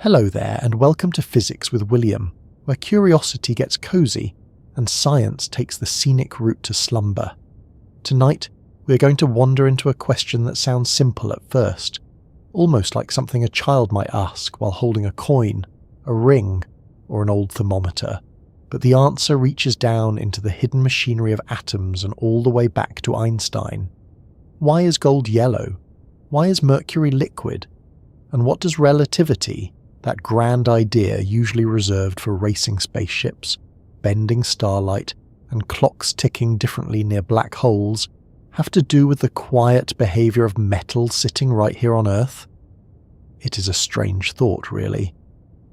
Hello there, and welcome to Physics with William, where curiosity gets cozy and science takes the scenic route to slumber. Tonight, we're going to wander into a question that sounds simple at first, almost like something a child might ask while holding a coin, a ring, or an old thermometer. But the answer reaches down into the hidden machinery of atoms and all the way back to Einstein. Why is gold yellow? Why is Mercury liquid? And what does relativity, that grand idea usually reserved for racing spaceships, bending starlight, and clocks ticking differently near black holes, have to do with the quiet behaviour of metal sitting right here on Earth? It is a strange thought, really.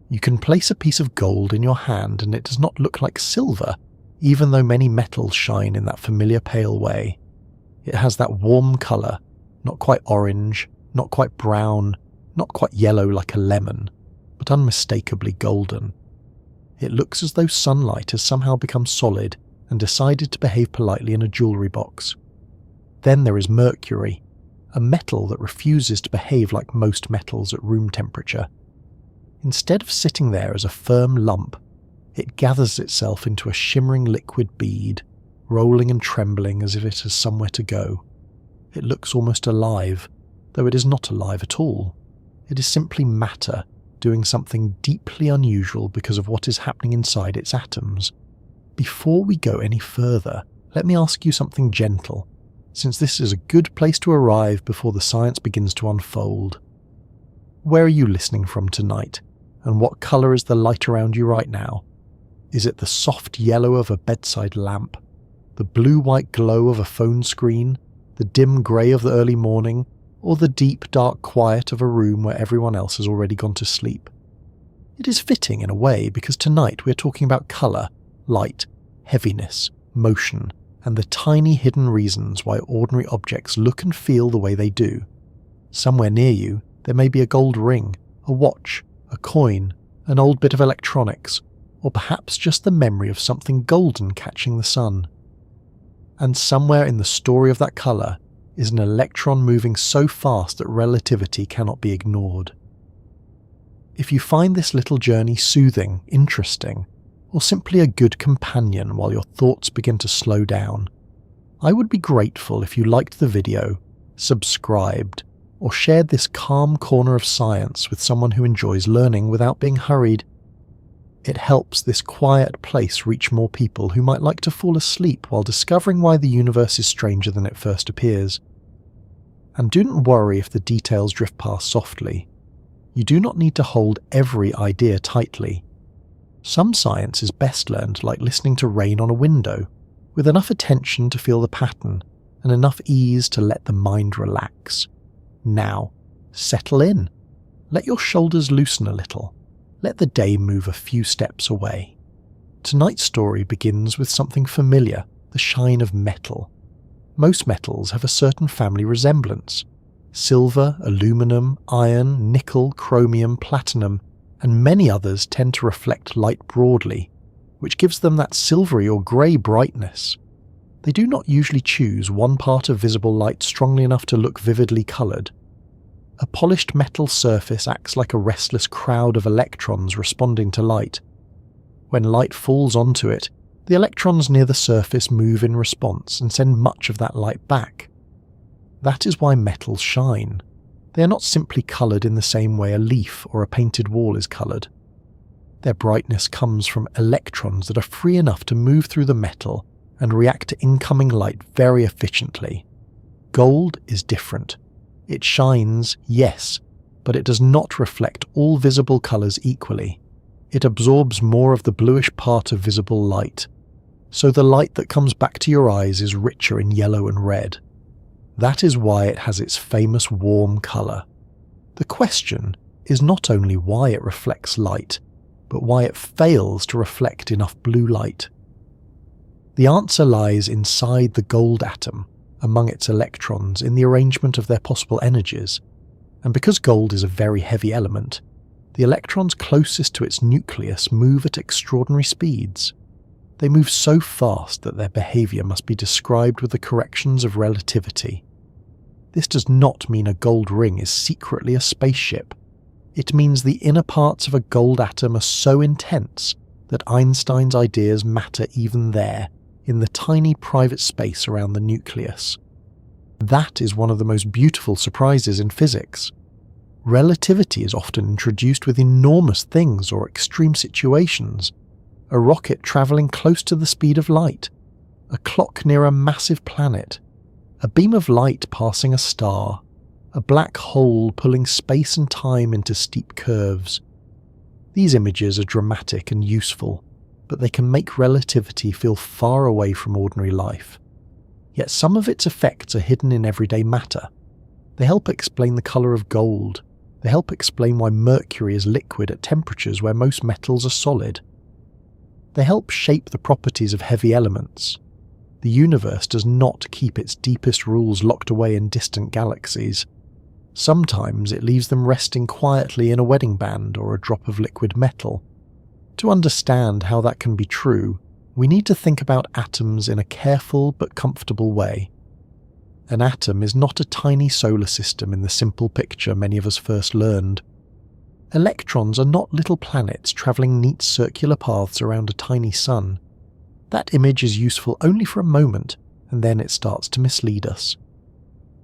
You can place a piece of gold in your hand and it does not look like silver, even though many metals shine in that familiar pale way. It has that warm colour, not quite orange, not quite brown, not quite yellow like a lemon, but unmistakably golden. It looks as though sunlight has somehow become solid and decided to behave politely in a jewellery box. Then there is Mercury, a metal that refuses to behave like most metals at room temperature. Instead of sitting there as a firm lump, it gathers itself into a shimmering liquid bead, rolling and trembling as if it has somewhere to go. It looks almost alive, though it is not alive at all. It is simply matter, doing something deeply unusual because of what is happening inside its atoms. Before we go any further, let me ask you something gentle, since this is a good place to arrive before the science begins to unfold. Where are you listening from tonight, and what colour is the light around you right now? Is it the soft yellow of a bedside lamp, the blue-white glow of a phone screen, the dim grey of the early morning, or the deep, dark quiet of a room where everyone else has already gone to sleep? It is fitting in a way because tonight we're talking about colour, light, heaviness, motion, and the tiny hidden reasons why ordinary objects look and feel the way they do. Somewhere near you, there may be a gold ring, a watch, a coin, an old bit of electronics, or perhaps just the memory of something golden catching the sun. And somewhere in the story of that colour is an electron moving so fast that relativity cannot be ignored. If you find this little journey soothing, interesting, or simply a good companion while your thoughts begin to slow down, I would be grateful if you liked the video, subscribed, or shared this calm corner of science with someone who enjoys learning without being hurried. It helps this quiet place reach more people who might like to fall asleep while discovering why the universe is stranger than it first appears. And do not worry if the details drift past softly. You do not need to hold every idea tightly. Some science is best learned like listening to rain on a window, with enough attention to feel the pattern and enough ease to let the mind relax. Now, settle in. Let your shoulders loosen a little. Let the day move a few steps away. Tonight's story begins with something familiar, the shine of metal. Most metals have a certain family resemblance. Silver, aluminum, iron, nickel, chromium, platinum, and many others tend to reflect light broadly, which gives them that silvery or grey brightness. They do not usually choose one part of visible light strongly enough to look vividly coloured. A polished metal surface acts like a restless crowd of electrons responding to light. When light falls onto it, the electrons near the surface move in response and send much of that light back. That is why metals shine. They are not simply coloured in the same way a leaf or a painted wall is coloured. Their brightness comes from electrons that are free enough to move through the metal and react to incoming light very efficiently. Gold is different. It shines, yes, but it does not reflect all visible colours equally. It absorbs more of the bluish part of visible light, so the light that comes back to your eyes is richer in yellow and red. That is why it has its famous warm colour. The question is not only why it reflects light, but why it fails to reflect enough blue light. The answer lies inside the gold atom, among its electrons in the arrangement of their possible energies, and because gold is a very heavy element, the electrons closest to its nucleus move at extraordinary speeds. They move so fast that their behaviour must be described with the corrections of relativity. This does not mean a gold ring is secretly a spaceship. It means the inner parts of a gold atom are so intense that Einstein's ideas matter even there, in the tiny private space around the nucleus. That is one of the most beautiful surprises in physics. Relativity is often introduced with enormous things or extreme situations. A rocket travelling close to the speed of light, a clock near a massive planet, a beam of light passing a star, a black hole pulling space and time into steep curves. These images are dramatic and useful, but they can make relativity feel far away from ordinary life. Yet some of its effects are hidden in everyday matter. They help explain the colour of gold. They help explain why Mercury is liquid at temperatures where most metals are solid. They help shape the properties of heavy elements. The universe does not keep its deepest rules locked away in distant galaxies. Sometimes it leaves them resting quietly in a wedding band or a drop of liquid metal. To understand how that can be true, we need to think about atoms in a careful but comfortable way. An atom is not a tiny solar system in the simple picture many of us first learned. Electrons are not little planets travelling neat circular paths around a tiny sun. That image is useful only for a moment, and then it starts to mislead us.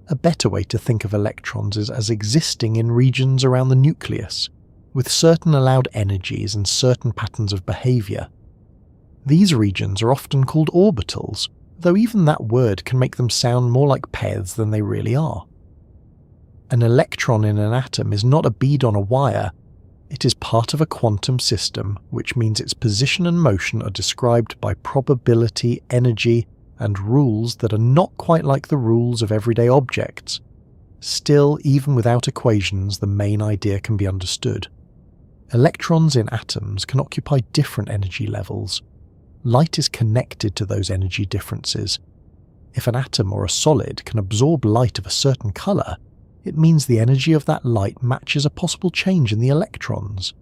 A better way to think of electrons is as existing in regions around the nucleus, with certain allowed energies and certain patterns of behaviour. These regions are often called orbitals, though even that word can make them sound more like paths than they really are. An electron in an atom is not a bead on a wire. It is part of a quantum system, which means its position and motion are described by probability, energy, and rules that are not quite like the rules of everyday objects. Still, even without equations, the main idea can be understood. Electrons in atoms can occupy different energy levels. Light is connected to those energy differences. If an atom or a solid can absorb light of a certain colour, it means the energy of that light matches a possible change in the electrons.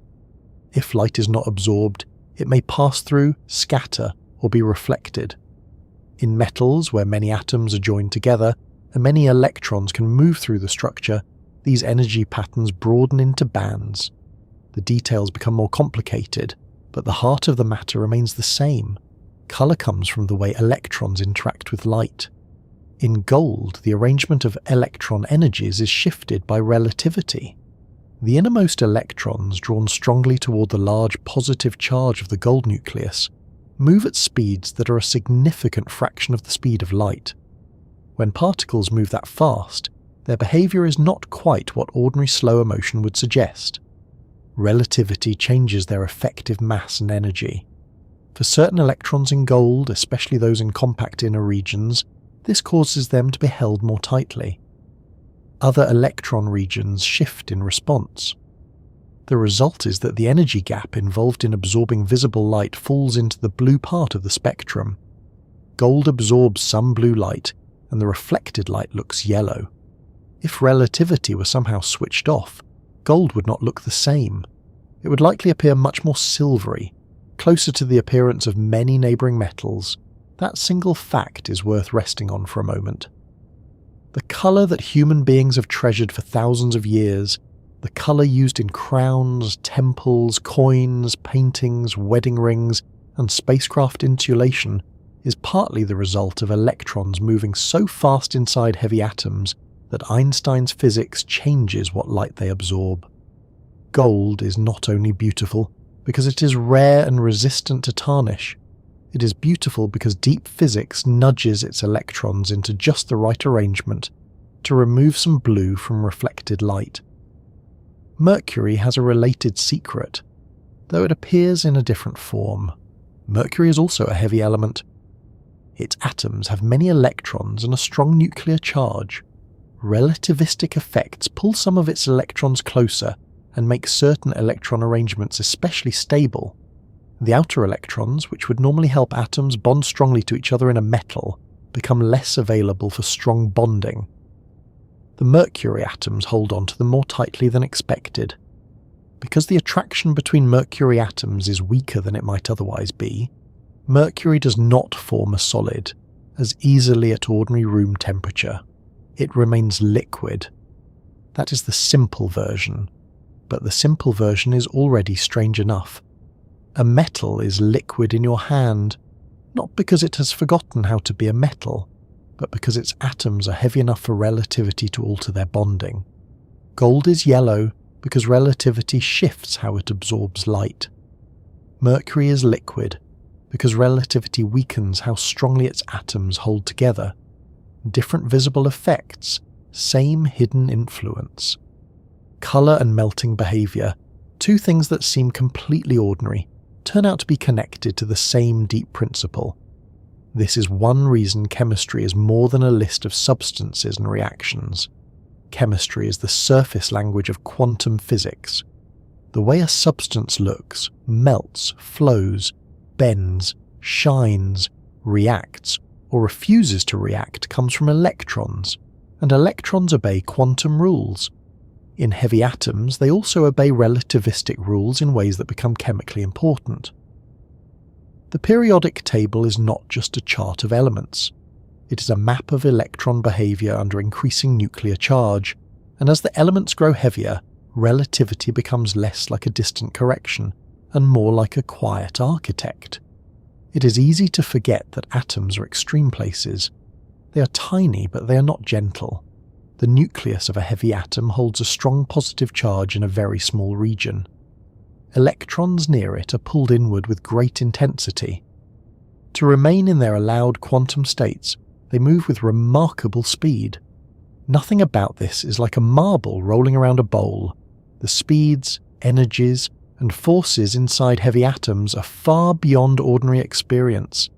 If light is not absorbed, it may pass through, scatter, or be reflected. In metals, where many atoms are joined together and many electrons can move through the structure, these energy patterns broaden into bands. The details become more complicated, but the heart of the matter remains the same. Colour comes from the way electrons interact with light. In gold, the arrangement of electron energies is shifted by relativity. The innermost electrons, drawn strongly toward the large positive charge of the gold nucleus, move at speeds that are a significant fraction of the speed of light. When particles move that fast, their behaviour is not quite what ordinary slower motion would suggest. Relativity changes their effective mass and energy. For certain electrons in gold, especially those in compact inner regions, this causes them to be held more tightly. Other electron regions shift in response. The result is that the energy gap involved in absorbing visible light falls into the blue part of the spectrum. Gold absorbs some blue light, and the reflected light looks yellow. If relativity were somehow switched off, gold would not look the same. It would likely appear much more silvery, closer to the appearance of many neighbouring metals. That single fact is worth resting on for a moment. The colour that human beings have treasured for thousands of years, the colour used in crowns, temples, coins, paintings, wedding rings, and spacecraft insulation, is partly the result of electrons moving so fast inside heavy atoms that Einstein's physics changes what light they absorb. Gold is not only beautiful because it is rare and resistant to tarnish. It is beautiful because deep physics nudges its electrons into just the right arrangement to remove some blue from reflected light. Mercury has a related secret, though it appears in a different form. Mercury is also a heavy element. Its atoms have many electrons and a strong nuclear charge. Relativistic effects pull some of its electrons closer and make certain electron arrangements especially stable. The outer electrons, which would normally help atoms bond strongly to each other in a metal, become less available for strong bonding. The mercury atoms hold on to them more tightly than expected. Because the attraction between mercury atoms is weaker than it might otherwise be, mercury does not form a solid as easily at ordinary room temperature. It remains liquid. That is the simple version. but the simple version is already strange enough. A metal is liquid in your hand, not because it has forgotten how to be a metal, but because its atoms are heavy enough for relativity to alter their bonding. Gold is yellow because relativity shifts how it absorbs light. Mercury is liquid because relativity weakens how strongly its atoms hold together. Different visible effects, same hidden influence. Colour and melting behaviour, two things that seem completely ordinary, turn out to be connected to the same deep principle. This is one reason chemistry is more than a list of substances and reactions. Chemistry is the surface language of quantum physics. The way a substance looks, melts, flows, bends, shines, reacts, or refuses to react comes from electrons, and electrons obey quantum rules. In heavy atoms, they also obey relativistic rules in ways that become chemically important. The periodic table is not just a chart of elements. It is a map of electron behaviour under increasing nuclear charge, and as the elements grow heavier, relativity becomes less like a distant correction and more like a quiet architect. It is easy to forget that atoms are extreme places. They are tiny, but they are not gentle. The nucleus of a heavy atom holds a strong positive charge in a very small region. Electrons near it are pulled inward with great intensity. To remain in their allowed quantum states, they move with remarkable speed. Nothing about this is like a marble rolling around a bowl. The speeds, energies, and forces inside heavy atoms are far beyond ordinary experience.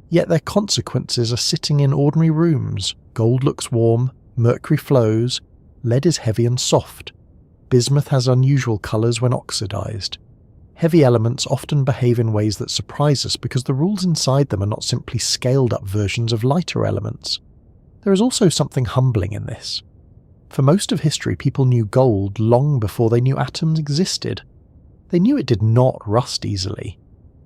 Yet their consequences are sitting in ordinary rooms. Gold looks warm, mercury flows, lead is heavy and soft. Bismuth has unusual colours when oxidized. Heavy elements often behave in ways that surprise us because the rules inside them are not simply scaled-up versions of lighter elements. There is also something humbling in this. For most of history, people knew gold long before they knew atoms existed. They knew it did not rust easily.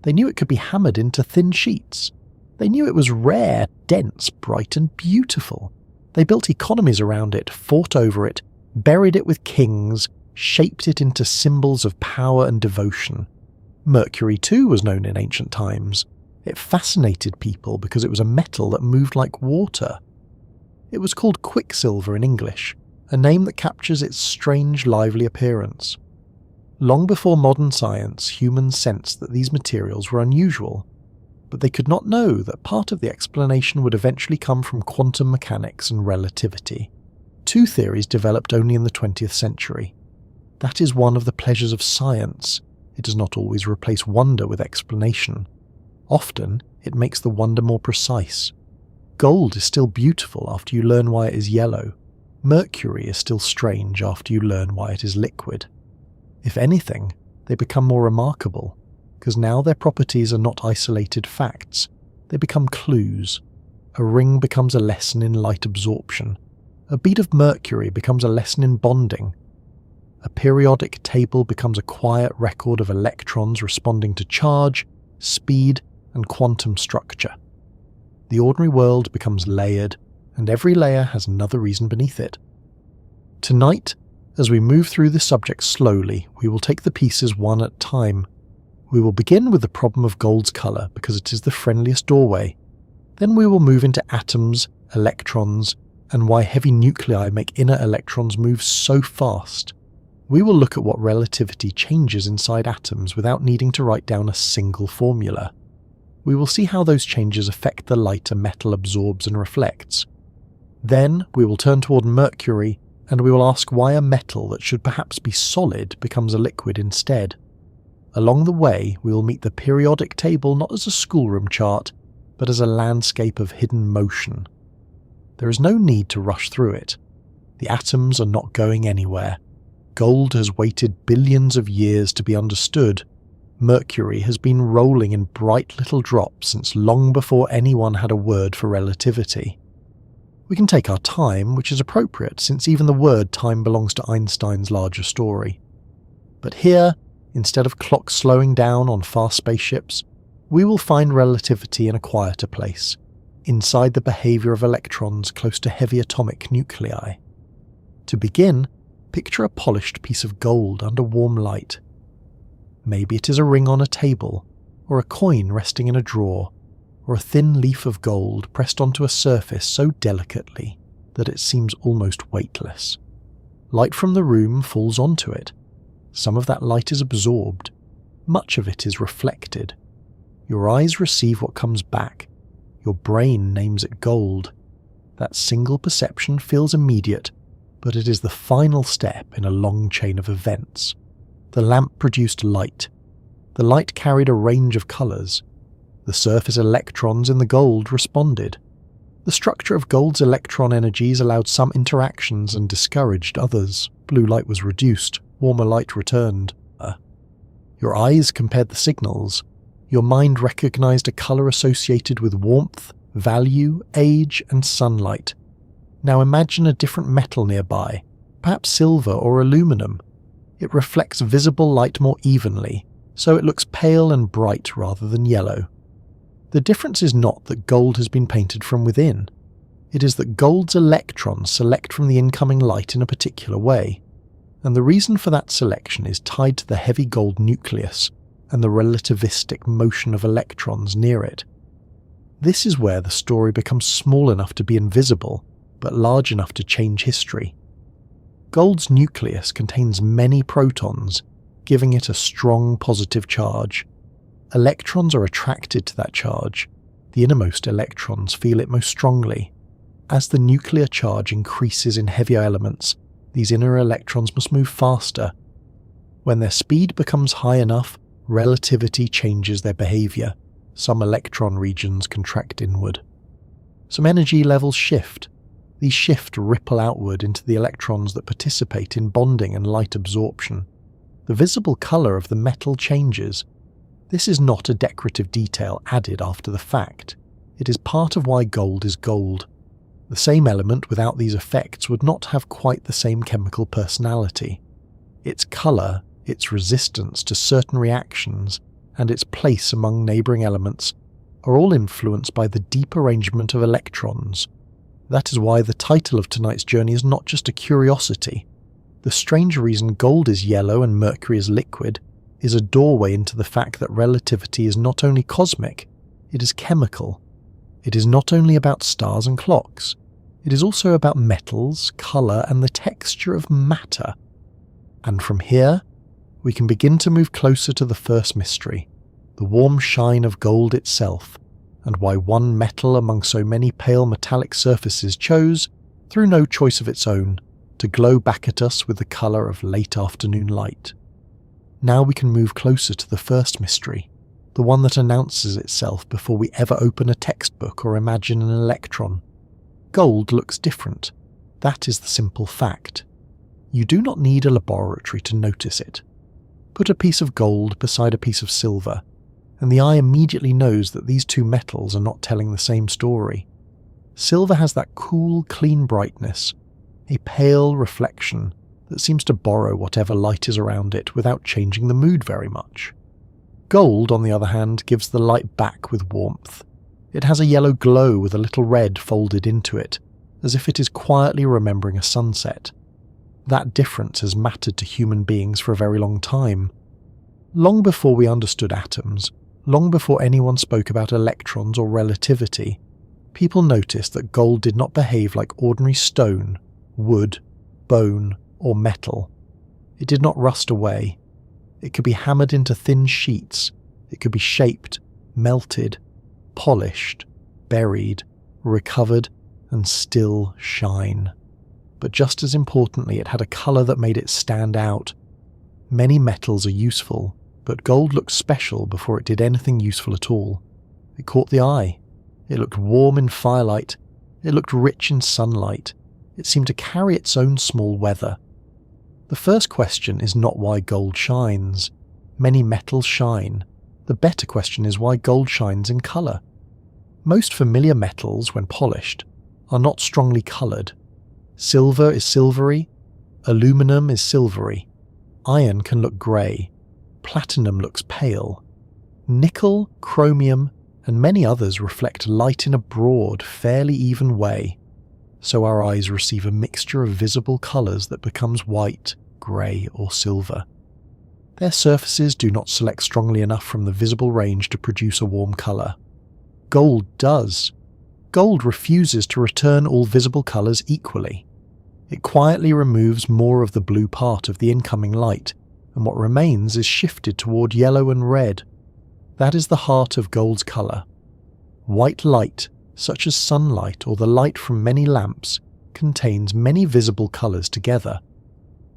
They knew it could be hammered into thin sheets. They knew it was rare, dense, bright, and beautiful. They built economies around it, fought over it, buried it with kings, shaped it into symbols of power and devotion. Mercury too was known in ancient times. It fascinated people because it was a metal that moved like water. It was called quicksilver in English, a name that captures its strange, lively appearance. Long before modern science, humans sensed that these materials were unusual, but they could not know that part of the explanation would eventually come from quantum mechanics and relativity. Two theories developed only in the 20th century. That is one of the pleasures of science. It does not always replace wonder with explanation. Often, it makes the wonder more precise. Gold is still beautiful after you learn why it is yellow. Mercury is still strange after you learn why it is liquid. If anything, they become more remarkable, because now their properties are not isolated facts, they become clues. A ring becomes a lesson in light absorption. A bead of mercury becomes a lesson in bonding. A periodic table becomes a quiet record of electrons responding to charge, speed, and quantum structure. The ordinary world becomes layered, and every layer has another reason beneath it. Tonight, as we move through the subject slowly, we will take the pieces one at a time. We will begin with the problem of gold's colour because it is the friendliest doorway. Then we will move into atoms, electrons, and why heavy nuclei make inner electrons move so fast. We will look at what relativity changes inside atoms without needing to write down a single formula. We will see how those changes affect the light a metal absorbs and reflects. Then we will turn toward Mercury, and we will ask why a metal that should perhaps be solid becomes a liquid instead. Along the way, we will meet the periodic table not as a schoolroom chart, but as a landscape of hidden motion. There is no need to rush through it. The atoms are not going anywhere. Gold has waited billions of years to be understood. Mercury has been rolling in bright little drops since long before anyone had a word for relativity. We can take our time, which is appropriate since even the word time belongs to Einstein's larger story. But here, instead of clocks slowing down on fast spaceships, we will find relativity in a quieter place, inside the behaviour of electrons close to heavy atomic nuclei. To begin, Picture a polished piece of gold under warm light. Maybe it is a ring on a table, or a coin resting in a drawer, or a thin leaf of gold pressed onto a surface so delicately that it seems almost weightless. Light from the room falls onto it. Some of that light is absorbed. Much of it is reflected. Your eyes receive what comes back. Your brain names it gold. That single perception feels immediate, but it is the final step in a long chain of events. The lamp produced light. The light carried a range of colours. The surface electrons in the gold responded. The structure of gold's electron energies allowed some interactions and discouraged others. Blue light was reduced, warmer light returned. Your eyes compared the signals. Your mind recognized a colour associated with warmth, value, age, and sunlight. Now imagine a different metal nearby, perhaps silver or aluminum. It reflects visible light more evenly, so it looks pale and bright rather than yellow. The difference is not that gold has been painted from within. It is that gold's electrons select from the incoming light in a particular way, and the reason for that selection is tied to the heavy gold nucleus and the relativistic motion of electrons near it. This is where the story becomes small enough to be invisible, but large enough to change history. Gold's nucleus contains many protons, giving it a strong positive charge. Electrons are attracted to that charge. The innermost electrons feel it most strongly. As the nuclear charge increases in heavier elements, these inner electrons must move faster. When their speed becomes high enough, relativity changes their behaviour. Some electron regions contract inward. Some energy levels shift. These shift ripple outward into the electrons that participate in bonding and light absorption. The visible colour of the metal changes. This is not a decorative detail added after the fact. It is part of why gold is gold. The same element without these effects would not have quite the same chemical personality. Its colour, its resistance to certain reactions, and its place among neighbouring elements are all influenced by the deep arrangement of electrons. That is why the title of tonight's journey is not just a curiosity. The strange reason gold is yellow and Mercury is liquid is a doorway into the fact that relativity is not only cosmic, it is chemical. It is not only about stars and clocks, it is also about metals, colour, and the texture of matter. And from here, we can begin to move closer to the first mystery, the warm shine of gold itself, and why one metal among so many pale metallic surfaces chose, through no choice of its own, to glow back at us with the colour of late afternoon light. Now we can move closer to the first mystery, the one that announces itself before we ever open a textbook or imagine an electron. Gold looks different. That is the simple fact. You do not need a laboratory to notice it. Put a piece of gold beside a piece of silver, and the eye immediately knows that these two metals are not telling the same story. Silver has that cool, clean brightness, a pale reflection that seems to borrow whatever light is around it without changing the mood very much. Gold, on the other hand, gives the light back with warmth. It has a yellow glow with a little red folded into it, as if it is quietly remembering a sunset. That difference has mattered to human beings for a very long time. Long before we understood atoms, long before anyone spoke about electrons or relativity, people noticed that gold did not behave like ordinary stone, wood, bone, or metal. It did not rust away. It could be hammered into thin sheets. It could be shaped, melted, polished, buried, recovered, and still shine. But just as importantly, it had a colour that made it stand out. Many metals are useful, but gold looked special before it did anything useful at all. It caught the eye. It looked warm in firelight. It looked rich in sunlight. It seemed to carry its own small weather. The first question is not why gold shines. Many metals shine. The better question is why gold shines in colour. Most familiar metals, when polished, are not strongly coloured. Silver is silvery. Aluminum is silvery. Iron can look grey. Platinum looks pale. Nickel, chromium, and many others reflect light in a broad, fairly even way. so our eyes receive a mixture of visible colours that becomes white, grey or silver. Their surfaces do not select strongly enough from the visible range to produce a warm colour. Gold does. Gold refuses to return all visible colours equally. It quietly removes more of the blue part of the incoming light, and what remains is shifted toward yellow and red. That is the heart of gold's colour. White light, such as sunlight or the light from many lamps, contains many visible colours together.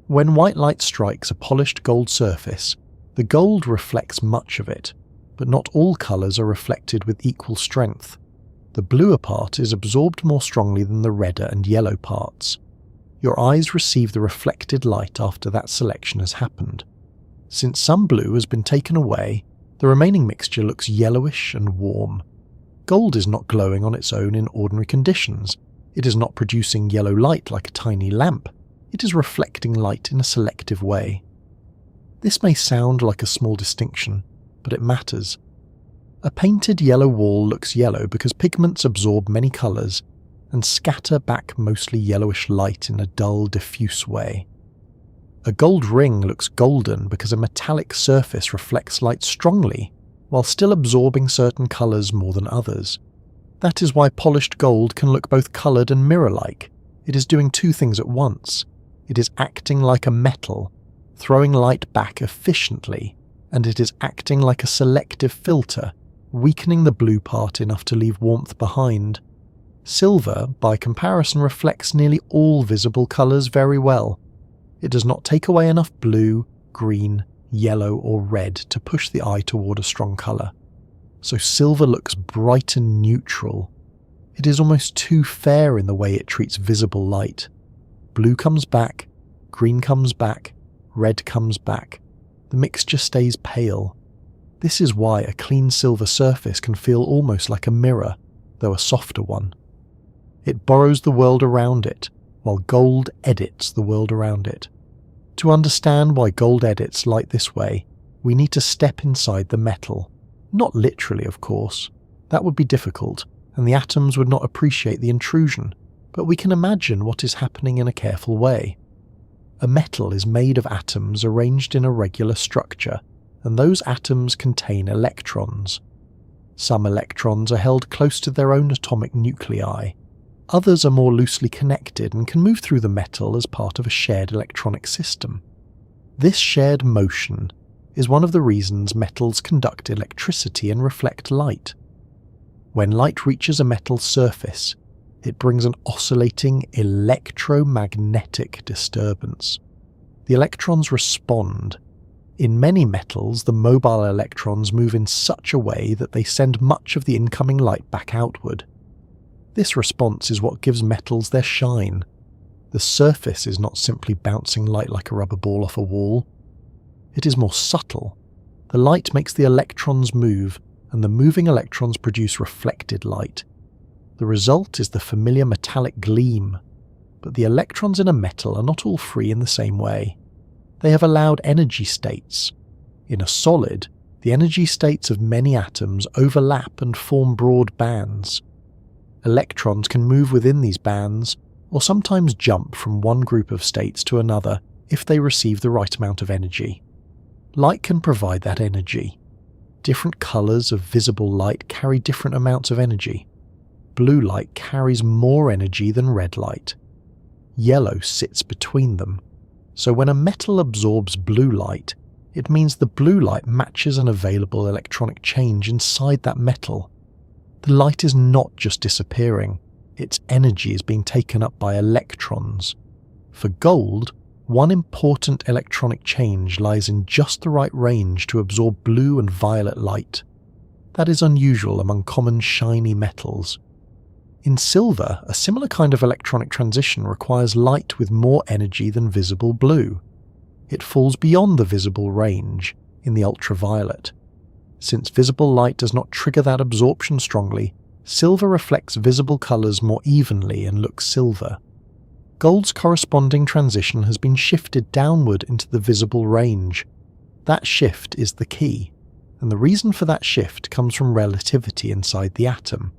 When white light strikes a polished gold surface, the gold reflects much of it, but not all colours are reflected with equal strength. The bluer part is absorbed more strongly than the redder and yellow parts. Your eyes receive the reflected light after that selection has happened. Since some blue has been taken away, the remaining mixture looks yellowish and warm. Gold is not glowing on its own in ordinary conditions. It is not producing yellow light like a tiny lamp. It is reflecting light in a selective way. This may sound like a small distinction, but it matters. A painted yellow wall looks yellow because pigments absorb many colours and scatter back mostly yellowish light in a dull, diffuse way. A gold ring looks golden because a metallic surface reflects light strongly, while still absorbing certain colours more than others. That is why polished gold can look both coloured and mirror-like. It is doing two things at once. It is acting like a metal, throwing light back efficiently, and it is acting like a selective filter, weakening the blue part enough to leave warmth behind. Silver, by comparison, reflects nearly all visible colours very well. It does not take away enough blue, green, yellow or red to push the eye toward a strong colour. So silver looks bright and neutral. It is almost too fair in the way it treats visible light. Blue comes back, green comes back, red comes back. The mixture stays pale. This is why a clean silver surface can feel almost like a mirror, though a softer one. It borrows the world around it, while gold edits the world around it. To understand why gold edits light this way, we need to step inside the metal. Not literally, of course. That would be difficult, and the atoms would not appreciate the intrusion, but we can imagine what is happening in a careful way. A metal is made of atoms arranged in a regular structure, and those atoms contain electrons. Some electrons are held close to their own atomic nuclei. Others are more loosely connected and can move through the metal as part of a shared electronic system. This shared motion is one of the reasons metals conduct electricity and reflect light. When light reaches a metal surface, it brings an oscillating electromagnetic disturbance. The electrons respond. In many metals, the mobile electrons move in such a way that they send much of the incoming light back outward. This response is what gives metals their shine. The surface is not simply bouncing light like a rubber ball off a wall. It is more subtle. The light makes the electrons move, and the moving electrons produce reflected light. The result is the familiar metallic gleam. But the electrons in a metal are not all free in the same way. They have allowed energy states. In a solid, the energy states of many atoms overlap and form broad bands. Electrons can move within these bands, or sometimes jump from one group of states to another if they receive the right amount of energy. Light can provide that energy. Different colours of visible light carry different amounts of energy. Blue light carries more energy than red light. Yellow sits between them. So when a metal absorbs blue light, it means the blue light matches an available electronic change inside that metal. The light is not just disappearing, its energy is being taken up by electrons. For gold, one important electronic change lies in just the right range to absorb blue and violet light. That is unusual among common shiny metals. In silver, a similar kind of electronic transition requires light with more energy than visible blue. It falls beyond the visible range, in the ultraviolet. Since visible light does not trigger that absorption strongly, silver reflects visible colours more evenly and looks silver. Gold's corresponding transition has been shifted downward into the visible range. That shift is the key, and the reason for that shift comes from relativity inside the atom.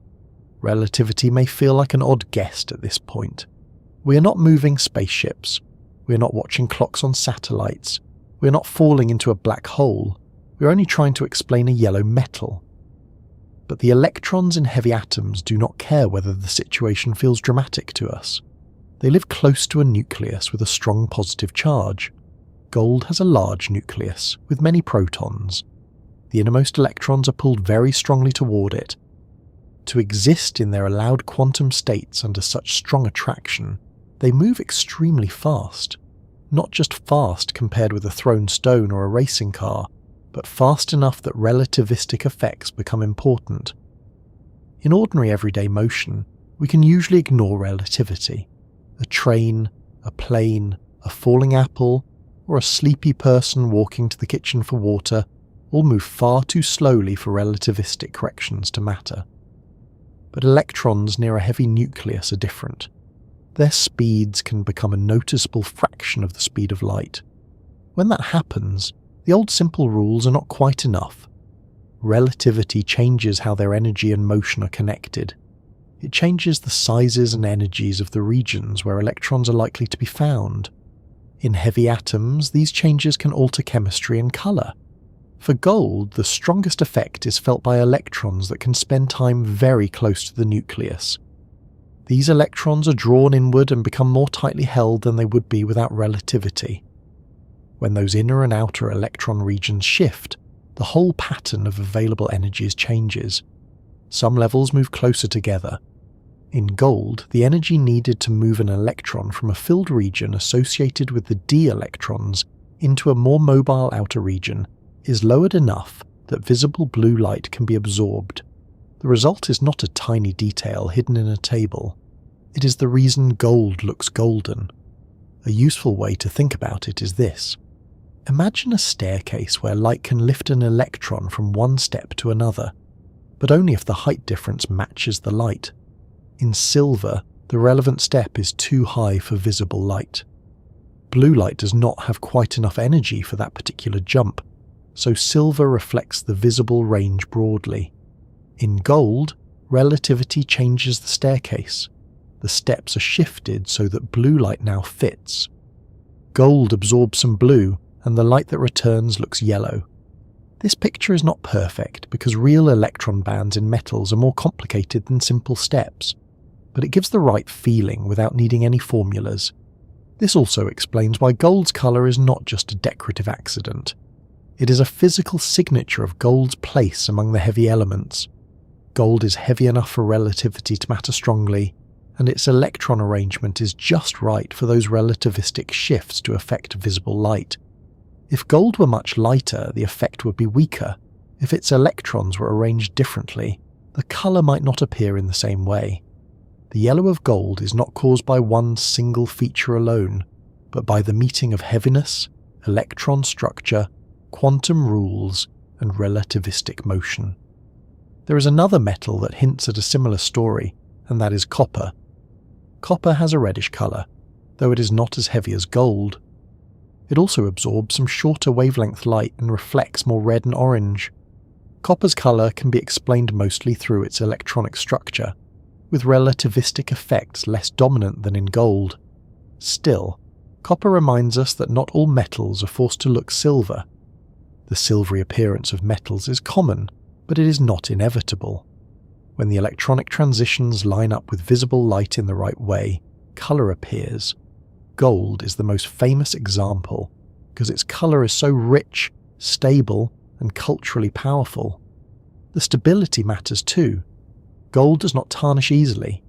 Relativity may feel like an odd guest at this point. We are not moving spaceships. We are not watching clocks on satellites. We are not falling into a black hole. We are only trying to explain a yellow metal. But the electrons in heavy atoms do not care whether the situation feels dramatic to us. They live close to a nucleus with a strong positive charge. Gold has a large nucleus with many protons. The innermost electrons are pulled very strongly toward it. To exist in their allowed quantum states under such strong attraction, they move extremely fast. Not just fast compared with a thrown stone or a racing car, but fast enough that relativistic effects become important. In ordinary everyday motion, we can usually ignore relativity. A train, a plane, a falling apple, or a sleepy person walking to the kitchen for water all move far too slowly for relativistic corrections to matter. But electrons near a heavy nucleus are different. Their speeds can become a noticeable fraction of the speed of light. When that happens, the old simple rules are not quite enough. Relativity changes how their energy and motion are connected. It changes the sizes and energies of the regions where electrons are likely to be found. In heavy atoms, these changes can alter chemistry and colour. For gold, the strongest effect is felt by electrons that can spend time very close to the nucleus. These electrons are drawn inward and become more tightly held than they would be without relativity. When those inner and outer electron regions shift, the whole pattern of available energies changes. Some levels move closer together. In gold, the energy needed to move an electron from a filled region associated with the d electrons into a more mobile outer region is lowered enough that visible blue light can be absorbed. The result is not a tiny detail hidden in a table. It is the reason gold looks golden. A useful way to think about it is this. Imagine a staircase where light can lift an electron from one step to another, but only if the height difference matches the light. In silver, the relevant step is too high for visible light. Blue light does not have quite enough energy for that particular jump, so silver reflects the visible range broadly. In gold, relativity changes the staircase. The steps are shifted so that blue light now fits. Gold absorbs some blue, and the light that returns looks yellow. This picture is not perfect because real electron bands in metals are more complicated than simple steps, but it gives the right feeling without needing any formulas. This also explains why gold's colour is not just a decorative accident. It is a physical signature of gold's place among the heavy elements. Gold is heavy enough for relativity to matter strongly, and its electron arrangement is just right for those relativistic shifts to affect visible light. If gold were much lighter, the effect would be weaker. If its electrons were arranged differently, the colour might not appear in the same way. The yellow of gold is not caused by one single feature alone, but by the meeting of heaviness, electron structure, quantum rules, and relativistic motion. There is another metal that hints at a similar story, and that is copper. Copper has a reddish colour, though it is not as heavy as gold. It also absorbs some shorter wavelength light and reflects more red and orange. Copper's colour can be explained mostly through its electronic structure, with relativistic effects less dominant than in gold. Still, copper reminds us that not all metals are forced to look silver. The silvery appearance of metals is common, but it is not inevitable. When the electronic transitions line up with visible light in the right way, colour appears. Gold is the most famous example because its colour is so rich, stable, and culturally powerful. The stability matters too. Gold does not tarnish easily.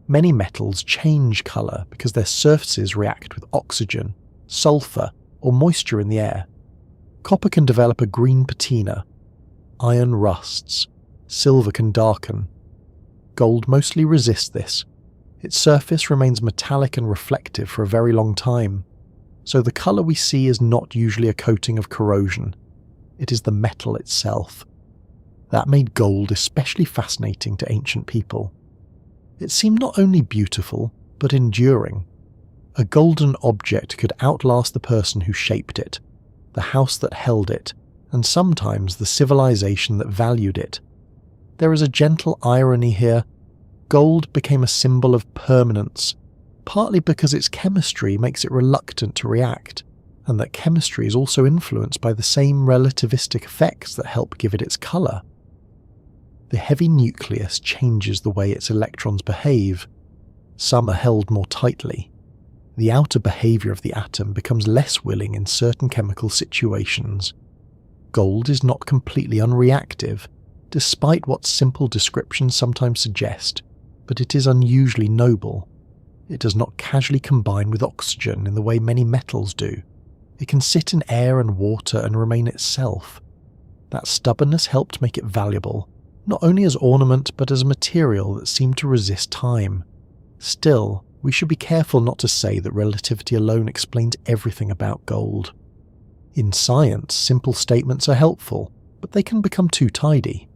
Many metals change colour because their surfaces react with oxygen, sulphur, or moisture in the air. Copper can develop a green patina. Iron rusts. Silver can darken. Gold mostly resists this. Its surface remains metallic and reflective for a very long time, so the colour we see is not usually a coating of corrosion. It is the metal itself. That made gold especially fascinating to ancient people. It seemed not only beautiful, but enduring. A golden object could outlast the person who shaped it, the house that held it, and sometimes the civilization that valued it. There is a gentle irony here. gold became a symbol of permanence, partly because its chemistry makes it reluctant to react, and that chemistry is also influenced by the same relativistic effects that help give it its colour. The heavy nucleus changes the way its electrons behave. Some are held more tightly. The outer behaviour of the atom becomes less willing in certain chemical situations. Gold is not completely unreactive, despite what simple descriptions sometimes suggest, but it is unusually noble. It does not casually combine with oxygen in the way many metals do. It can sit in air and water and remain itself. That stubbornness helped make it valuable, not only as ornament but as a material that seemed to resist time. Still, we should be careful not to say that relativity alone explains everything about gold. In science, simple statements are helpful, but they can become too tidy.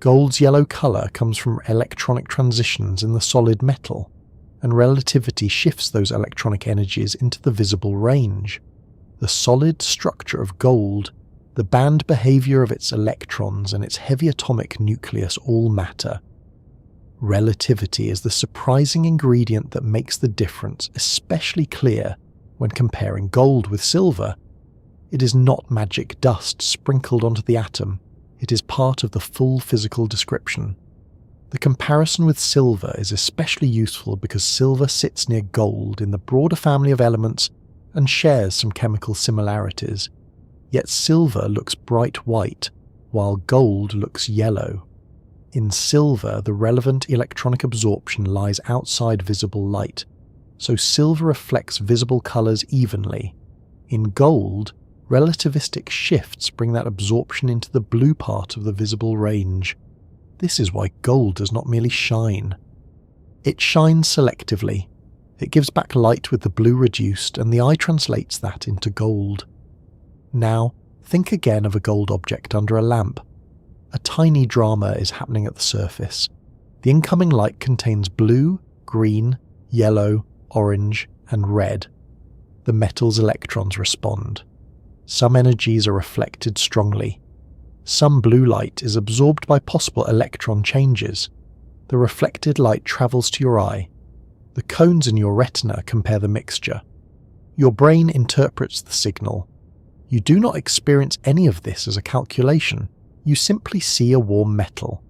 Gold's yellow colour comes from electronic transitions in the solid metal, and relativity shifts those electronic energies into the visible range. The solid structure of gold, the band behaviour of its electrons and its heavy atomic nucleus all matter. Relativity is the surprising ingredient that makes the difference especially clear when comparing gold with silver. It is not magic dust sprinkled onto the atom, it is part of the full physical description. The comparison with silver is especially useful because silver sits near gold in the broader family of elements and shares some chemical similarities, yet silver looks bright white, while gold looks yellow. In silver, the relevant electronic absorption lies outside visible light, so silver reflects visible colours evenly. In gold, relativistic shifts bring that absorption into the blue part of the visible range. This is why gold does not merely shine. It shines selectively. It gives back light with the blue reduced, and the eye translates that into gold. Now, think again of a gold object under a lamp. A tiny drama is happening at the surface. The incoming light contains blue, green, yellow, orange, and red. The metal's electrons respond. Some energies are reflected strongly. Some blue light is absorbed by possible electron changes. The reflected light travels to your eye. The cones in your retina compare the mixture. Your brain interprets the signal. You do not experience any of this as a calculation. You simply see a warm metal.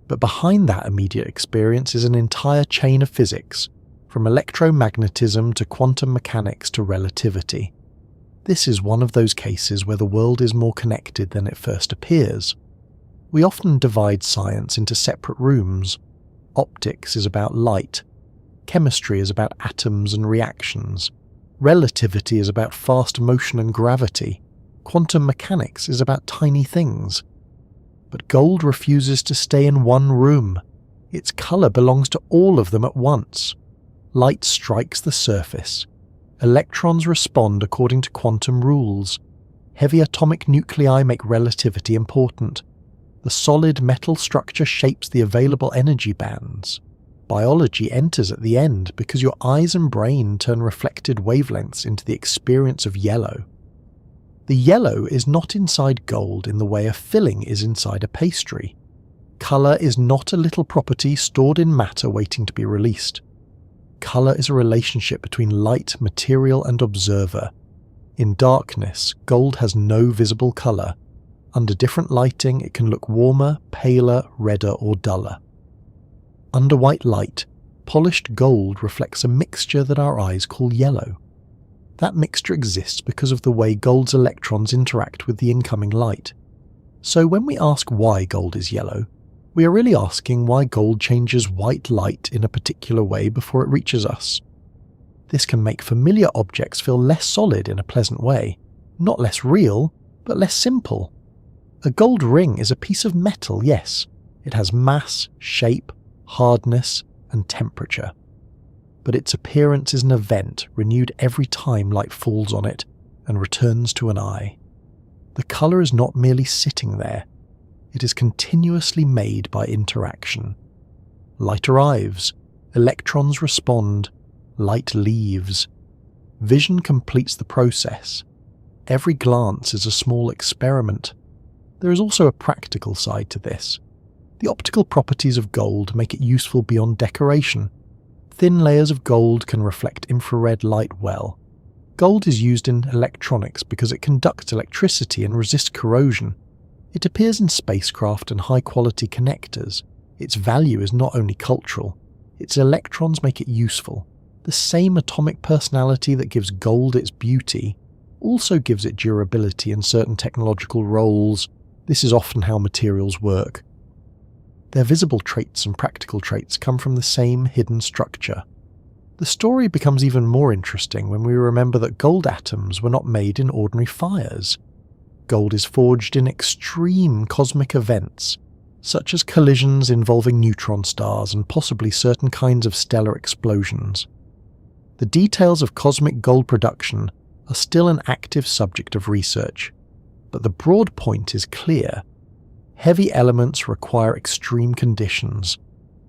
But behind that immediate experience is an entire chain of physics, from electromagnetism to quantum mechanics to relativity. This is one of those cases where the world is more connected than it first appears. We often divide science into separate rooms. Optics is about light. Chemistry is about atoms and reactions. Relativity is about fast motion and gravity. Quantum mechanics is about tiny things. But gold refuses to stay in one room. Its colour belongs to all of them at once. Light strikes the surface. Electrons respond according to quantum rules. Heavy atomic nuclei make relativity important. The solid metal structure shapes the available energy bands. Biology enters at the end because your eyes and brain turn reflected wavelengths into the experience of yellow. The yellow is not inside gold in the way a filling is inside a pastry. Colour is not a little property stored in matter waiting to be released. Colour is a relationship between light, material, and observer. In darkness, gold has no visible colour. Under different lighting, it can look warmer, paler, redder, or duller. Under white light, polished gold reflects a mixture that our eyes call yellow. That mixture exists because of the way gold's electrons interact with the incoming light. So when we ask why gold is yellow, we are really asking why gold changes white light in a particular way before it reaches us. This can make familiar objects feel less solid in a pleasant way, not less real, but less simple. A gold ring is a piece of metal, yes. It has mass, shape, hardness, and temperature. But its appearance is an event renewed every time light falls on it and returns to an eye. The colour is not merely sitting there. It is continuously made by interaction. Light arrives, electrons respond, light leaves. Vision completes the process. Every glance is a small experiment. There is also a practical side to this. The optical properties of gold make it useful beyond decoration. Thin layers of gold can reflect infrared light well. Gold is used in electronics because it conducts electricity and resists corrosion. It appears in spacecraft and high-quality connectors. Its value is not only cultural. Its electrons make it useful. The same atomic personality that gives gold its beauty also gives it durability in certain technological roles. This is often how materials work. Their visible traits and practical traits come from the same hidden structure. The story becomes even more interesting when we remember that gold atoms were not made in ordinary fires. Gold is forged in extreme cosmic events, such as collisions involving neutron stars and possibly certain kinds of stellar explosions. The details of cosmic gold production are still an active subject of research, but the broad point is clear. Heavy elements require extreme conditions.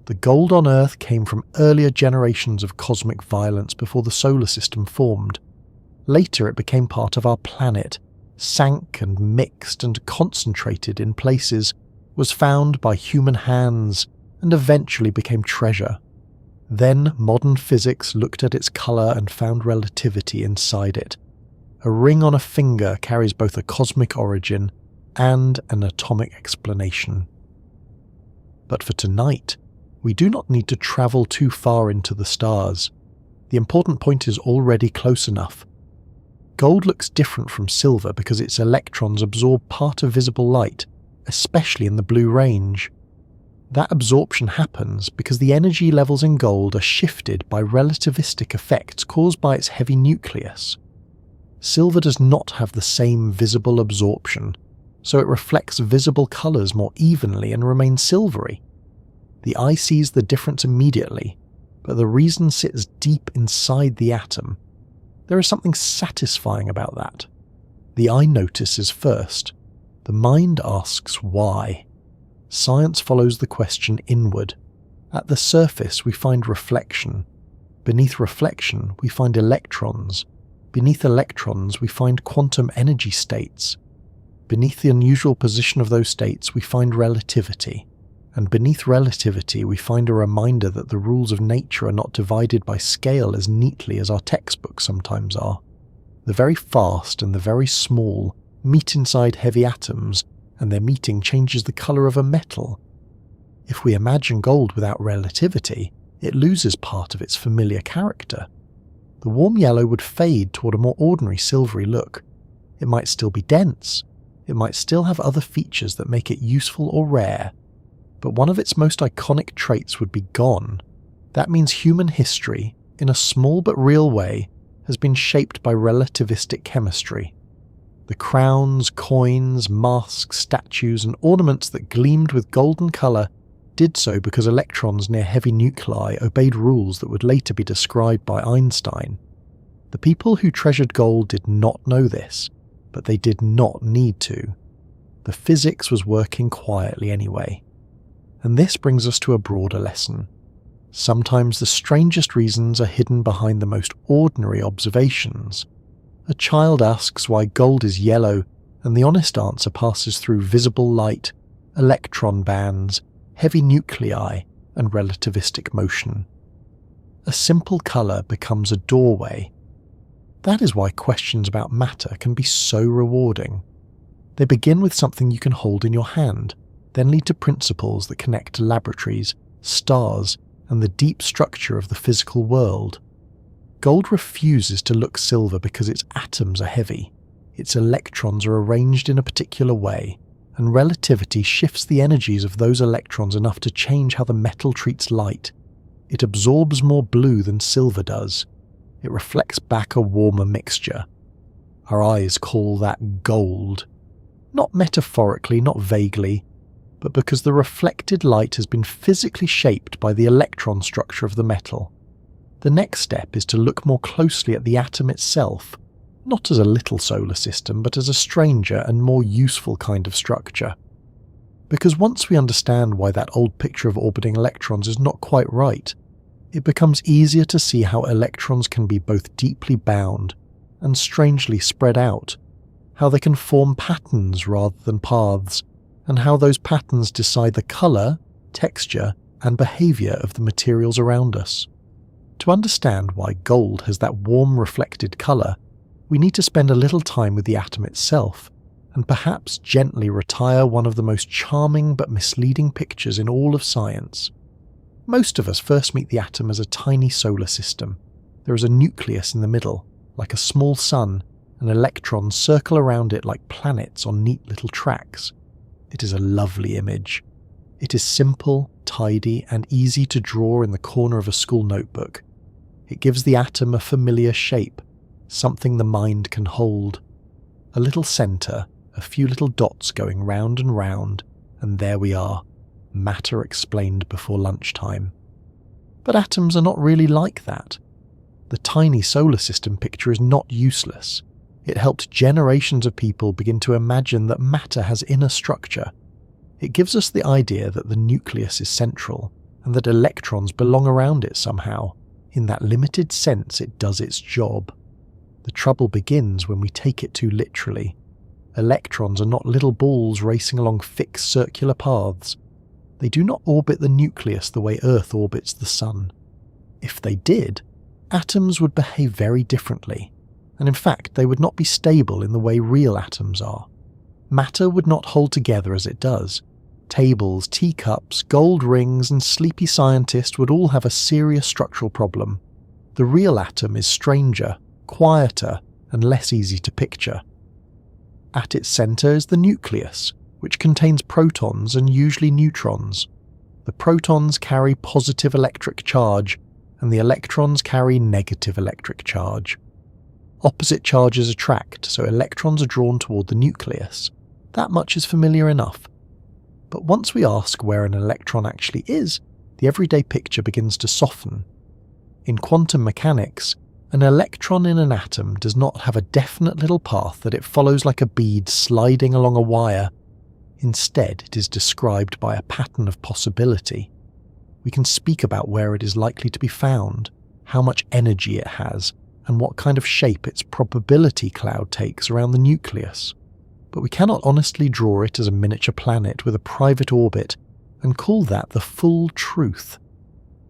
The gold on Earth came from earlier generations of cosmic violence before the solar system formed. Later it became part of our planet, sank and mixed and concentrated in places, was found by human hands, and eventually became treasure. Then modern physics looked at its colour and found relativity inside it. A ring on a finger carries both a cosmic origin and an atomic explanation. But for tonight, we do not need to travel too far into the stars. The important point is already close enough. Gold looks different from silver because its electrons absorb part of visible light, especially in the blue range. That absorption happens because the energy levels in gold are shifted by relativistic effects caused by its heavy nucleus. Silver does not have the same visible absorption, so it reflects visible colours more evenly and remains silvery. The eye sees the difference immediately, but the reason sits deep inside the atom. There is something satisfying about that. The eye notices first. The mind asks why. Science follows the question inward. At the surface we find reflection. Beneath reflection we find electrons. Beneath electrons we find quantum energy states. Beneath the unusual position of those states we find relativity. And beneath relativity we find a reminder that the rules of nature are not divided by scale as neatly as our textbooks sometimes are. The very fast and the very small meet inside heavy atoms, and their meeting changes the colour of a metal. If we imagine gold without relativity, it loses part of its familiar character. The warm yellow would fade toward a more ordinary silvery look. It might still be dense. It might still have other features that make it useful or rare. But one of its most iconic traits would be gone. That means human history, in a small but real way, has been shaped by relativistic chemistry. The crowns, coins, masks, statues, and ornaments that gleamed with golden colour did so because electrons near heavy nuclei obeyed rules that would later be described by Einstein. The people who treasured gold did not know this, but they did not need to. The physics was working quietly anyway. And this brings us to a broader lesson. Sometimes the strangest reasons are hidden behind the most ordinary observations. A child asks why gold is yellow, and the honest answer passes through visible light, electron bands, heavy nuclei, and relativistic motion. A simple colour becomes a doorway. That is why questions about matter can be so rewarding. They begin with something you can hold in your hand, then lead to principles that connect to laboratories, stars, and the deep structure of the physical world. Gold refuses to look silver because its atoms are heavy, its electrons are arranged in a particular way, and relativity shifts the energies of those electrons enough to change how the metal treats light. It absorbs more blue than silver does. It reflects back a warmer mixture. Our eyes call that gold. Not metaphorically, not vaguely, but because the reflected light has been physically shaped by the electron structure of the metal. The next step is to look more closely at the atom itself, not as a little solar system, but as a stranger and more useful kind of structure. Because once we understand why that old picture of orbiting electrons is not quite right, it becomes easier to see how electrons can be both deeply bound and strangely spread out, how they can form patterns rather than paths, and how those patterns decide the colour texture, and behaviour of the materials around us. To understand why gold has that warm reflected colour, we need to spend a little time with the atom itself, and perhaps gently retire one of the most charming but misleading pictures in all of science. Most of us first meet the atom as a tiny solar system. There is a nucleus in the middle, like a small sun, and electrons circle around it like planets on neat little tracks. It is a lovely image. It is simple, tidy, and easy to draw in the corner of a school notebook. It gives the atom a familiar shape, something the mind can hold. A little centre, a few little dots going round and round, and there we are, matter explained before lunchtime. But atoms are not really like that. The tiny solar system picture is not useless. It helped generations of people begin to imagine that matter has inner structure. It gives us the idea that the nucleus is central, and that electrons belong around it somehow. In that limited sense, it does its job. The trouble begins when we take it too literally. Electrons are not little balls racing along fixed circular paths. They do not orbit the nucleus the way Earth orbits the Sun. If they did, atoms would behave very differently, and in fact they would not be stable in the way real atoms are. Matter would not hold together as it does. Tables, teacups, gold rings, and sleepy scientists would all have a serious structural problem. The real atom is stranger, quieter, and less easy to picture. At its centre is the nucleus, which contains protons and usually neutrons. The protons carry positive electric charge, and the electrons carry negative electric charge. Opposite charges attract, so electrons are drawn toward the nucleus. That much is familiar enough. But once we ask where an electron actually is, the everyday picture begins to soften. In quantum mechanics, an electron in an atom does not have a definite little path that it follows like a bead sliding along a wire. Instead, it is described by a pattern of possibility. We can speak about where it is likely to be found, how much energy it has, and what kind of shape its probability cloud takes around the nucleus. But we cannot honestly draw it as a miniature planet with a private orbit and call that the full truth.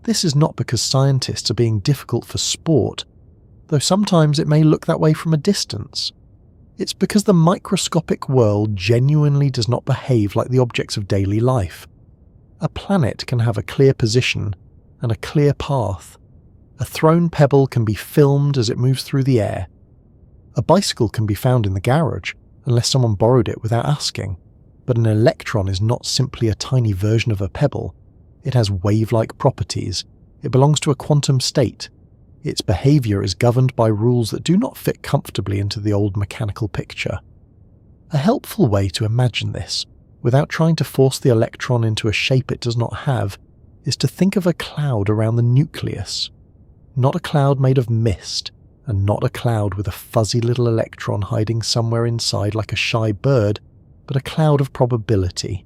This is not because scientists are being difficult for sport, though sometimes it may look that way from a distance. It's because the microscopic world genuinely does not behave like the objects of daily life. A planet can have a clear position and a clear path. A thrown pebble can be filmed as it moves through the air. A bicycle can be found in the garage, unless someone borrowed it without asking. But an electron is not simply a tiny version of a pebble. It has wave-like properties. It belongs to a quantum state. Its behaviour is governed by rules that do not fit comfortably into the old mechanical picture. A helpful way to imagine this, without trying to force the electron into a shape it does not have, is to think of a cloud around the nucleus. Not a cloud made of mist, and not a cloud with a fuzzy little electron hiding somewhere inside like a shy bird, but a cloud of probability.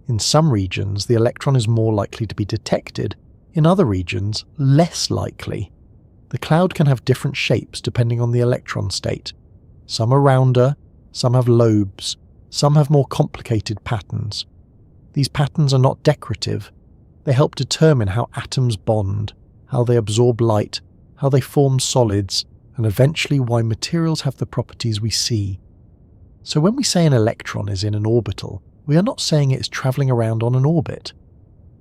In some regions, the electron is more likely to be detected, in other regions, less likely. The cloud can have different shapes depending on the electron state. Some are rounder, some have lobes, some have more complicated patterns. These patterns are not decorative. They help determine how atoms bond, how they absorb light, how they form solids, and eventually why materials have the properties we see. So when we say an electron is in an orbital, we are not saying it is travelling around on an orbit.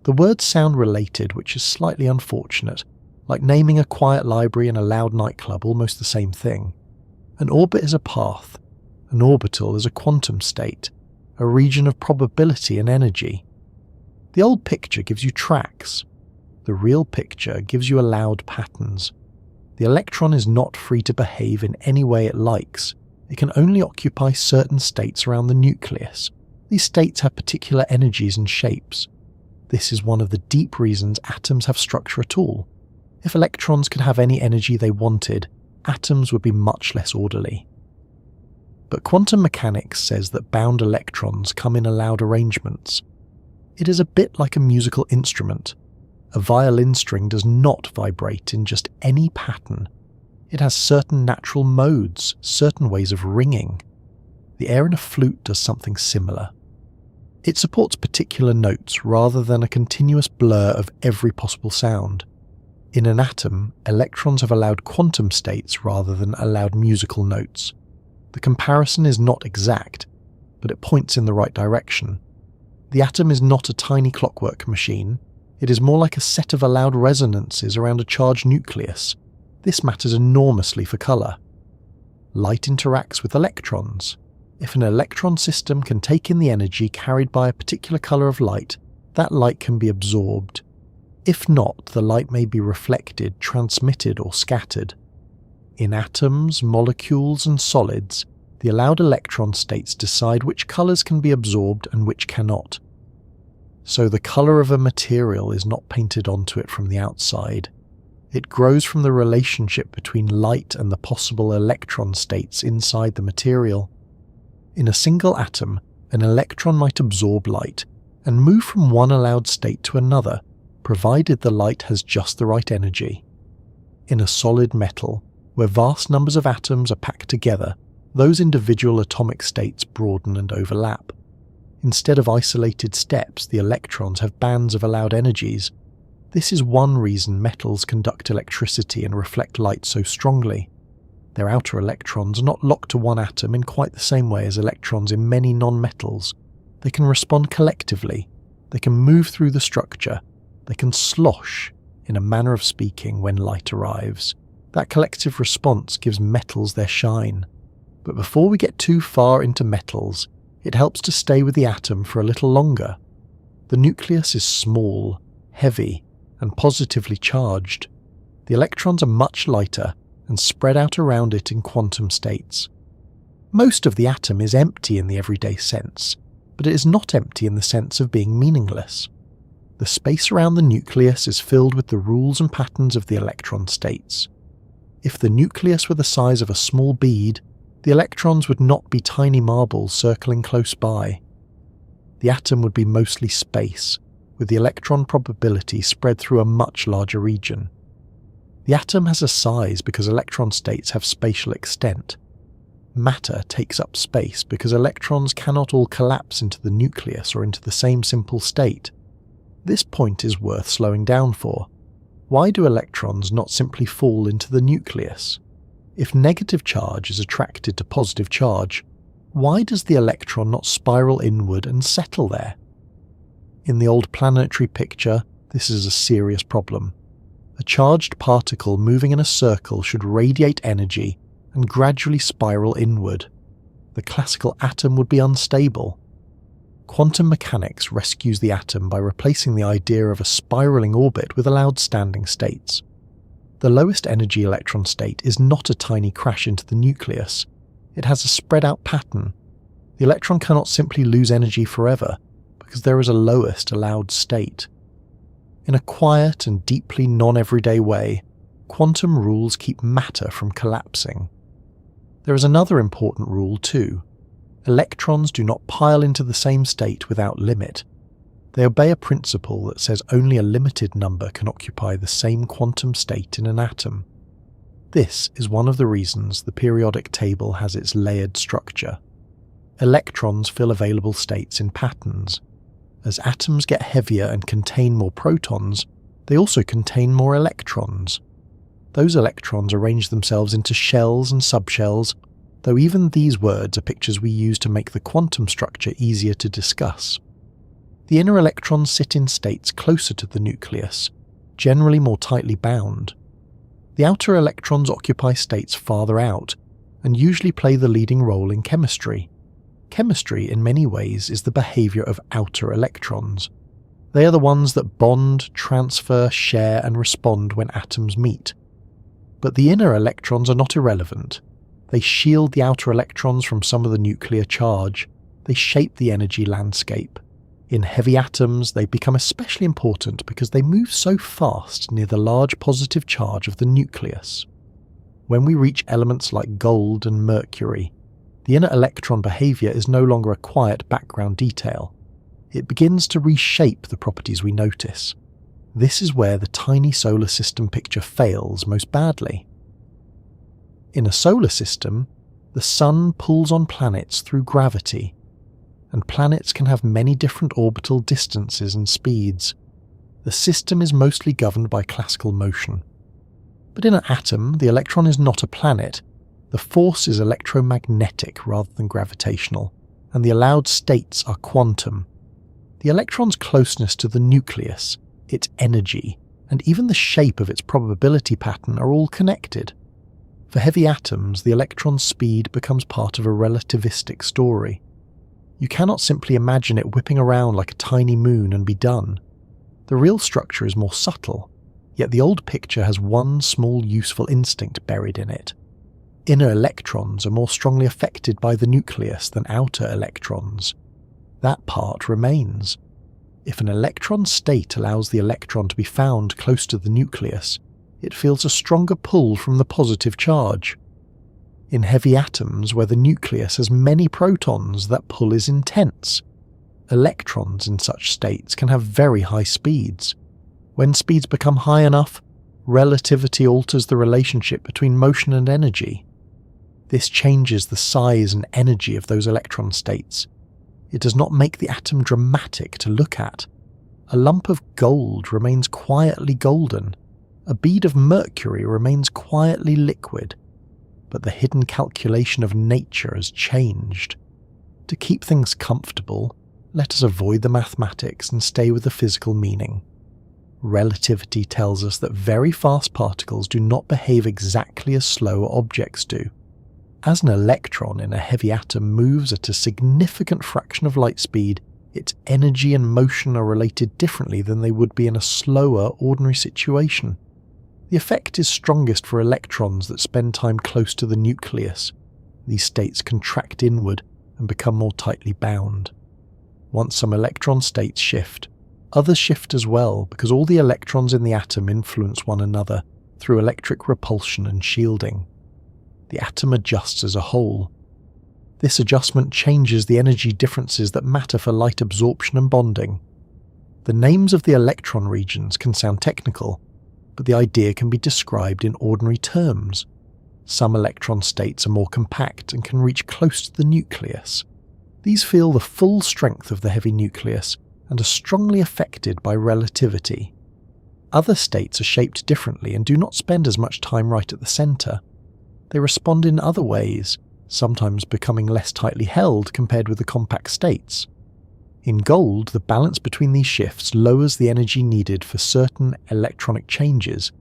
The words sound related, which is slightly unfortunate, like naming a quiet library and a loud nightclub, almost the same thing. An orbit is a path. An orbital is a quantum state, a region of probability and energy. The old picture gives you tracks. The real picture gives you allowed patterns. The electron is not free to behave in any way it likes. It can only occupy certain states around the nucleus. These states have particular energies and shapes. This is one of the deep reasons atoms have structure at all. If electrons could have any energy they wanted, atoms would be much less orderly. But quantum mechanics says that bound electrons come in allowed arrangements. It is a bit like a musical instrument. A violin string does not vibrate in just any pattern. It has certain natural modes, certain ways of ringing. The air in a flute does something similar. It supports particular notes rather than a continuous blur of every possible sound. In an atom, electrons have allowed quantum states rather than allowed musical notes. The comparison is not exact, but it points in the right direction. The atom is not a tiny clockwork machine. It is more like a set of allowed resonances around a charged nucleus. This matters enormously for colour. Light interacts with electrons. If an electron system can take in the energy carried by a particular colour of light, that light can be absorbed. If not, the light may be reflected, transmitted, or scattered. In atoms, molecules, and solids, the allowed electron states decide which colours can be absorbed and which cannot. So the colour of a material is not painted onto it from the outside. It grows from the relationship between light and the possible electron states inside the material. In a single atom, an electron might absorb light and move from one allowed state to another, provided the light has just the right energy. In a solid metal, where vast numbers of atoms are packed together, those individual atomic states broaden and overlap. Instead of isolated steps, the electrons have bands of allowed energies. This is one reason metals conduct electricity and reflect light so strongly. Their outer electrons are not locked to one atom in quite the same way as electrons in many non-metals. They can respond collectively. They can move through the structure. They can slosh, in a manner of speaking, when light arrives. That collective response gives metals their shine. But before we get too far into metals, it helps to stay with the atom for a little longer. The nucleus is small, heavy, and positively charged. The electrons are much lighter and spread out around it in quantum states. Most of the atom is empty in the everyday sense, but it is not empty in the sense of being meaningless. The space around the nucleus is filled with the rules and patterns of the electron states. If the nucleus were the size of a small bead, the electrons would not be tiny marbles circling close by. The atom would be mostly space, with the electron probability spread through a much larger region. The atom has a size because electron states have spatial extent. Matter takes up space because electrons cannot all collapse into the nucleus or into the same simple state. This point is worth slowing down for. Why do electrons not simply fall into the nucleus? If negative charge is attracted to positive charge, why does the electron not spiral inward and settle there? In the old planetary picture, this is a serious problem. A charged particle moving in a circle should radiate energy and gradually spiral inward. The classical atom would be unstable. Quantum mechanics rescues the atom by replacing the idea of a spiraling orbit with allowed standing states. The lowest energy electron state is not a tiny crash into the nucleus. It has a spread out pattern. The electron cannot simply lose energy forever, because there is a lowest allowed state. In a quiet and deeply non-everyday way, quantum rules keep matter from collapsing. There is another important rule too. Electrons do not pile into the same state without limit. They obey a principle that says only a limited number can occupy the same quantum state in an atom. This is one of the reasons the periodic table has its layered structure. Electrons fill available states in patterns. As atoms get heavier and contain more protons, they also contain more electrons. Those electrons arrange themselves into shells and subshells, though even these words are pictures we use to make the quantum structure easier to discuss. The inner electrons sit in states closer to the nucleus, generally more tightly bound. The outer electrons occupy states farther out, and usually play the leading role in chemistry. Chemistry, in many ways, is the behaviour of outer electrons. They are the ones that bond, transfer, share, and respond when atoms meet. But the inner electrons are not irrelevant. They shield the outer electrons from some of the nuclear charge. They shape the energy landscape. In heavy atoms, they become especially important because they move so fast near the large positive charge of the nucleus. When we reach elements like gold and Mercury, the inner electron behaviour is no longer a quiet background detail. It begins to reshape the properties we notice. This is where the tiny solar system picture fails most badly. In a solar system, the sun pulls on planets through gravity, and planets can have many different orbital distances and speeds. The system is mostly governed by classical motion. But in an atom, the electron is not a planet. The force is electromagnetic rather than gravitational, and the allowed states are quantum. The electron's closeness to the nucleus, its energy, and even the shape of its probability pattern are all connected. For heavy atoms, the electron's speed becomes part of a relativistic story. You cannot simply imagine it whipping around like a tiny moon and be done. The real structure is more subtle, yet the old picture has one small useful instinct buried in it. Inner electrons are more strongly affected by the nucleus than outer electrons. That part remains. If an electron state allows the electron to be found close to the nucleus, it feels a stronger pull from the positive charge. In heavy atoms where the nucleus has many protons, that pull is intense. Electrons in such states can have very high speeds. When speeds become high enough, relativity alters the relationship between motion and energy. This changes the size and energy of those electron states. It does not make the atom dramatic to look at. A lump of gold remains quietly golden. A bead of mercury remains quietly liquid. But the hidden calculation of nature has changed. To keep things comfortable, let us avoid the mathematics and stay with the physical meaning. Relativity tells us that very fast particles do not behave exactly as slower objects do. As an electron in a heavy atom moves at a significant fraction of light speed, its energy and motion are related differently than they would be in a slower, ordinary situation. The effect is strongest for electrons that spend time close to the nucleus. These states contract inward and become more tightly bound. Once some electron states shift, others shift as well because all the electrons in the atom influence one another through electric repulsion and shielding. The atom adjusts as a whole. This adjustment changes the energy differences that matter for light absorption and bonding. The names of the electron regions can sound technical, but the idea can be described in ordinary terms. Some electron states are more compact and can reach close to the nucleus. These feel the full strength of the heavy nucleus and are strongly affected by relativity. Other states are shaped differently and do not spend as much time right at the centre. They respond in other ways, sometimes becoming less tightly held compared with the compact states. In gold, the balance between these shifts lowers the energy needed for certain electronic changes,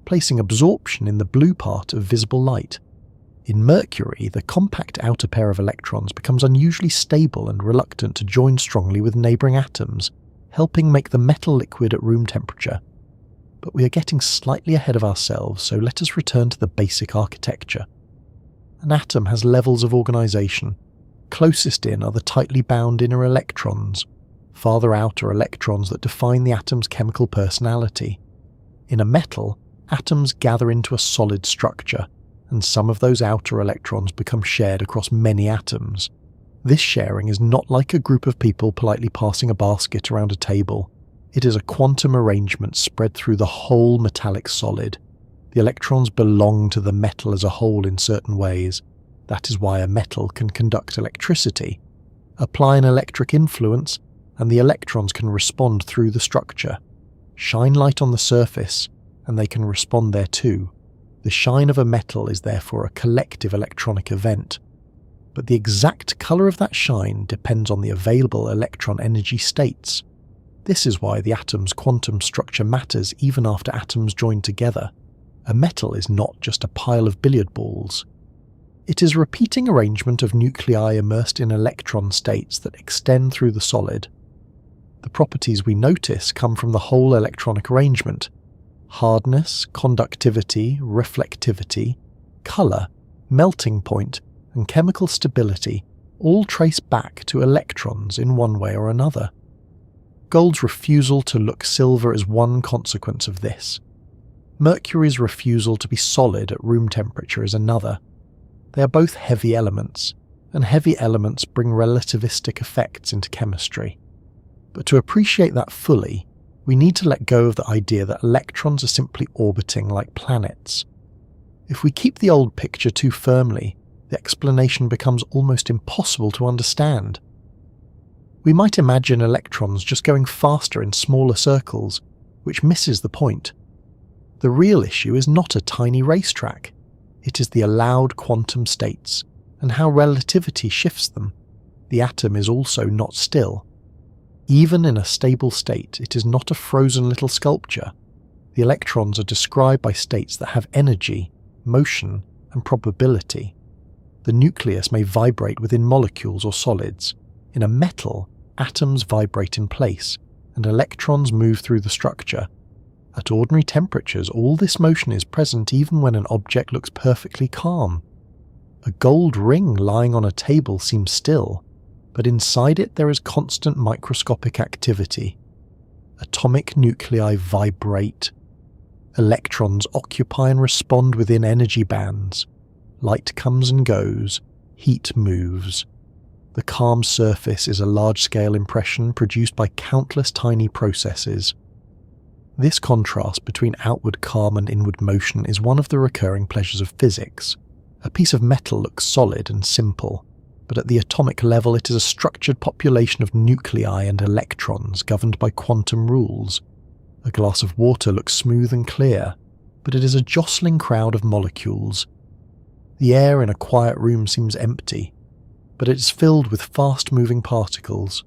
placing absorption in the blue part of visible light. In Mercury, the compact outer pair of electrons becomes unusually stable and reluctant to join strongly with neighbouring atoms, helping make the metal liquid at room temperature. But we are getting slightly ahead of ourselves, so let us return to the basic architecture. An atom has levels of organisation. Closest in are the tightly bound inner electrons. Farther out are electrons that define the atom's chemical personality. In a metal, atoms gather into a solid structure, and some of those outer electrons become shared across many atoms. This sharing is not like a group of people politely passing a basket around a table. It is a quantum arrangement spread through the whole metallic solid. The electrons belong to the metal as a whole in certain ways. That is why a metal can conduct electricity. Apply an electric influence, and the electrons can respond through the structure. Shine light on the surface, and they can respond there too. The shine of a metal is therefore a collective electronic event. But the exact colour of that shine depends on the available electron energy states. This is why the atom's quantum structure matters even after atoms join together. A metal is not just a pile of billiard balls. It is a repeating arrangement of nuclei immersed in electron states that extend through the solid. The properties we notice come from the whole electronic arrangement. Hardness, conductivity, reflectivity, colour, melting point, and chemical stability all trace back to electrons in one way or another. Gold's refusal to look silver is one consequence of this. Mercury's refusal to be solid at room temperature is another. They are both heavy elements, and heavy elements bring relativistic effects into chemistry. But to appreciate that fully, we need to let go of the idea that electrons are simply orbiting like planets. If we keep the old picture too firmly, the explanation becomes almost impossible to understand. We might imagine electrons just going faster in smaller circles, which misses the point. The real issue is not a tiny racetrack. It is the allowed quantum states, and how relativity shifts them. The atom is also not still. Even in a stable state, it is not a frozen little sculpture. The electrons are described by states that have energy, motion, and probability. The nucleus may vibrate within molecules or solids. In a metal, atoms vibrate in place, and electrons move through the structure. At ordinary temperatures, all this motion is present even when an object looks perfectly calm. A gold ring lying on a table seems still, but inside it there is constant microscopic activity. Atomic nuclei vibrate. Electrons occupy and respond within energy bands. Light comes and goes. Heat moves. The calm surface is a large-scale impression produced by countless tiny processes. This contrast between outward calm and inward motion is one of the recurring pleasures of physics. A piece of metal looks solid and simple, but at the atomic level it is a structured population of nuclei and electrons governed by quantum rules. A glass of water looks smooth and clear, but it is a jostling crowd of molecules. The air in a quiet room seems empty, but it is filled with fast-moving particles.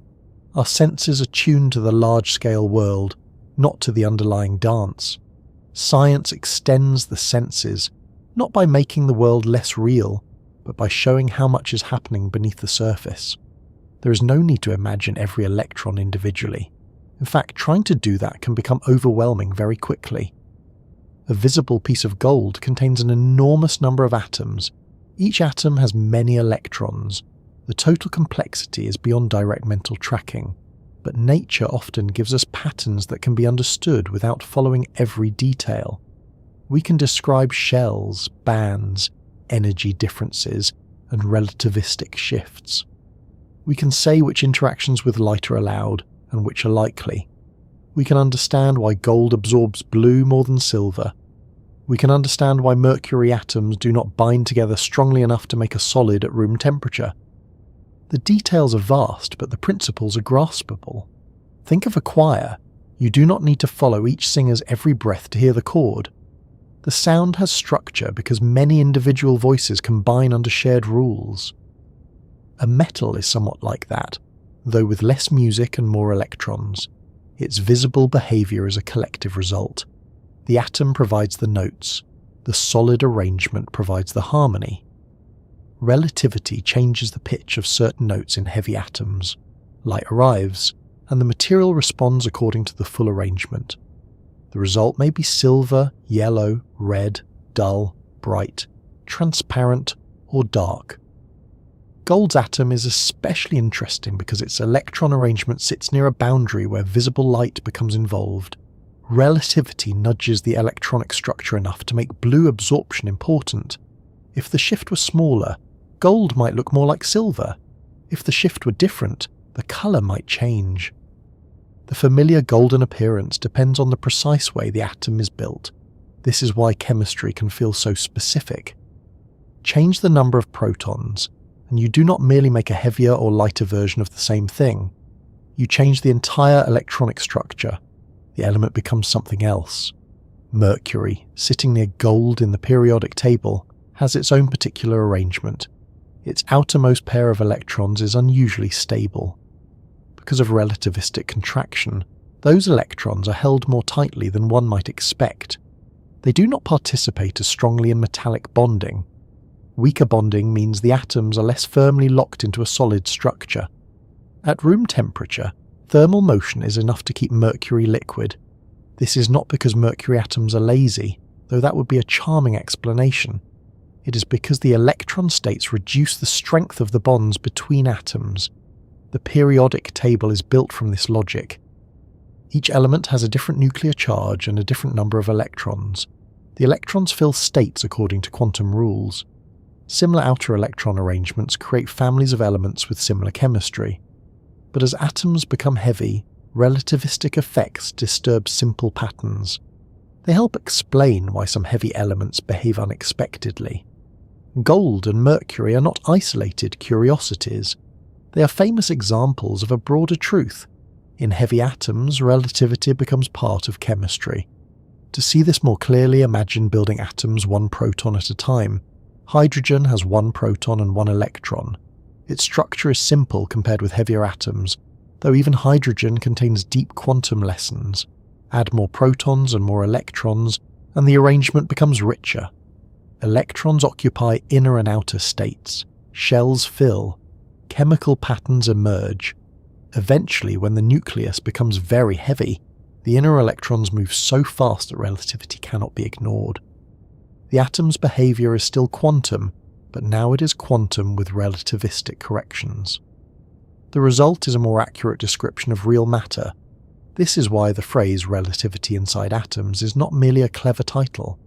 Our senses are tuned to the large-scale world, not to the underlying dance. Science extends the senses, not by making the world less real, but by showing how much is happening beneath the surface. There is no need to imagine every electron individually. In fact, trying to do that can become overwhelming very quickly. A visible piece of gold contains an enormous number of atoms. Each atom has many electrons. The total complexity is beyond direct mental tracking, but nature often gives us patterns that can be understood without following every detail. We can describe shells, bands, energy differences, and relativistic shifts. We can say which interactions with light are allowed and which are likely. We can understand why gold absorbs blue more than silver. We can understand why mercury atoms do not bind together strongly enough to make a solid at room temperature. The details are vast, but the principles are graspable. Think of a choir. You do not need to follow each singer's every breath to hear the chord. The sound has structure because many individual voices combine under shared rules. A metal is somewhat like that, though with less music and more electrons. Its visible behavior is a collective result. The atom provides the notes. The solid arrangement provides the harmony. Relativity changes the pitch of certain notes in heavy atoms. Light arrives, and the material responds according to the full arrangement. The result may be silver, yellow, red, dull, bright, transparent, or dark. Gold's atom is especially interesting because its electron arrangement sits near a boundary where visible light becomes involved. Relativity nudges the electronic structure enough to make blue absorption important. If the shift were smaller, gold might look more like silver. If the shift were different, the colour might change. The familiar golden appearance depends on the precise way the atom is built. This is why chemistry can feel so specific. Change the number of protons, and you do not merely make a heavier or lighter version of the same thing. You change the entire electronic structure. The element becomes something else. Mercury, sitting near gold in the periodic table, has its own particular arrangement. Its outermost pair of electrons is unusually stable. Because of relativistic contraction, those electrons are held more tightly than one might expect. They do not participate as strongly in metallic bonding. Weaker bonding means the atoms are less firmly locked into a solid structure. At room temperature, thermal motion is enough to keep mercury liquid. This is not because mercury atoms are lazy, though that would be a charming explanation. It is because the electron states reduce the strength of the bonds between atoms. The periodic table is built from this logic. Each element has a different nuclear charge and a different number of electrons. The electrons fill states according to quantum rules. Similar outer electron arrangements create families of elements with similar chemistry. But as atoms become heavy, relativistic effects disturb simple patterns. They help explain why some heavy elements behave unexpectedly. Gold and mercury are not isolated curiosities. They are famous examples of a broader truth. In heavy atoms, relativity becomes part of chemistry. To see this more clearly, imagine building atoms one proton at a time. Hydrogen has one proton and one electron. Its structure is simple compared with heavier atoms, though even hydrogen contains deep quantum lessons. Add more protons and more electrons, and the arrangement becomes richer. Electrons occupy inner and outer states. Shells fill. Chemical patterns emerge. Eventually, when the nucleus becomes very heavy, the inner electrons move so fast that relativity cannot be ignored. The atom's behavior is still quantum, but now it is quantum with relativistic corrections. The result is a more accurate description of real matter. This is why the phrase relativity inside atoms is not merely a clever title.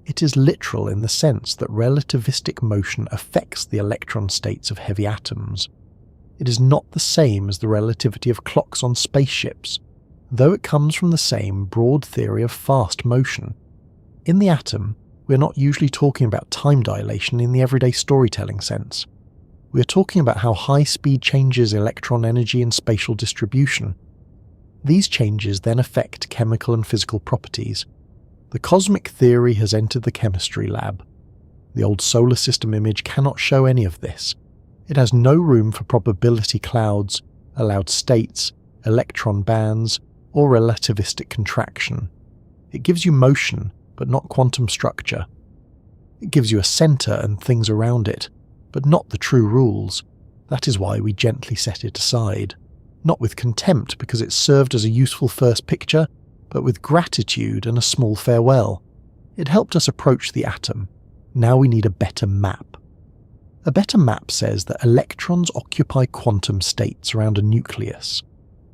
It is literal in the sense that relativistic motion affects the electron states of heavy atoms. It is not the same as the relativity of clocks on spaceships, though it comes from the same broad theory of fast motion. In the atom, we are not usually talking about time dilation in the everyday storytelling sense. We are talking about how high speed changes electron energy and spatial distribution. These changes then affect chemical and physical properties. The cosmic theory has entered the chemistry lab. The old solar system image cannot show any of this. It has no room for probability clouds, allowed states, electron bands, or relativistic contraction. It gives you motion, but not quantum structure. It gives you a center and things around it, but not the true rules. That is why we gently set it aside. Not with contempt because it served as a useful first picture, but with gratitude and a small farewell. It helped us approach the atom. Now we need a better map. A better map says that electrons occupy quantum states around a nucleus.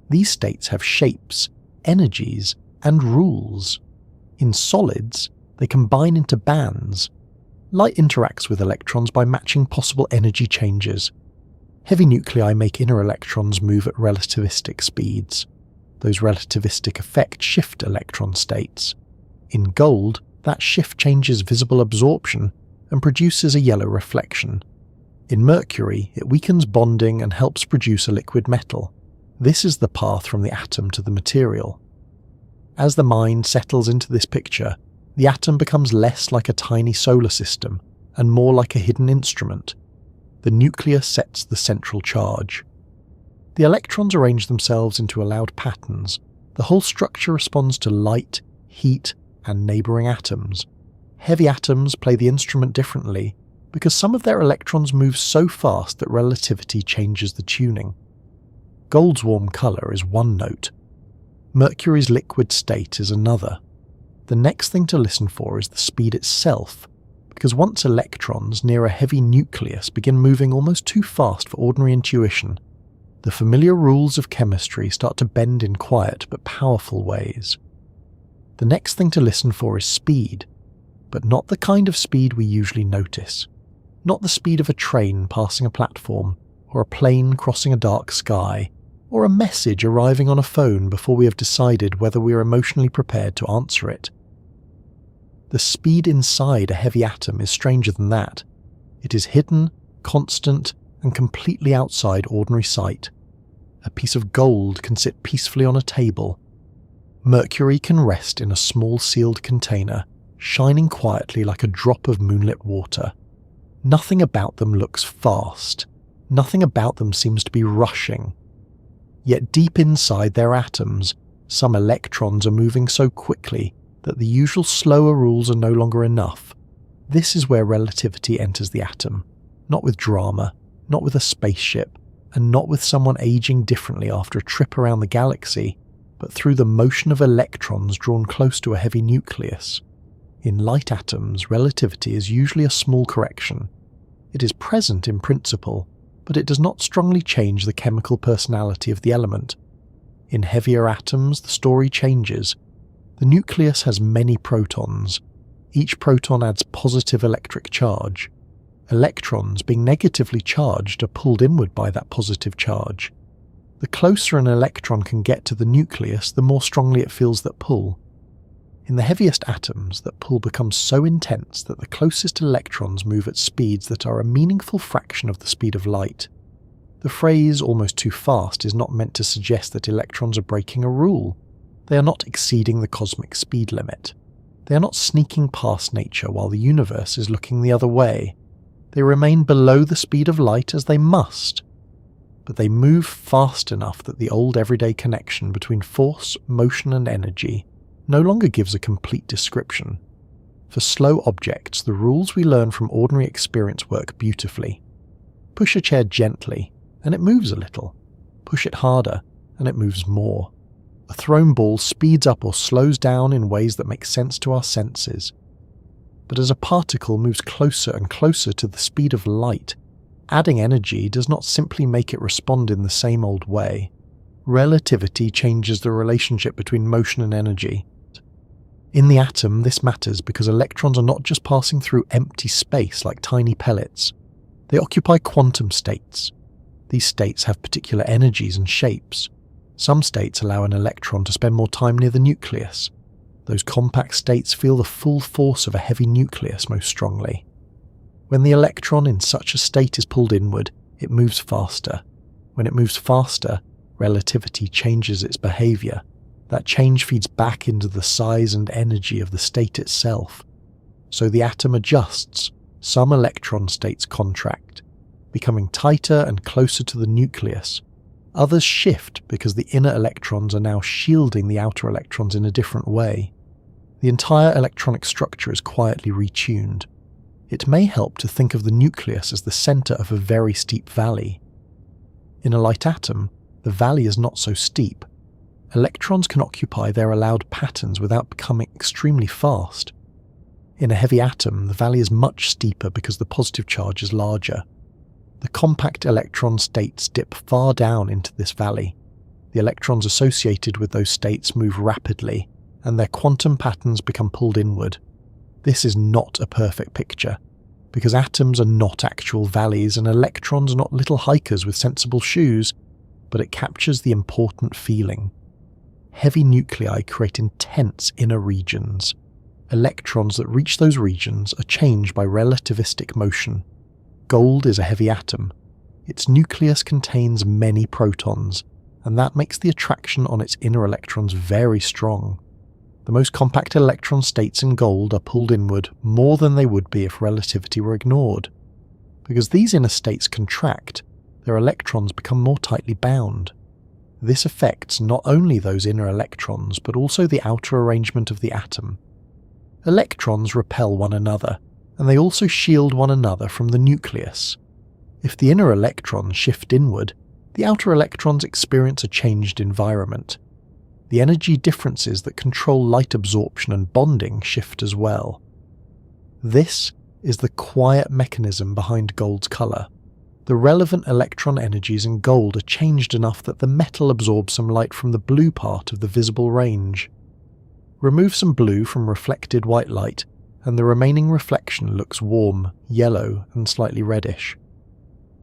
These states have shapes, energies, and rules. In solids, they combine into bands. Light interacts with electrons by matching possible energy changes. Heavy nuclei make inner electrons move at relativistic speeds. Those relativistic effects shift electron states. In gold, that shift changes visible absorption and produces a yellow reflection. In Mercury, it weakens bonding and helps produce a liquid metal. This is the path from the atom to the material. As the mind settles into this picture, the atom becomes less like a tiny solar system and more like a hidden instrument. The nucleus sets the central charge. The electrons arrange themselves into allowed patterns. The whole structure responds to light, heat, and neighbouring atoms. Heavy atoms play the instrument differently because some of their electrons move so fast that relativity changes the tuning. Gold's warm colour is one note. Mercury's liquid state is another. The next thing to listen for is the speed itself, because once electrons near a heavy nucleus begin moving almost too fast for ordinary intuition, the familiar rules of chemistry start to bend in quiet but powerful ways. The next thing to listen for is speed, but not the kind of speed we usually notice. Not the speed of a train passing a platform, or a plane crossing a dark sky, or a message arriving on a phone before we have decided whether we are emotionally prepared to answer it. The speed inside a heavy atom is stranger than that. It is hidden, constant, and completely outside ordinary sight. A piece of gold can sit peacefully on a table. Mercury can rest in a small sealed container, shining quietly like a drop of moonlit water. Nothing about them looks fast. Nothing about them seems to be rushing. Yet deep inside their atoms, some electrons are moving so quickly that the usual slower rules are no longer enough. This is where relativity enters the atom. Not with drama, not with a spaceship, and not with someone aging differently after a trip around the galaxy, but through the motion of electrons drawn close to a heavy nucleus. In light atoms, relativity is usually a small correction. It is present in principle, but it does not strongly change the chemical personality of the element. In heavier atoms, the story changes. The nucleus has many protons. Each proton adds positive electric charge. Electrons, being negatively charged, are pulled inward by that positive charge. The closer an electron can get to the nucleus, the more strongly it feels that pull. In the heaviest atoms, that pull becomes so intense that the closest electrons move at speeds that are a meaningful fraction of the speed of light. The phrase almost too fast is not meant to suggest that electrons are breaking a rule. They are not exceeding the cosmic speed limit. They are not sneaking past nature while the universe is looking the other way. They remain below the speed of light as they must. But they move fast enough that the old everyday connection between force, motion and energy no longer gives a complete description. For slow objects, the rules we learn from ordinary experience work beautifully. Push a chair gently, and it moves a little. Push it harder, and it moves more. A thrown ball speeds up or slows down in ways that make sense to our senses. But as a particle moves closer and closer to the speed of light, adding energy does not simply make it respond in the same old way. Relativity changes the relationship between motion and energy. In the atom, this matters because electrons are not just passing through empty space like tiny pellets. They occupy quantum states. These states have particular energies and shapes. Some states allow an electron to spend more time near the nucleus. Those compact states feel the full force of a heavy nucleus most strongly. When the electron in such a state is pulled inward, it moves faster. When it moves faster, relativity changes its behavior. That change feeds back into the size and energy of the state itself. So the atom adjusts. Some electron states contract, becoming tighter and closer to the nucleus. Others shift because the inner electrons are now shielding the outer electrons in a different way. The entire electronic structure is quietly retuned. It may help to think of the nucleus as the center of a very steep valley. In a light atom, the valley is not so steep. Electrons can occupy their allowed patterns without becoming extremely fast. In a heavy atom, the valley is much steeper because the positive charge is larger. The compact electron states dip far down into this valley. The electrons associated with those states move rapidly, and their quantum patterns become pulled inward. This is not a perfect picture, because atoms are not actual valleys and electrons are not little hikers with sensible shoes, but it captures the important feeling. Heavy nuclei create intense inner regions. Electrons that reach those regions are changed by relativistic motion. Gold is a heavy atom. Its nucleus contains many protons, and that makes the attraction on its inner electrons very strong. The most compact electron states in gold are pulled inward more than they would be if relativity were ignored. Because these inner states contract, their electrons become more tightly bound. This affects not only those inner electrons, but also the outer arrangement of the atom. Electrons repel one another, and they also shield one another from the nucleus. If the inner electrons shift inward, the outer electrons experience a changed environment. The energy differences that control light absorption and bonding shift as well. This is the quiet mechanism behind gold's colour. The relevant electron energies in gold are changed enough that the metal absorbs some light from the blue part of the visible range. Remove some blue from reflected white light, and the remaining reflection looks warm, yellow, and slightly reddish.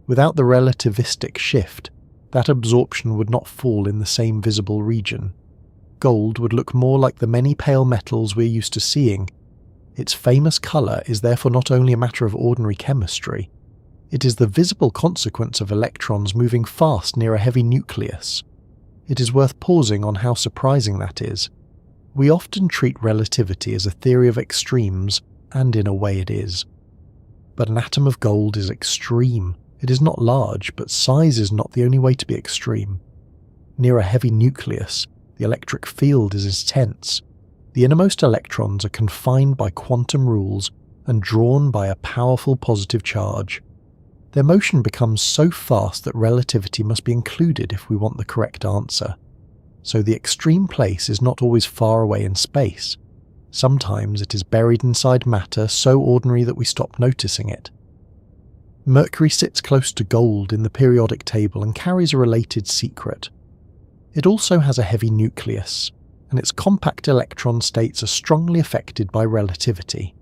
Without the relativistic shift, that absorption would not fall in the same visible region. Gold would look more like the many pale metals we're used to seeing. Its famous colour is therefore not only a matter of ordinary chemistry, it is the visible consequence of electrons moving fast near a heavy nucleus. It is worth pausing on how surprising that is. We often treat relativity as a theory of extremes, and in a way it is. But an atom of gold is extreme. It is not large, but size is not the only way to be extreme. Near a heavy nucleus, the electric field is intense. The innermost electrons are confined by quantum rules and drawn by a powerful positive charge. Their motion becomes so fast that relativity must be included if we want the correct answer. So the extreme place is not always far away in space. Sometimes it is buried inside matter so ordinary that we stop noticing it. Mercury sits close to gold in the periodic table and carries a related secret. It also has a heavy nucleus, and its compact electron states are strongly affected by relativity.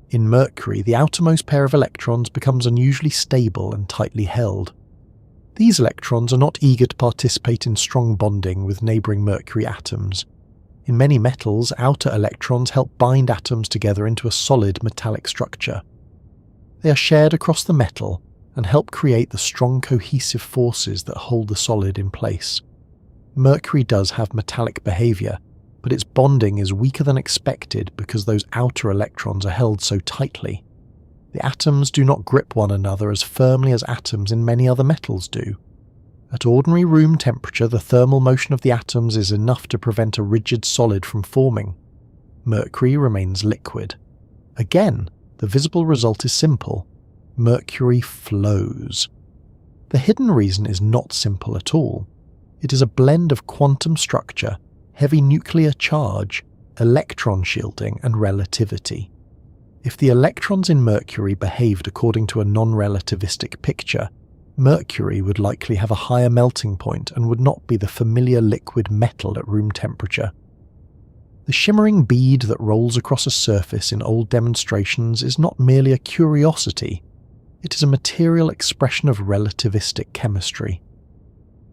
In Mercury, the outermost pair of electrons becomes unusually stable and tightly held. These electrons are not eager to participate in strong bonding with neighbouring Mercury atoms. In many metals, outer electrons help bind atoms together into a solid metallic structure. They are shared across the metal, and help create the strong cohesive forces that hold the solid in place. Mercury does have metallic behavior, but its bonding is weaker than expected because those outer electrons are held so tightly. The atoms do not grip one another as firmly as atoms in many other metals do. At ordinary room temperature, the thermal motion of the atoms is enough to prevent a rigid solid from forming. Mercury remains liquid. Again, the visible result is simple. Mercury flows. The hidden reason is not simple at all. It is a blend of quantum structure, heavy nuclear charge, electron shielding, and relativity. If the electrons in Mercury behaved according to a non-relativistic picture, Mercury would likely have a higher melting point and would not be the familiar liquid metal at room temperature. The shimmering bead that rolls across a surface in old demonstrations is not merely a curiosity, it is a material expression of relativistic chemistry.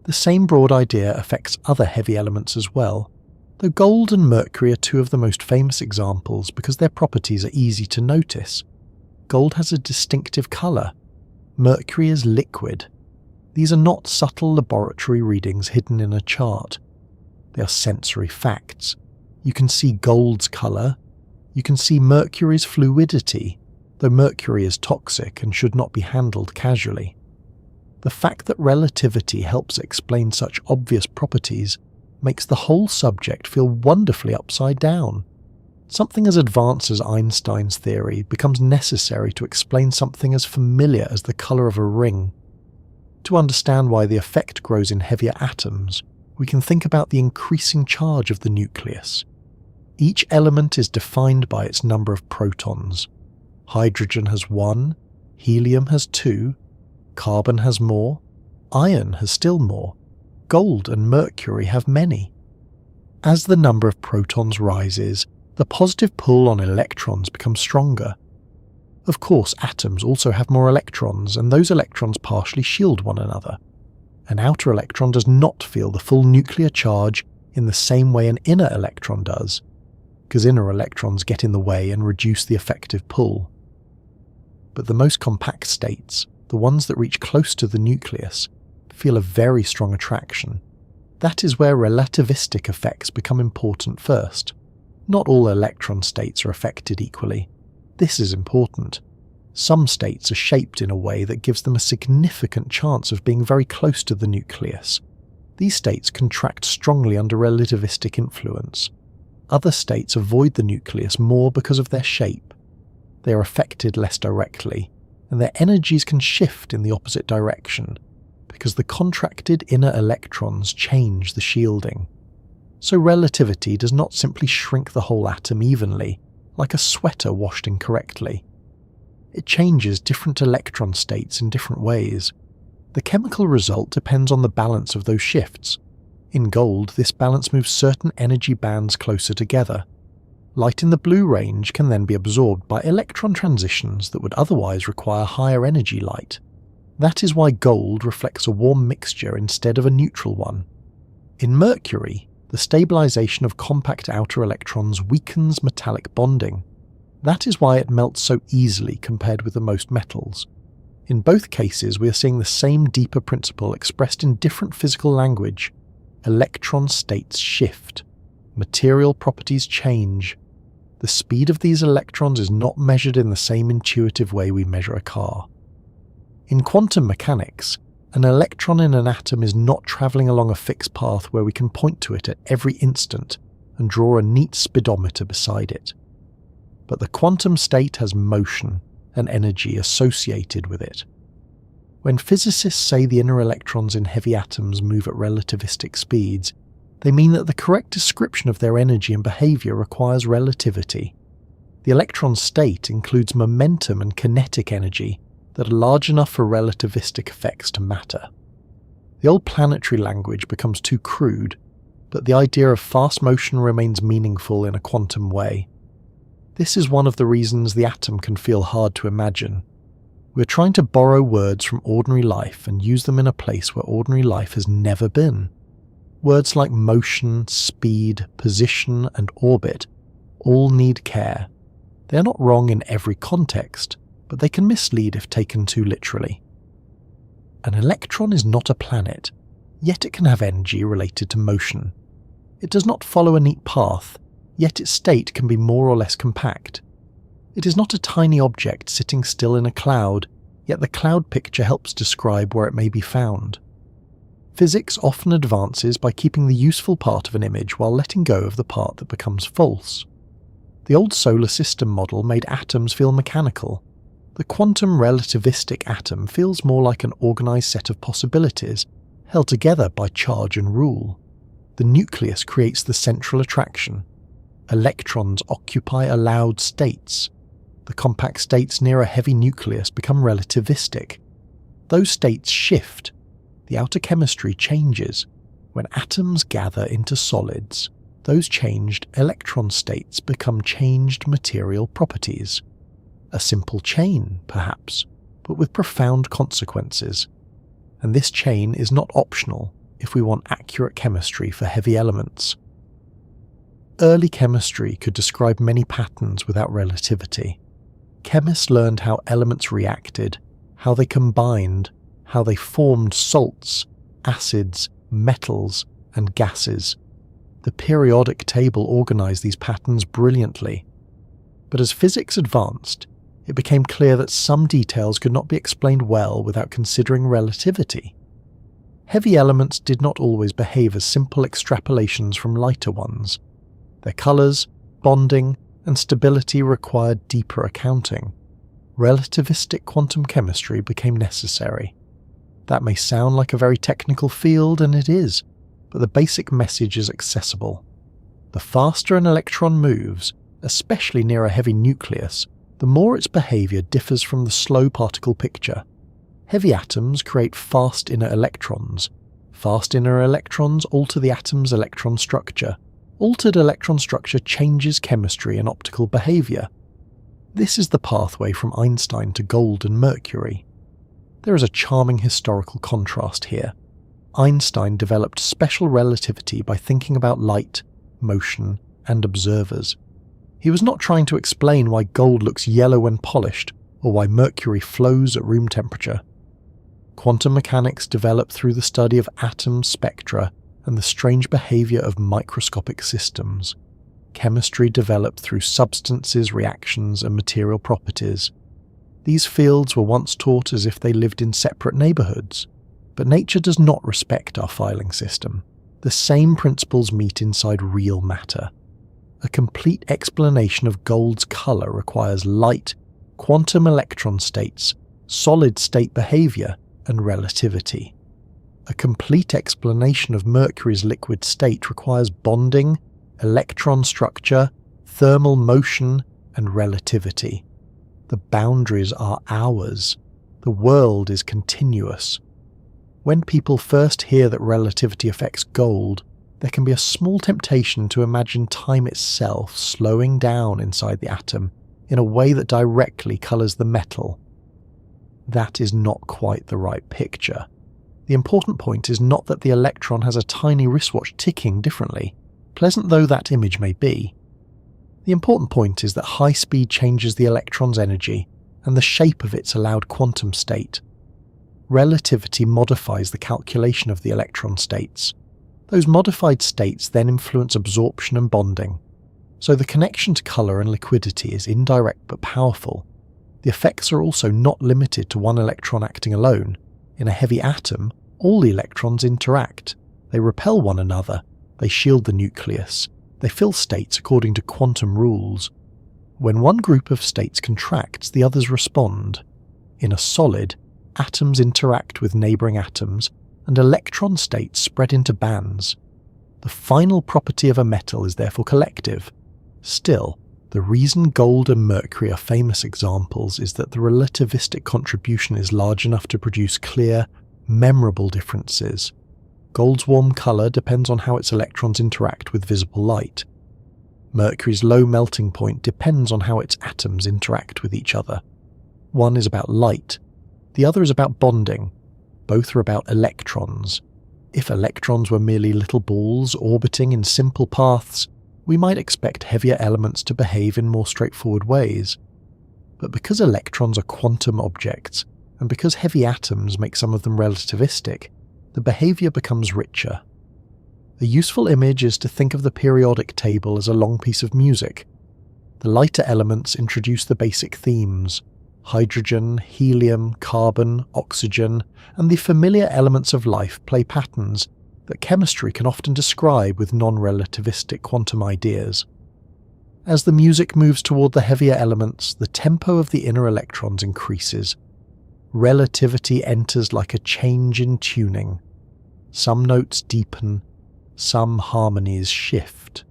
The same broad idea affects other heavy elements as well, though gold and mercury are two of the most famous examples because their properties are easy to notice. Gold has a distinctive colour. Mercury is liquid. These are not subtle laboratory readings hidden in a chart. They are sensory facts. You can see gold's colour. You can see mercury's fluidity, though mercury is toxic and should not be handled casually. The fact that relativity helps explain such obvious properties makes the whole subject feel wonderfully upside down. Something as advanced as Einstein's theory becomes necessary to explain something as familiar as the colour of a ring. To understand why the effect grows in heavier atoms, we can think about the increasing charge of the nucleus. Each element is defined by its number of protons. Hydrogen has 1, helium has 2, carbon has more, iron has still more, gold and mercury have many. As the number of protons rises, the positive pull on electrons becomes stronger. Of course, atoms also have more electrons, and those electrons partially shield one another. An outer electron does not feel the full nuclear charge in the same way an inner electron does, because inner electrons get in the way and reduce the effective pull. But the most compact states, the ones that reach close to the nucleus, feel a very strong attraction. That is where relativistic effects become important first. Not all electron states are affected equally. This is important. Some states are shaped in a way that gives them a significant chance of being very close to the nucleus. These states contract strongly under relativistic influence. Other states avoid the nucleus more because of their shape. They are affected less directly, and their energies can shift in the opposite direction, because the contracted inner electrons change the shielding. So relativity does not simply shrink the whole atom evenly, like a sweater washed incorrectly. It changes different electron states in different ways. The chemical result depends on the balance of those shifts. In gold, this balance moves certain energy bands closer together. Light in the blue range can then be absorbed by electron transitions that would otherwise require higher energy light. That is why gold reflects a warm mixture instead of a neutral one. In mercury, the stabilization of compact outer electrons weakens metallic bonding. That is why it melts so easily compared with the most metals. In both cases, we are seeing the same deeper principle expressed in different physical language. Electron states shift. Material properties change. The speed of these electrons is not measured in the same intuitive way we measure a car. In quantum mechanics, an electron in an atom is not travelling along a fixed path where we can point to it at every instant and draw a neat speedometer beside it. But the quantum state has motion and energy associated with it. When physicists say the inner electrons in heavy atoms move at relativistic speeds, they mean that the correct description of their energy and behaviour requires relativity. The electron state includes momentum and kinetic energy that are large enough for relativistic effects to matter. The old planetary language becomes too crude, but the idea of fast motion remains meaningful in a quantum way. This is one of the reasons the atom can feel hard to imagine. We're trying to borrow words from ordinary life and use them in a place where ordinary life has never been. Words like motion, speed, position, and orbit all need care. They are not wrong in every context, but they can mislead if taken too literally. An electron is not a planet, yet it can have energy related to motion. It does not follow a neat path, yet its state can be more or less compact. It is not a tiny object sitting still in a cloud, yet the cloud picture helps describe where it may be found. Physics often advances by keeping the useful part of an image while letting go of the part that becomes false. The old solar system model made atoms feel mechanical. The quantum relativistic atom feels more like an organized set of possibilities, held together by charge and rule. The nucleus creates the central attraction. Electrons occupy allowed states. The compact states near a heavy nucleus become relativistic. Those states shift. The outer chemistry changes. When atoms gather into solids, those changed electron states become changed material properties. A simple chain, perhaps, but with profound consequences. And this chain is not optional if we want accurate chemistry for heavy elements. Early chemistry could describe many patterns without relativity. Chemists learned how elements reacted, how they combined, how they formed salts, acids, metals, and gases. The periodic table organized these patterns brilliantly. But as physics advanced, it became clear that some details could not be explained well without considering relativity. Heavy elements did not always behave as simple extrapolations from lighter ones. Their colors, bonding, and stability required deeper accounting. Relativistic quantum chemistry became necessary. That may sound like a very technical field, and it is, but the basic message is accessible. The faster an electron moves, especially near a heavy nucleus, the more its behavior differs from the slow particle picture. Heavy atoms create fast inner electrons. Fast inner electrons alter the atom's electron structure. Altered electron structure changes chemistry and optical behavior. This is the pathway from Einstein to gold and Mercury. There is a charming historical contrast here. Einstein developed special relativity by thinking about light, motion, and observers. He was not trying to explain why gold looks yellow when polished, or why Mercury flows at room temperature. Quantum mechanics developed through the study of atom spectra and the strange behavior of microscopic systems. Chemistry developed through substances, reactions, and material properties. These fields were once taught as if they lived in separate neighborhoods, but nature does not respect our filing system. The same principles meet inside real matter. A complete explanation of gold's color requires light, quantum electron states, solid state behavior, and relativity. A complete explanation of Mercury's liquid state requires bonding, electron structure, thermal motion, and relativity. The boundaries are ours. The world is continuous. When people first hear that relativity affects gold, there can be a small temptation to imagine time itself slowing down inside the atom in a way that directly colours the metal. That is not quite the right picture. The important point is not that the electron has a tiny wristwatch ticking differently, pleasant though that image may be. The important point is that high speed changes the electron's energy and the shape of its allowed quantum state. Relativity modifies the calculation of the electron states. Those modified states then influence absorption and bonding. So the connection to colour and liquidity is indirect but powerful. The effects are also not limited to one electron acting alone. In a heavy atom, all the electrons interact. They repel one another. They shield the nucleus. They fill states according to quantum rules. When one group of states contracts, the others respond. In a solid, atoms interact with neighbouring atoms, and electron states spread into bands. The final property of a metal is therefore collective. Still, the reason gold and Mercury are famous examples is that the relativistic contribution is large enough to produce clear, memorable differences. Gold's warm colour depends on how its electrons interact with visible light. Mercury's low melting point depends on how its atoms interact with each other. One is about light, the other is about bonding. Both are about electrons. If electrons were merely little balls orbiting in simple paths, we might expect heavier elements to behave in more straightforward ways. But because electrons are quantum objects, and because heavy atoms make some of them relativistic, the behaviour becomes richer. A useful image is to think of the periodic table as a long piece of music. The lighter elements introduce the basic themes: hydrogen, helium, carbon, oxygen, and the familiar elements of life play patterns that chemistry can often describe with non-relativistic quantum ideas. As the music moves toward the heavier elements, the tempo of the inner electrons increases. Relativity enters like a change in tuning. Some notes deepen, some harmonies shift.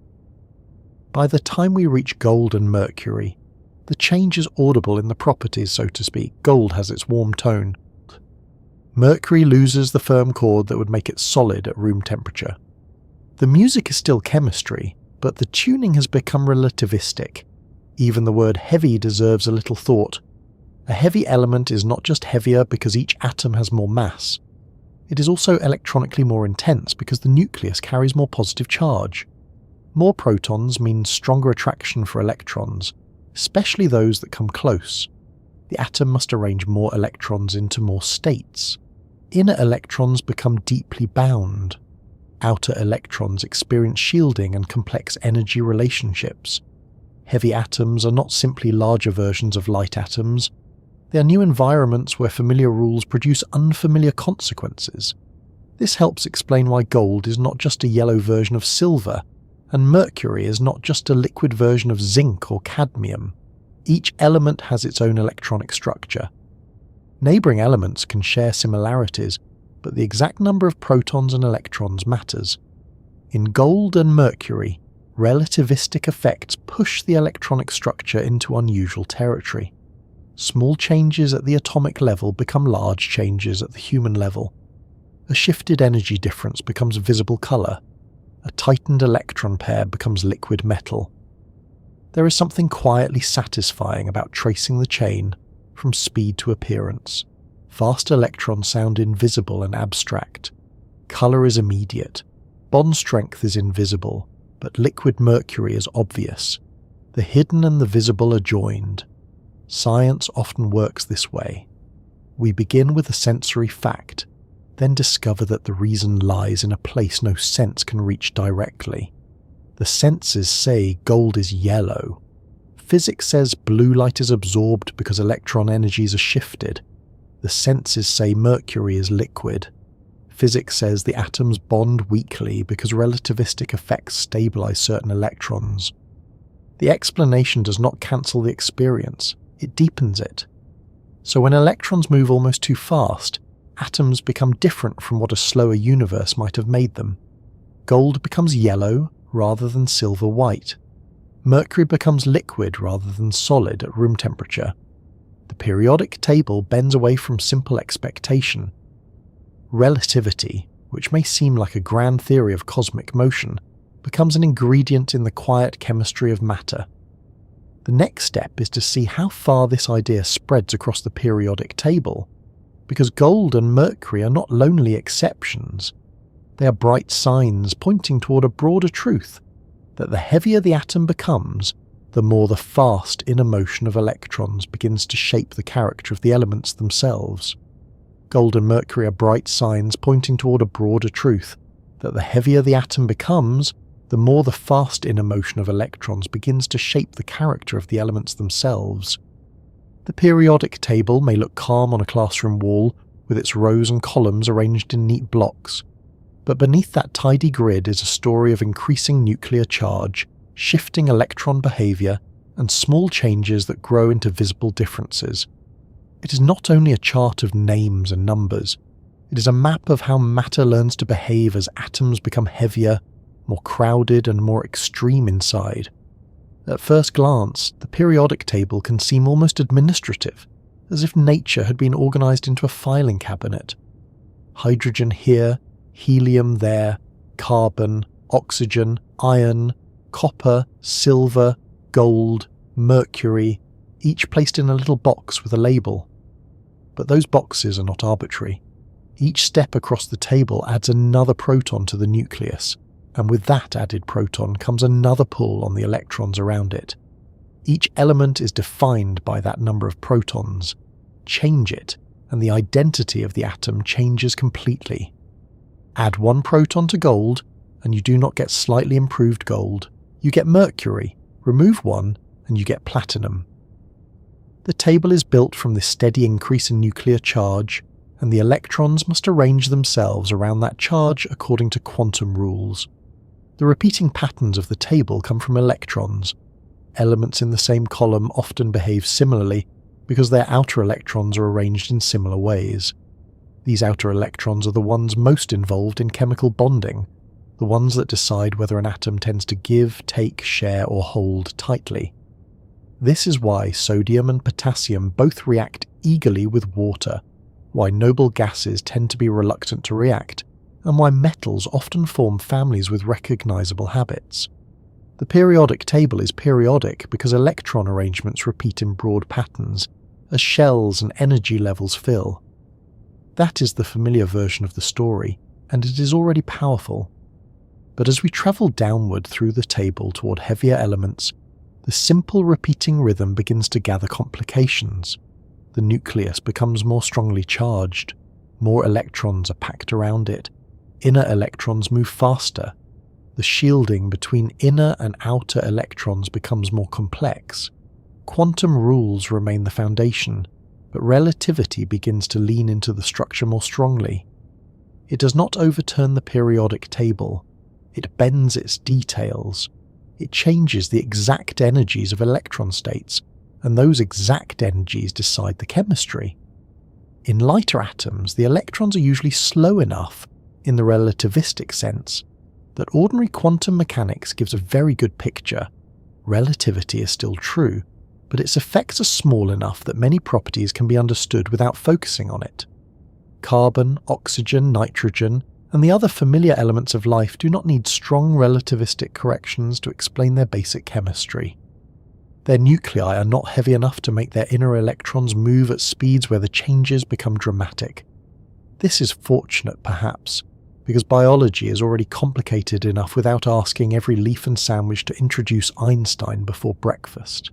By the time we reach gold and Mercury, the change is audible in the properties, so to speak. Gold has its warm tone. Mercury loses the firm chord that would make it solid at room temperature. The music is still chemistry, but the tuning has become relativistic. Even the word heavy deserves a little thought. A heavy element is not just heavier because each atom has more mass. It is also electronically more intense because the nucleus carries more positive charge. More protons means stronger attraction for electrons, especially those that come close. The atom must arrange more electrons into more states. Inner electrons become deeply bound. Outer electrons experience shielding and complex energy relationships. Heavy atoms are not simply larger versions of light atoms. They are new environments where familiar rules produce unfamiliar consequences. This helps explain why gold is not just a yellow version of silver, and Mercury is not just a liquid version of zinc or cadmium. Each element has its own electronic structure. Neighbouring elements can share similarities, but the exact number of protons and electrons matters. In gold and Mercury, relativistic effects push the electronic structure into unusual territory. Small changes at the atomic level become large changes at the human level. A shifted energy difference becomes visible colour. A tightened electron pair becomes liquid metal. There is something quietly satisfying about tracing the chain from speed to appearance. Fast electrons sound invisible and abstract. Colour is immediate. Bond strength is invisible, but liquid mercury is obvious. The hidden and the visible are joined. Science often works this way. We begin with a sensory fact, then discover that the reason lies in a place no sense can reach directly. The senses say gold is yellow. Physics says blue light is absorbed because electron energies are shifted. The senses say mercury is liquid. Physics says the atoms bond weakly because relativistic effects stabilize certain electrons. The explanation does not cancel the experience, it deepens it. So when electrons move almost too fast, atoms become different from what a slower universe might have made them. Gold becomes yellow rather than silver-white. Mercury becomes liquid rather than solid at room temperature. The periodic table bends away from simple expectation. Relativity, which may seem like a grand theory of cosmic motion, becomes an ingredient in the quiet chemistry of matter. The next step is to see how far this idea spreads across the periodic table, because gold and Mercury are not lonely exceptions. They are bright signs pointing toward a broader truth, that the heavier the atom becomes, the more the fast inner motion of electrons begins to shape the character of the elements themselves. Gold and Mercury are bright signs pointing toward a broader truth, that the heavier the atom becomes, the more the fast inner motion of electrons begins to shape the character of the elements themselves. The periodic table may look calm on a classroom wall, with its rows and columns arranged in neat blocks, but beneath that tidy grid is a story of increasing nuclear charge, shifting electron behaviour, and small changes that grow into visible differences. It is not only a chart of names and numbers, it is a map of how matter learns to behave as atoms become heavier, more crowded and more extreme inside. At first glance, the periodic table can seem almost administrative, as if nature had been organised into a filing cabinet. Hydrogen here, helium there, carbon, oxygen, iron, copper, silver, gold, mercury, each placed in a little box with a label. But those boxes are not arbitrary. Each step across the table adds another proton to the nucleus, and with that added proton comes another pull on the electrons around it. Each element is defined by that number of protons. Change it, and the identity of the atom changes completely. Add one proton to gold, and you do not get slightly improved gold. You get mercury. Remove one, and you get platinum. The table is built from this steady increase in nuclear charge, and the electrons must arrange themselves around that charge according to quantum rules. The repeating patterns of the table come from electrons. Elements in the same column often behave similarly because their outer electrons are arranged in similar ways. These outer electrons are the ones most involved in chemical bonding, the ones that decide whether an atom tends to give, take, share, or hold tightly. This is why sodium and potassium both react eagerly with water, why noble gases tend to be reluctant to react, and why metals often form families with recognizable habits. The periodic table is periodic because electron arrangements repeat in broad patterns, as shells and energy levels fill. That is the familiar version of the story, and it is already powerful. But as we travel downward through the table toward heavier elements, the simple repeating rhythm begins to gather complications. The nucleus becomes more strongly charged, more electrons are packed around it, inner electrons move faster, the shielding between inner and outer electrons becomes more complex. Quantum rules remain the foundation, but relativity begins to lean into the structure more strongly. It does not overturn the periodic table, it bends its details. It changes the exact energies of electron states, and those exact energies decide the chemistry. In lighter atoms, the electrons are usually slow enough, in the relativistic sense, that ordinary quantum mechanics gives a very good picture. Relativity is still true, but its effects are small enough that many properties can be understood without focusing on it. Carbon, oxygen, nitrogen, and the other familiar elements of life do not need strong relativistic corrections to explain their basic chemistry. Their nuclei are not heavy enough to make their inner electrons move at speeds where the changes become dramatic. This is fortunate, perhaps, because biology is already complicated enough without asking every leaf and sandwich to introduce Einstein before breakfast.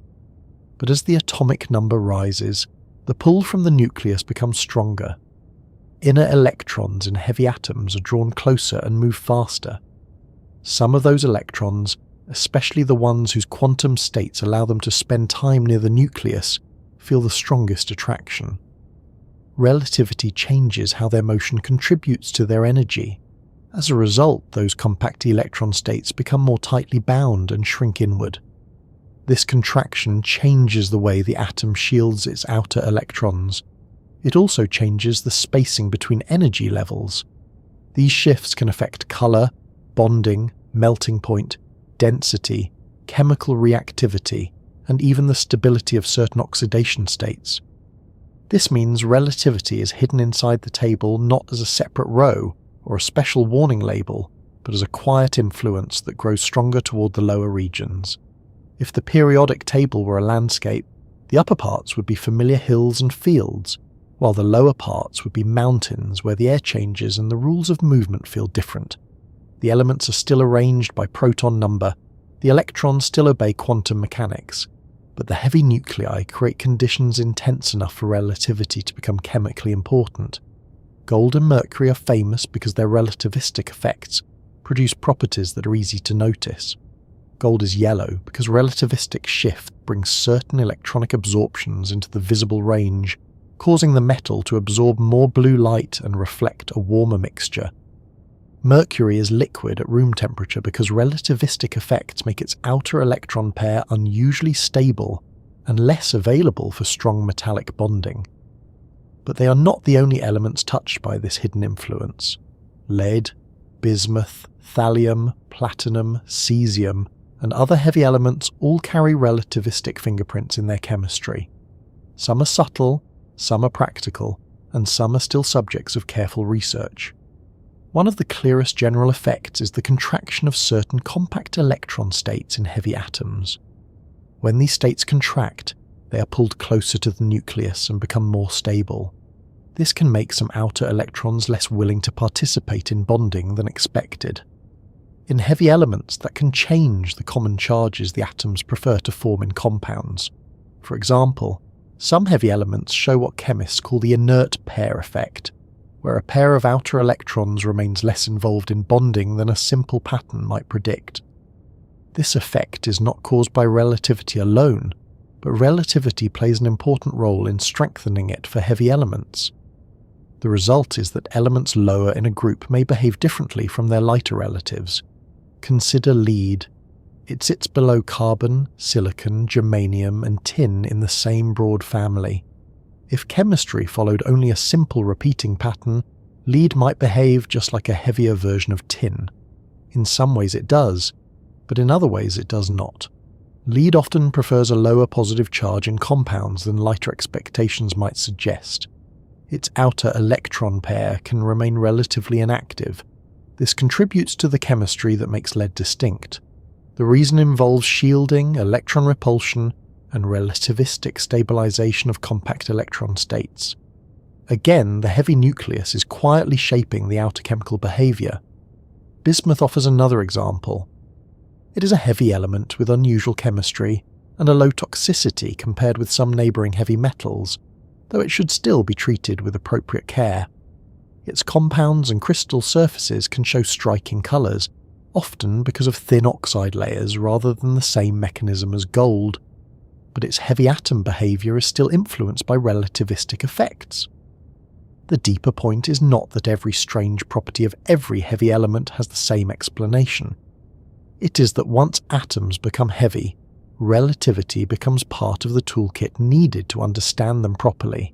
But as the atomic number rises, the pull from the nucleus becomes stronger. Inner electrons in heavy atoms are drawn closer and move faster. Some of those electrons, especially the ones whose quantum states allow them to spend time near the nucleus, feel the strongest attraction. Relativity changes how their motion contributes to their energy. As a result, those compact electron states become more tightly bound and shrink inward. This contraction changes the way the atom shields its outer electrons. It also changes the spacing between energy levels. These shifts can affect color, bonding, melting point, density, chemical reactivity, and even the stability of certain oxidation states. This means relativity is hidden inside the table not as a separate row or a special warning label, but as a quiet influence that grows stronger toward the lower regions. If the periodic table were a landscape, the upper parts would be familiar hills and fields, while the lower parts would be mountains where the air changes and the rules of movement feel different. The elements are still arranged by proton number, the electrons still obey quantum mechanics, but the heavy nuclei create conditions intense enough for relativity to become chemically important. Gold and mercury are famous because their relativistic effects produce properties that are easy to notice. Gold is yellow because relativistic shift brings certain electronic absorptions into the visible range, causing the metal to absorb more blue light and reflect a warmer mixture. Mercury is liquid at room temperature because relativistic effects make its outer electron pair unusually stable and less available for strong metallic bonding. But they are not the only elements touched by this hidden influence. Lead, bismuth, thallium, platinum, cesium, and other heavy elements all carry relativistic fingerprints in their chemistry. Some are subtle, some are practical, and some are still subjects of careful research. One of the clearest general effects is the contraction of certain compact electron states in heavy atoms. When these states contract, they are pulled closer to the nucleus and become more stable. This can make some outer electrons less willing to participate in bonding than expected. In heavy elements, that can change the common charges the atoms prefer to form in compounds. For example, Some heavy elements show what chemists call the inert pair effect, where a pair of outer electrons remains less involved in bonding than a simple pattern might predict. This effect is not caused by relativity alone, but relativity plays an important role in strengthening it for heavy elements. The result is that elements lower in a group may behave differently from their lighter relatives. Consider lead. It sits below carbon, silicon, germanium, and tin in the same broad family. If chemistry followed only a simple repeating pattern, lead might behave just like a heavier version of tin. In some ways it does, but in other ways it does not. Lead often prefers a lower positive charge in compounds than lighter expectations might suggest. Its outer electron pair can remain relatively inactive. This contributes to the chemistry that makes lead distinct. The reason involves shielding, electron repulsion, and relativistic stabilization of compact electron states. Again, the heavy nucleus is quietly shaping the outer chemical behavior. Bismuth offers another example. It is a heavy element with unusual chemistry and a low toxicity compared with some neighbouring heavy metals, though it should still be treated with appropriate care. Its compounds and crystal surfaces can show striking colours, often because of thin oxide layers rather than the same mechanism as gold, but its heavy atom behaviour is still influenced by relativistic effects. The deeper point is not that every strange property of every heavy element has the same explanation. It is that once atoms become heavy, relativity becomes part of the toolkit needed to understand them properly.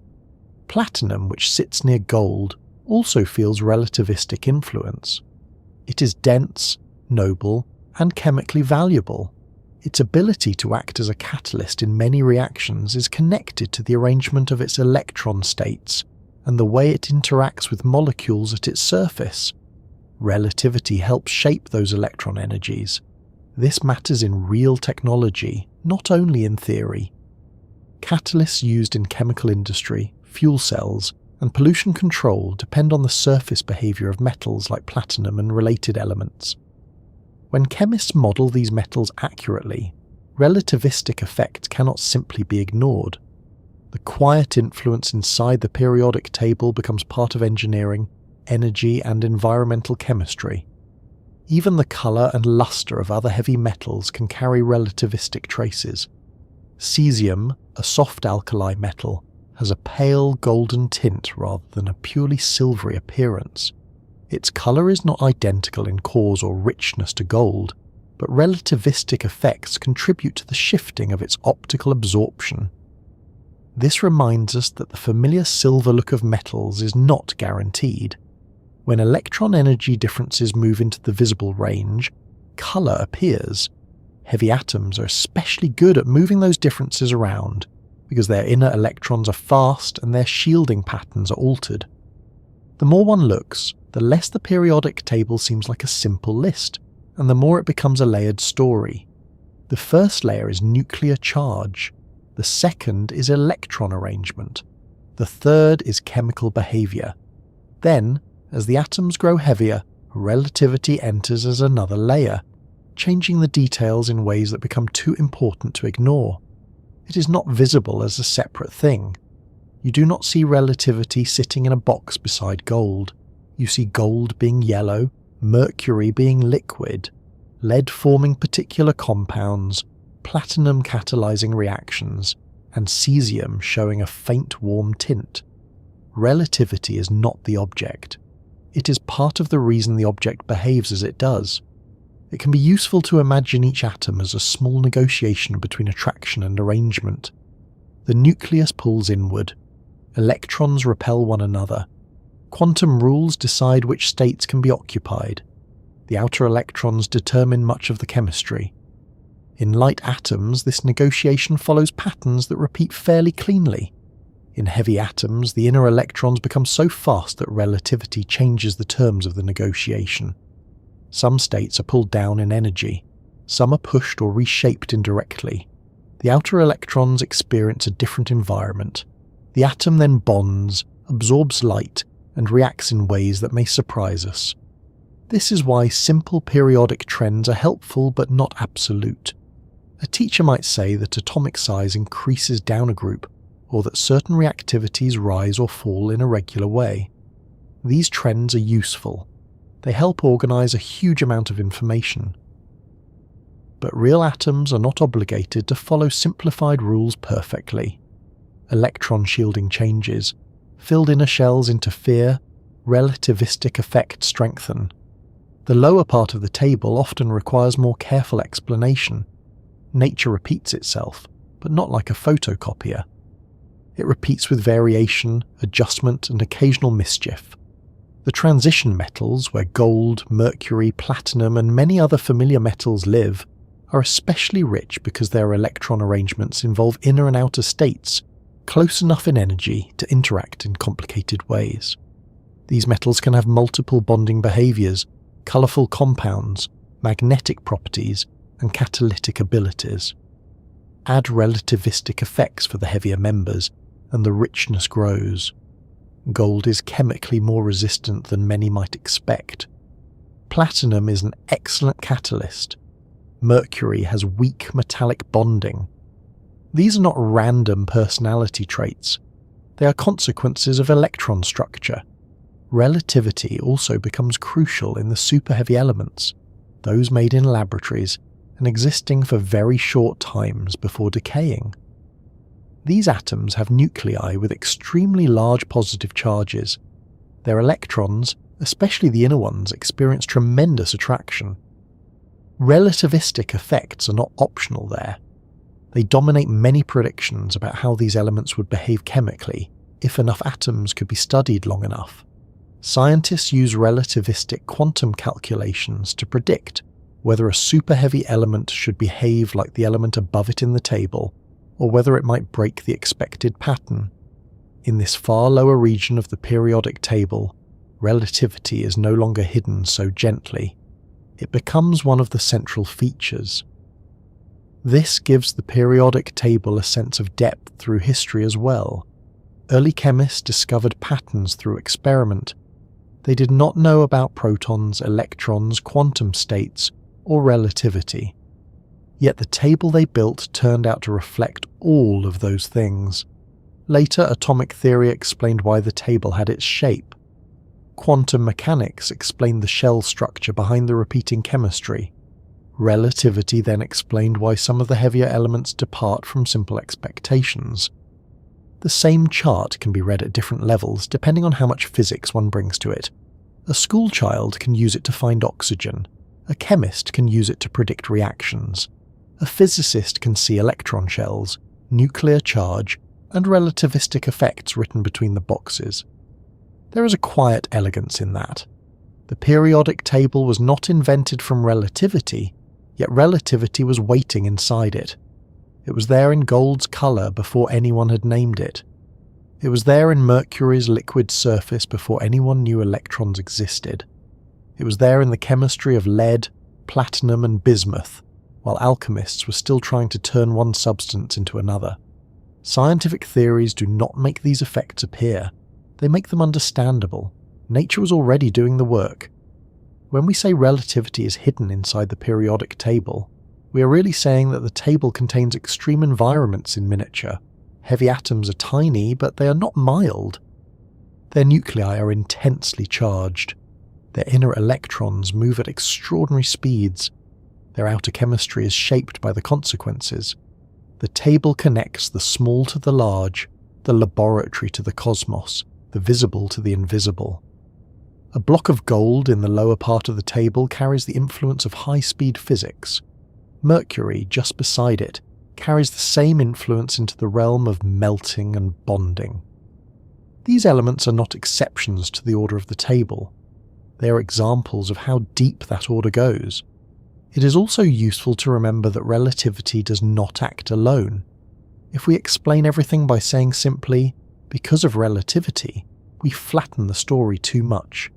Platinum, which sits near gold, also feels relativistic influence. It is dense, noble, and chemically valuable. Its ability to act as a catalyst in many reactions is connected to the arrangement of its electron states and the way it interacts with molecules at its surface. Relativity helps shape those electron energies. This matters in real technology, not only in theory. Catalysts used in chemical industry, fuel cells, and pollution control depend on the surface behaviour of metals like platinum and related elements. When chemists model these metals accurately, relativistic effects cannot simply be ignored. The quiet influence inside the periodic table becomes part of engineering, energy, and environmental chemistry. Even the colour and lustre of other heavy metals can carry relativistic traces. Cesium, a soft alkali metal, has a pale golden tint rather than a purely silvery appearance. Its colour is not identical in cause or richness to gold, but relativistic effects contribute to the shifting of its optical absorption. This reminds us that the familiar silver look of metals is not guaranteed. When electron energy differences move into the visible range, colour appears. Heavy atoms are especially good at moving those differences around, because their inner electrons are fast and their shielding patterns are altered. The more one looks, the less the periodic table seems like a simple list, and the more it becomes a layered story. The first layer is nuclear charge, the second is electron arrangement, the third is chemical behaviour. Then, as the atoms grow heavier, relativity enters as another layer, changing the details in ways that become too important to ignore. It is not visible as a separate thing. You do not see relativity sitting in a box beside gold. You see gold being yellow, mercury being liquid, lead forming particular compounds, platinum catalyzing reactions, and cesium showing a faint warm tint. Relativity is not the object. It is part of the reason the object behaves as it does. It can be useful to imagine each atom as a small negotiation between attraction and arrangement. The nucleus pulls inward. Electrons repel one another. Quantum rules decide which states can be occupied. The outer electrons determine much of the chemistry. In light atoms, this negotiation follows patterns that repeat fairly cleanly. In heavy atoms, the inner electrons become so fast that relativity changes the terms of the negotiation. Some states are pulled down in energy. Some are pushed or reshaped indirectly. The outer electrons experience a different environment. The atom then bonds, absorbs light, and reacts in ways that may surprise us. This is why simple periodic trends are helpful but not absolute. A teacher might say that atomic size increases down a group, or that certain reactivities rise or fall in a regular way. These trends are useful. They help organize a huge amount of information. But real atoms are not obligated to follow simplified rules perfectly. Electron shielding changes, filled inner shells interfere, relativistic effects strengthen. The lower part of the table often requires more careful explanation. Nature repeats itself, but not like a photocopier. It repeats with variation, adjustment, and occasional mischief. The transition metals, where gold, mercury, platinum, and many other familiar metals live, are especially rich because their electron arrangements involve inner and outer states, close enough in energy to interact in complicated ways. These metals can have multiple bonding behaviors, colourful compounds, magnetic properties, and catalytic abilities. Add relativistic effects for the heavier members, and the richness grows. Gold is chemically more resistant than many might expect. Platinum is an excellent catalyst. Mercury has weak metallic bonding. These are not random personality traits. They are consequences of electron structure. Relativity also becomes crucial in the super-heavy elements, those made in laboratories and existing for very short times before decaying. These atoms have nuclei with extremely large positive charges. Their electrons, especially the inner ones, experience tremendous attraction. Relativistic effects are not optional there. They dominate many predictions about how these elements would behave chemically if enough atoms could be studied long enough. Scientists use relativistic quantum calculations to predict whether a super-heavy element should behave like the element above it in the table, or whether it might break the expected pattern. In this far lower region of the periodic table, relativity is no longer hidden so gently. It becomes one of the central features. This gives the periodic table a sense of depth through history as well. Early chemists discovered patterns through experiment. They did not know about protons, electrons, quantum states, or relativity. Yet the table they built turned out to reflect all of those things. Later, atomic theory explained why the table had its shape. Quantum mechanics explained the shell structure behind the repeating chemistry. Relativity then explained why some of the heavier elements depart from simple expectations. The same chart can be read at different levels depending on how much physics one brings to it. A schoolchild can use it to find oxygen. A chemist can use it to predict reactions. A physicist can see electron shells, nuclear charge, and relativistic effects written between the boxes. There is a quiet elegance in that. The periodic table was not invented from relativity, yet relativity was waiting inside it. It was there in gold's colour before anyone had named it. It was there in Mercury's liquid surface before anyone knew electrons existed. It was there in the chemistry of lead, platinum, and bismuth, while alchemists were still trying to turn one substance into another. Scientific theories do not make these effects appear. They make them understandable. Nature was already doing the work. When we say relativity is hidden inside the periodic table, we are really saying that the table contains extreme environments in miniature. Heavy atoms are tiny, but they are not mild. Their nuclei are intensely charged. Their inner electrons move at extraordinary speeds. Their outer chemistry is shaped by the consequences. The table connects the small to the large, the laboratory to the cosmos, the visible to the invisible. A block of gold in the lower part of the table carries the influence of high-speed physics. Mercury, just beside it, carries the same influence into the realm of melting and bonding. These elements are not exceptions to the order of the table. They are examples of how deep that order goes. It is also useful to remember that relativity does not act alone. If we explain everything by saying simply, because of relativity, we flatten the story too much.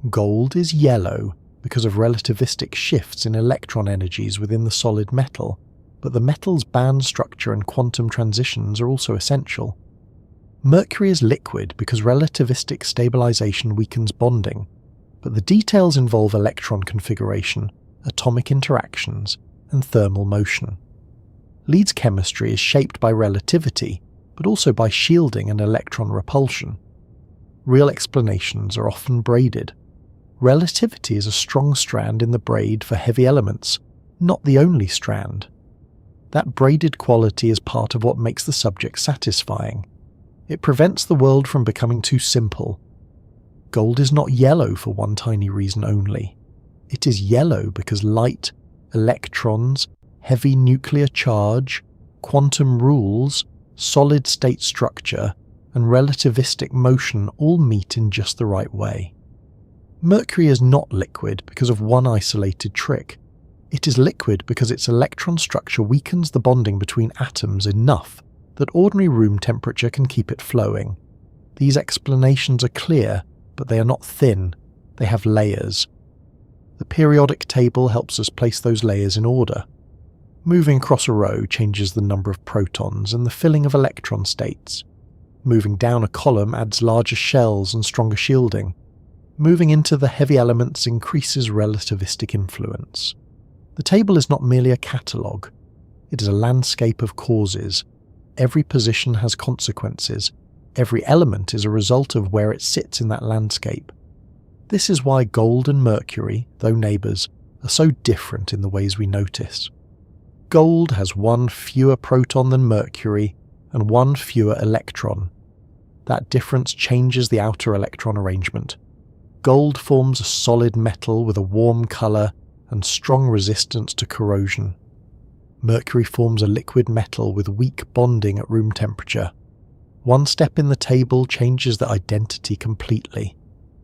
Gold is yellow because of relativistic shifts in electron energies within the solid metal, but the metal's band structure and quantum transitions are also essential. Mercury is liquid because relativistic stabilization weakens bonding, but the details involve electron configuration, atomic interactions, and thermal motion. Lead's chemistry is shaped by relativity, but also by shielding and electron repulsion. Real explanations are often braided. Relativity is a strong strand in the braid for heavy elements, not the only strand. That braided quality is part of what makes the subject satisfying. It prevents the world from becoming too simple. Gold is not yellow for one tiny reason only. It is yellow because light, electrons, heavy nuclear charge, quantum rules, solid-state structure, and relativistic motion all meet in just the right way. Mercury is not liquid because of one isolated trick. It is liquid because its electron structure weakens the bonding between atoms enough that ordinary room temperature can keep it flowing. These explanations are clear, but they are not thin. They have layers. The periodic table helps us place those layers in order. Moving across a row changes the number of protons and the filling of electron states. Moving down a column adds larger shells and stronger shielding. Moving into the heavy elements increases relativistic influence. The table is not merely a catalogue. It is a landscape of causes. Every position has consequences. Every element is a result of where it sits in that landscape. This is why gold and Mercury, though neighbours, are so different in the ways we notice. Gold has one fewer proton than Mercury and one fewer electron. That difference changes the outer electron arrangement. Gold forms a solid metal with a warm colour and strong resistance to corrosion. Mercury forms a liquid metal with weak bonding at room temperature. One step in the table changes the identity completely,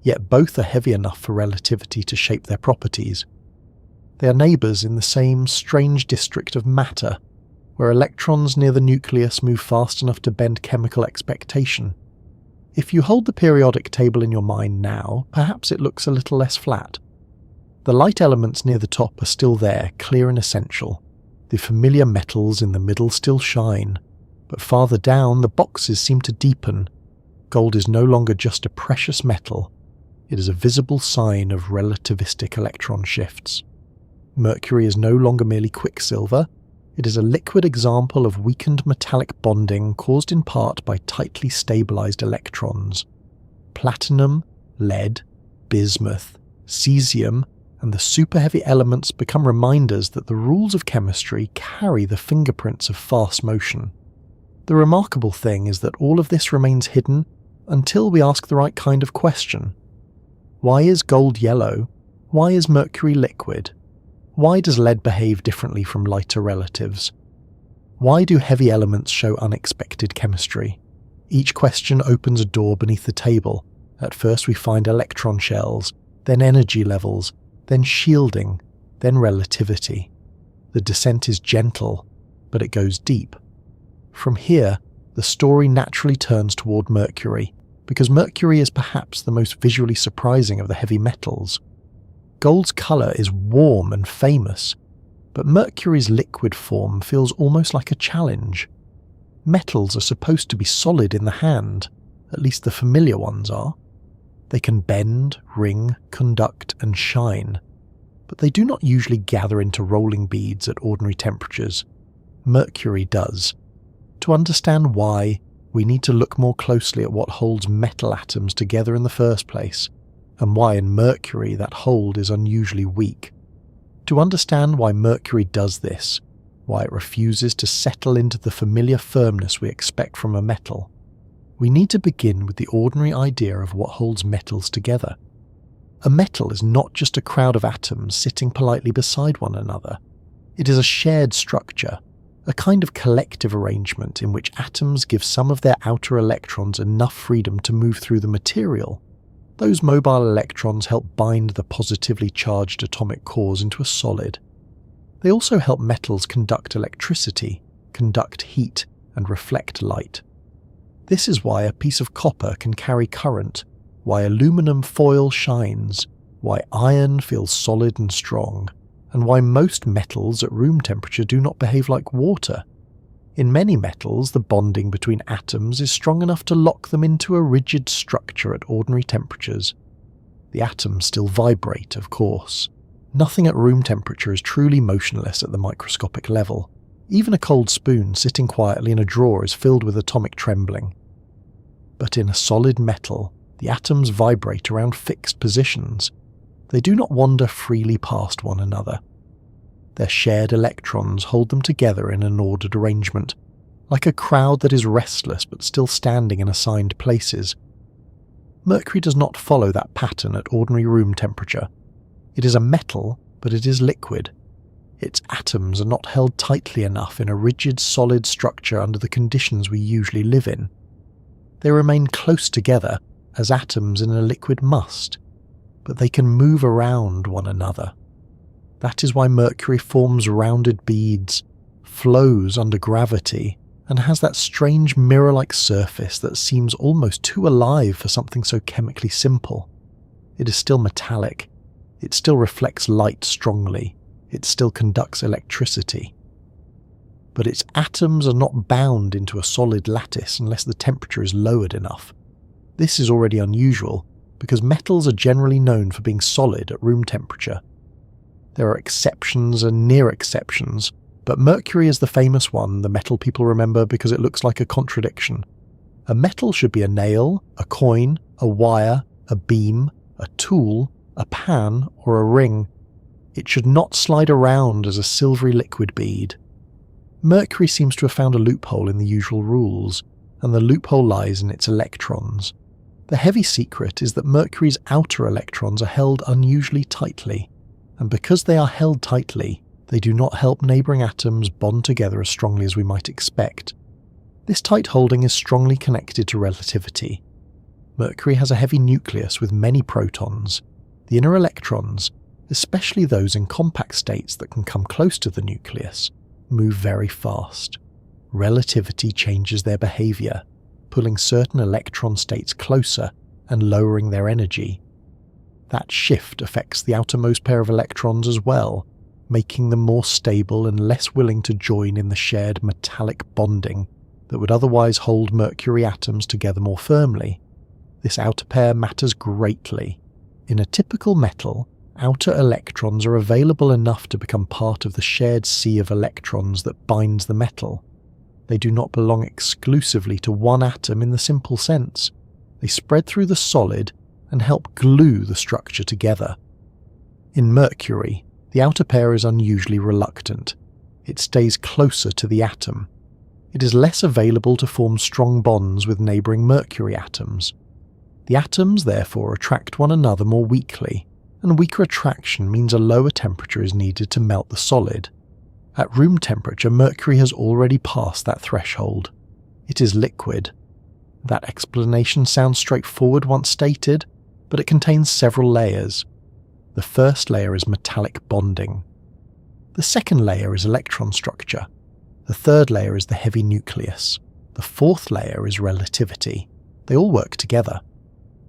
yet both are heavy enough for relativity to shape their properties. They are neighbours in the same strange district of matter, where electrons near the nucleus move fast enough to bend chemical expectation. If you hold the periodic table in your mind now, perhaps it looks a little less flat. The light elements near the top are still there, clear and essential. The familiar metals in the middle still shine, but farther down the boxes seem to deepen. Gold is no longer just a precious metal. It is a visible sign of relativistic electron shifts. Mercury is no longer merely quicksilver. It is a liquid example of weakened metallic bonding caused in part by tightly stabilized electrons. Platinum, lead, bismuth, cesium, and the super-heavy elements become reminders that the rules of chemistry carry the fingerprints of fast motion. The remarkable thing is that all of this remains hidden until we ask the right kind of question. Why is gold yellow? Why is Mercury liquid? Why does lead behave differently from lighter relatives? Why do heavy elements show unexpected chemistry? Each question opens a door beneath the table. At first we find electron shells, then energy levels, then shielding, then relativity. The descent is gentle, but it goes deep. From here, the story naturally turns toward Mercury, because Mercury is perhaps the most visually surprising of the heavy metals. Gold's colour is warm and famous, but Mercury's liquid form feels almost like a challenge. Metals are supposed to be solid in the hand, at least the familiar ones are. They can bend, ring, conduct, and shine, but they do not usually gather into rolling beads at ordinary temperatures. Mercury does. To understand why, we need to look more closely at what holds metal atoms together in the first place, and why in Mercury that hold is unusually weak. To understand why Mercury does this, why it refuses to settle into the familiar firmness we expect from a metal, we need to begin with the ordinary idea of what holds metals together. A metal is not just a crowd of atoms sitting politely beside one another. It is a shared structure, a kind of collective arrangement in which atoms give some of their outer electrons enough freedom to move through the material. Those mobile electrons help bind the positively charged atomic cores into a solid. They also help metals conduct electricity, conduct heat, and reflect light. This is why a piece of copper can carry current, why aluminum foil shines, why iron feels solid and strong, and why most metals at room temperature do not behave like water. In many metals, the bonding between atoms is strong enough to lock them into a rigid structure at ordinary temperatures. The atoms still vibrate, of course. Nothing at room temperature is truly motionless at the microscopic level. Even a cold spoon sitting quietly in a drawer is filled with atomic trembling. But in a solid metal, the atoms vibrate around fixed positions. They do not wander freely past one another. Their shared electrons hold them together in an ordered arrangement, like a crowd that is restless but still standing in assigned places. Mercury does not follow that pattern at ordinary room temperature. It is a metal, but it is liquid. Its atoms are not held tightly enough in a rigid, solid structure under the conditions we usually live in. They remain close together, as atoms in a liquid must, but they can move around one another. That is why Mercury forms rounded beads, flows under gravity, and has that strange mirror-like surface that seems almost too alive for something so chemically simple. It is still metallic. It still reflects light strongly. It still conducts electricity. But its atoms are not bound into a solid lattice unless the temperature is lowered enough. This is already unusual, because metals are generally known for being solid at room temperature. There are exceptions and near exceptions, but Mercury is the famous one the metal people remember because it looks like a contradiction. A metal should be a nail, a coin, a wire, a beam, a tool, a pan, or a ring. It should not slide around as a silvery liquid bead. Mercury seems to have found a loophole in the usual rules, and the loophole lies in its electrons. The heavy secret is that Mercury's outer electrons are held unusually tightly, and because they are held tightly, they do not help neighbouring atoms bond together as strongly as we might expect. This tight holding is strongly connected to relativity. Mercury has a heavy nucleus with many protons. The inner electrons, especially those in compact states that can come close to the nucleus, move very fast. Relativity changes their behaviour, pulling certain electron states closer and lowering their energy. That shift affects the outermost pair of electrons as well, making them more stable and less willing to join in the shared metallic bonding that would otherwise hold Mercury atoms together more firmly. This outer pair matters greatly. In a typical metal, outer electrons are available enough to become part of the shared sea of electrons that binds the metal. They do not belong exclusively to one atom in the simple sense. They spread through the solid and help glue the structure together. In Mercury, the outer pair is unusually reluctant. It stays closer to the atom. It is less available to form strong bonds with neighbouring Mercury atoms. The atoms therefore attract one another more weakly, and weaker attraction means a lower temperature is needed to melt the solid. At room temperature, Mercury has already passed that threshold. It is liquid. That explanation sounds straightforward once stated, but it contains several layers. The first layer is metallic bonding. The second layer is electron structure. The third layer is the heavy nucleus. The fourth layer is relativity. They all work together.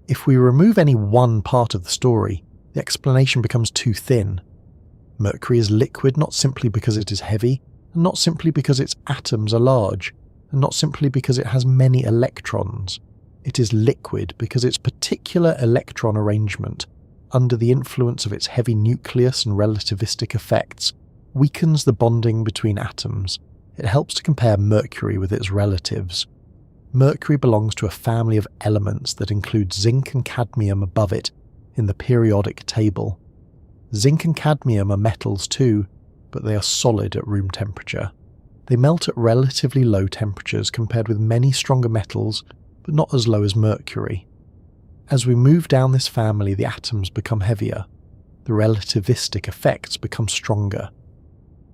If we remove any one part of the story, the explanation becomes too thin. Mercury is liquid not simply because it is heavy, and not simply because its atoms are large, and not simply because it has many electrons. It is liquid because its particular electron arrangement, under the influence of its heavy nucleus and relativistic effects, weakens the bonding between atoms. It helps to compare Mercury with its relatives. Mercury belongs to a family of elements that include zinc and cadmium above it in the periodic table. Zinc and cadmium are metals too, but they are solid at room temperature. They melt at relatively low temperatures compared with many stronger metals, but not as low as Mercury. As we move down this family, the atoms become heavier. The relativistic effects become stronger.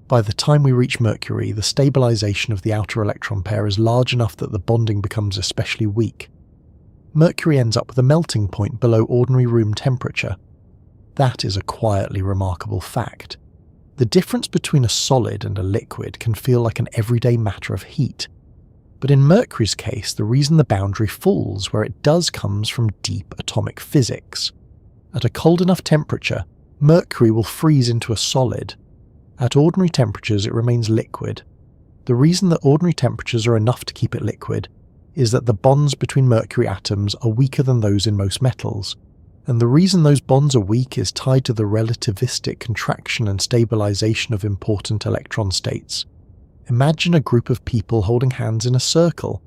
By the time we reach Mercury, the stabilization of the outer electron pair is large enough that the bonding becomes especially weak. Mercury ends up with a melting point below ordinary room temperature. That is a quietly remarkable fact. The difference between a solid and a liquid can feel like an everyday matter of heat. But in Mercury's case, the reason the boundary falls where it does comes from deep atomic physics. At a cold enough temperature, Mercury will freeze into a solid. At ordinary temperatures, it remains liquid. The reason that ordinary temperatures are enough to keep it liquid is that the bonds between Mercury atoms are weaker than those in most metals. And the reason those bonds are weak is tied to the relativistic contraction and stabilization of important electron states. Imagine a group of people holding hands in a circle.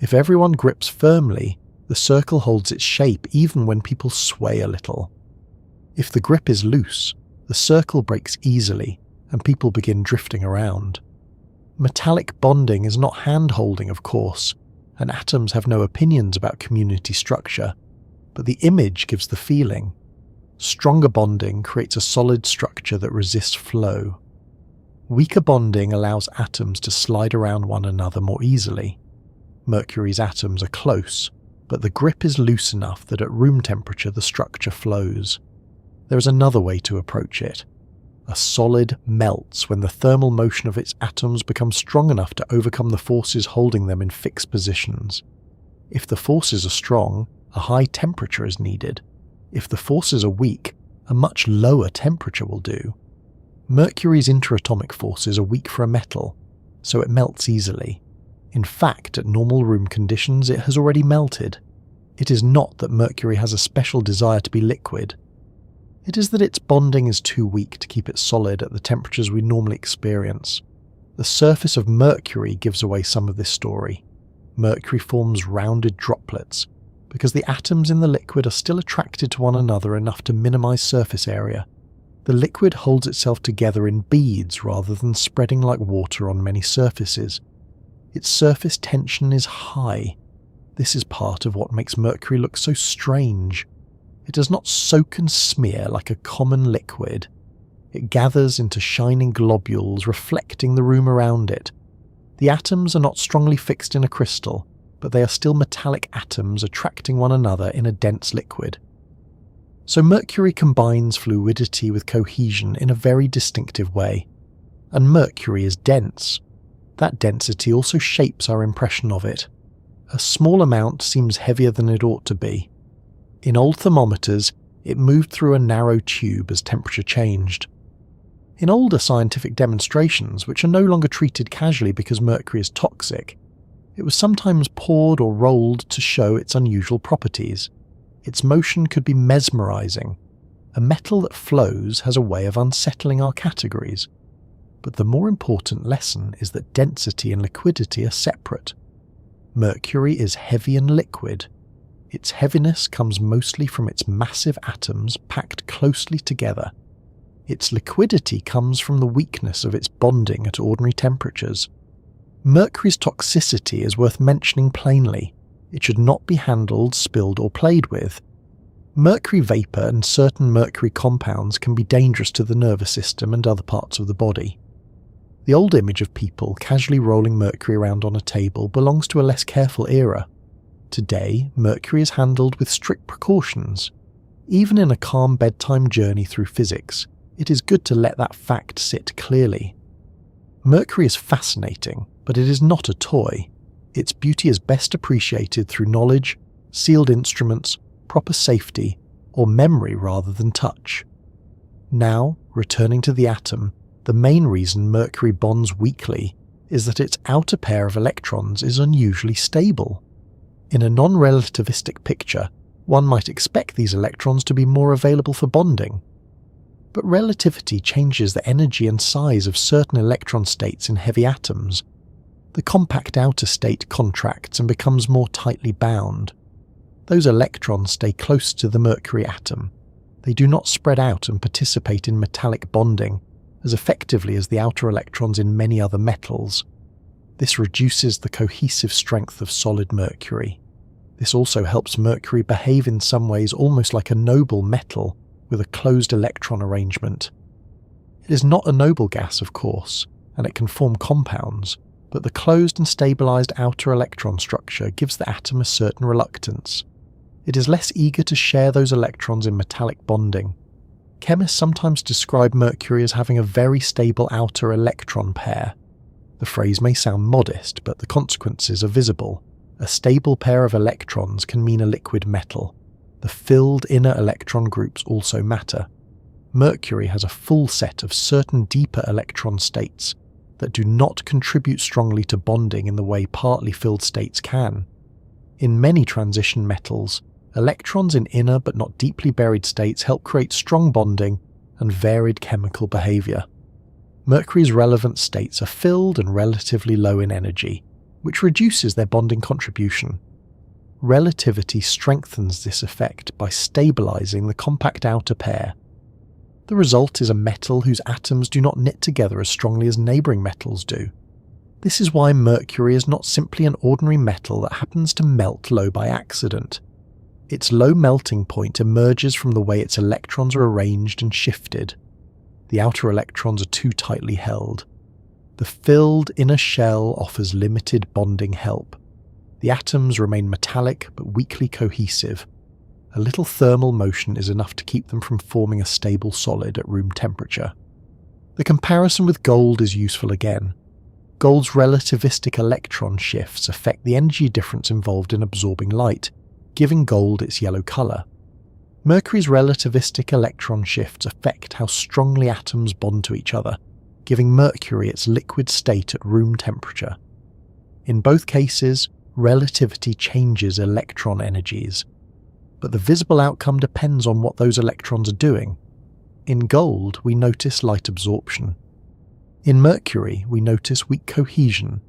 If everyone grips firmly, the circle holds its shape even when people sway a little. If the grip is loose, the circle breaks easily and people begin drifting around. Metallic bonding is not hand-holding, of course, and atoms have no opinions about community structure, but the image gives the feeling. Stronger bonding creates a solid structure that resists flow. Weaker bonding allows atoms to slide around one another more easily. Mercury's atoms are close, but the grip is loose enough that at room temperature the structure flows. There is another way to approach it. A solid melts when the thermal motion of its atoms becomes strong enough to overcome the forces holding them in fixed positions. If the forces are strong, a high temperature is needed. If the forces are weak, a much lower temperature will do. Mercury's interatomic forces are weak for a metal, so it melts easily. In fact, at normal room conditions, it has already melted. It is not that Mercury has a special desire to be liquid. It is that its bonding is too weak to keep it solid at the temperatures we normally experience. The surface of Mercury gives away some of this story. Mercury forms rounded droplets, because the atoms in the liquid are still attracted to one another enough to minimize surface area. The liquid holds itself together in beads rather than spreading like water on many surfaces. Its surface tension is high. This is part of what makes Mercury look so strange. It does not soak and smear like a common liquid. It gathers into shining globules reflecting the room around it. The atoms are not strongly fixed in a crystal, but they are still metallic atoms attracting one another in a dense liquid. So Mercury combines fluidity with cohesion in a very distinctive way. And Mercury is dense. That density also shapes our impression of it. A small amount seems heavier than it ought to be. In old thermometers, it moved through a narrow tube as temperature changed. In older scientific demonstrations, which are no longer treated casually because mercury is toxic, it was sometimes poured or rolled to show its unusual properties. Its motion could be mesmerizing. A metal that flows has a way of unsettling our categories. But the more important lesson is that density and liquidity are separate. Mercury is heavy and liquid. Its heaviness comes mostly from its massive atoms packed closely together. Its liquidity comes from the weakness of its bonding at ordinary temperatures. Mercury's toxicity is worth mentioning plainly. It should not be handled, spilled or played with. Mercury vapor and certain mercury compounds can be dangerous to the nervous system and other parts of the body. The old image of people casually rolling mercury around on a table belongs to a less careful era. Today, mercury is handled with strict precautions. Even in a calm bedtime journey through physics, it is good to let that fact sit clearly. Mercury is fascinating, but it is not a toy. Its beauty is best appreciated through knowledge, sealed instruments, proper safety, or memory rather than touch. Now, returning to the atom, the main reason mercury bonds weakly is that its outer pair of electrons is unusually stable. In a non-relativistic picture, one might expect these electrons to be more available for bonding. But relativity changes the energy and size of certain electron states in heavy atoms. The compact outer state contracts and becomes more tightly bound. Those electrons stay close to the mercury atom. They do not spread out and participate in metallic bonding as effectively as the outer electrons in many other metals. This reduces the cohesive strength of solid mercury. This also helps mercury behave in some ways almost like a noble metal with a closed electron arrangement. It is not a noble gas, of course, and it can form compounds, but the closed and stabilized outer electron structure gives the atom a certain reluctance. It is less eager to share those electrons in metallic bonding. Chemists sometimes describe mercury as having a very stable outer electron pair. The phrase may sound modest, but the consequences are visible. A stable pair of electrons can mean a liquid metal. The filled inner electron groups also matter. Mercury has a full set of certain deeper electron states that do not contribute strongly to bonding in the way partly filled states can. In many transition metals, electrons in inner but not deeply buried states help create strong bonding and varied chemical behavior. Mercury's relevant states are filled and relatively low in energy, which reduces their bonding contribution. Relativity strengthens this effect by stabilizing the compact outer pair. The result is a metal whose atoms do not knit together as strongly as neighbouring metals do. This is why Mercury is not simply an ordinary metal that happens to melt low by accident. Its low melting point emerges from the way its electrons are arranged and shifted. The outer electrons are too tightly held. The filled inner shell offers limited bonding help. The atoms remain metallic but weakly cohesive. A little thermal motion is enough to keep them from forming a stable solid at room temperature. The comparison with gold is useful again. Gold's relativistic electron shifts affect the energy difference involved in absorbing light, giving gold its yellow colour. Mercury's relativistic electron shifts affect how strongly atoms bond to each other, giving Mercury its liquid state at room temperature. In both cases, relativity changes electron energies, but the visible outcome depends on what those electrons are doing. In gold, we notice light absorption. In Mercury, we notice weak cohesion.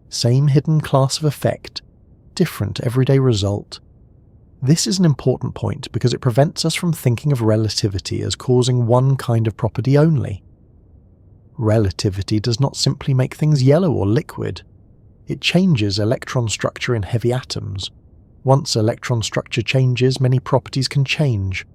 Same hidden class of effect, different everyday result. This is an important point because it prevents us from thinking of relativity as causing one kind of property only. Relativity does not simply make things yellow or liquid. It changes electron structure in heavy atoms. Once electron structure changes, many properties can change.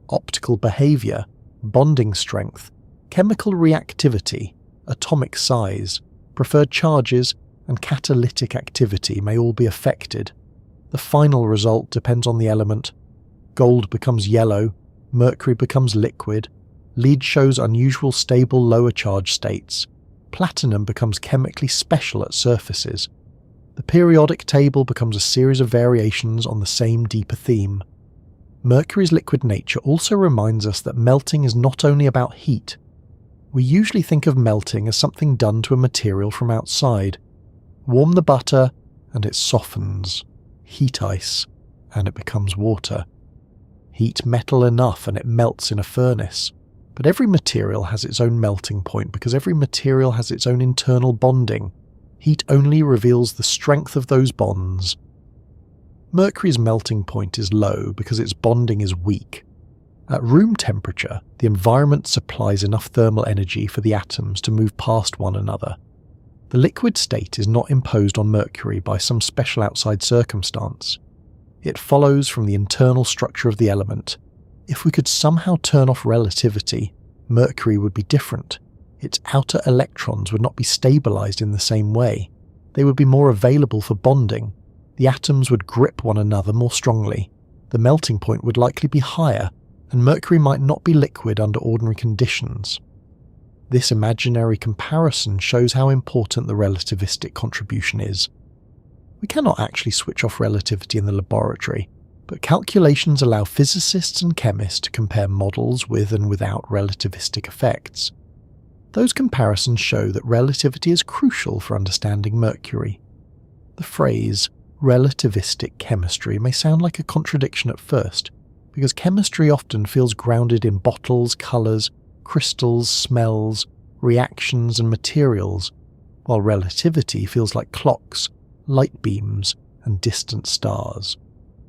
Optical behavior, bonding strength, chemical reactivity, atomic size, preferred charges, and catalytic activity may all be affected. The final result depends on the element. Gold becomes yellow, Mercury becomes liquid, lead shows unusual stable lower charge states, platinum becomes chemically special at surfaces. The periodic table becomes a series of variations on the same deeper theme. Mercury's liquid nature also reminds us that melting is not only about heat. We usually think of melting as something done to a material from outside. Warm the butter, and it softens. Heat ice, and it becomes water. Heat metal enough, and it melts in a furnace. But every material has its own melting point because every material has its own internal bonding. Heat only reveals the strength of those bonds. Mercury's melting point is low because its bonding is weak. At room temperature, the environment supplies enough thermal energy for the atoms to move past one another. The liquid state is not imposed on Mercury by some special outside circumstance. It follows from the internal structure of the element. If we could somehow turn off relativity, Mercury would be different. Its outer electrons would not be stabilized in the same way. They would be more available for bonding. The atoms would grip one another more strongly. The melting point would likely be higher, and Mercury might not be liquid under ordinary conditions. This imaginary comparison shows how important the relativistic contribution is. We cannot actually switch off relativity in the laboratory, but calculations allow physicists and chemists to compare models with and without relativistic effects. Those comparisons show that relativity is crucial for understanding Mercury. The phrase relativistic chemistry may sound like a contradiction at first, because chemistry often feels grounded in bottles, colours, crystals, smells, reactions and materials, while relativity feels like clocks, light beams and distant stars.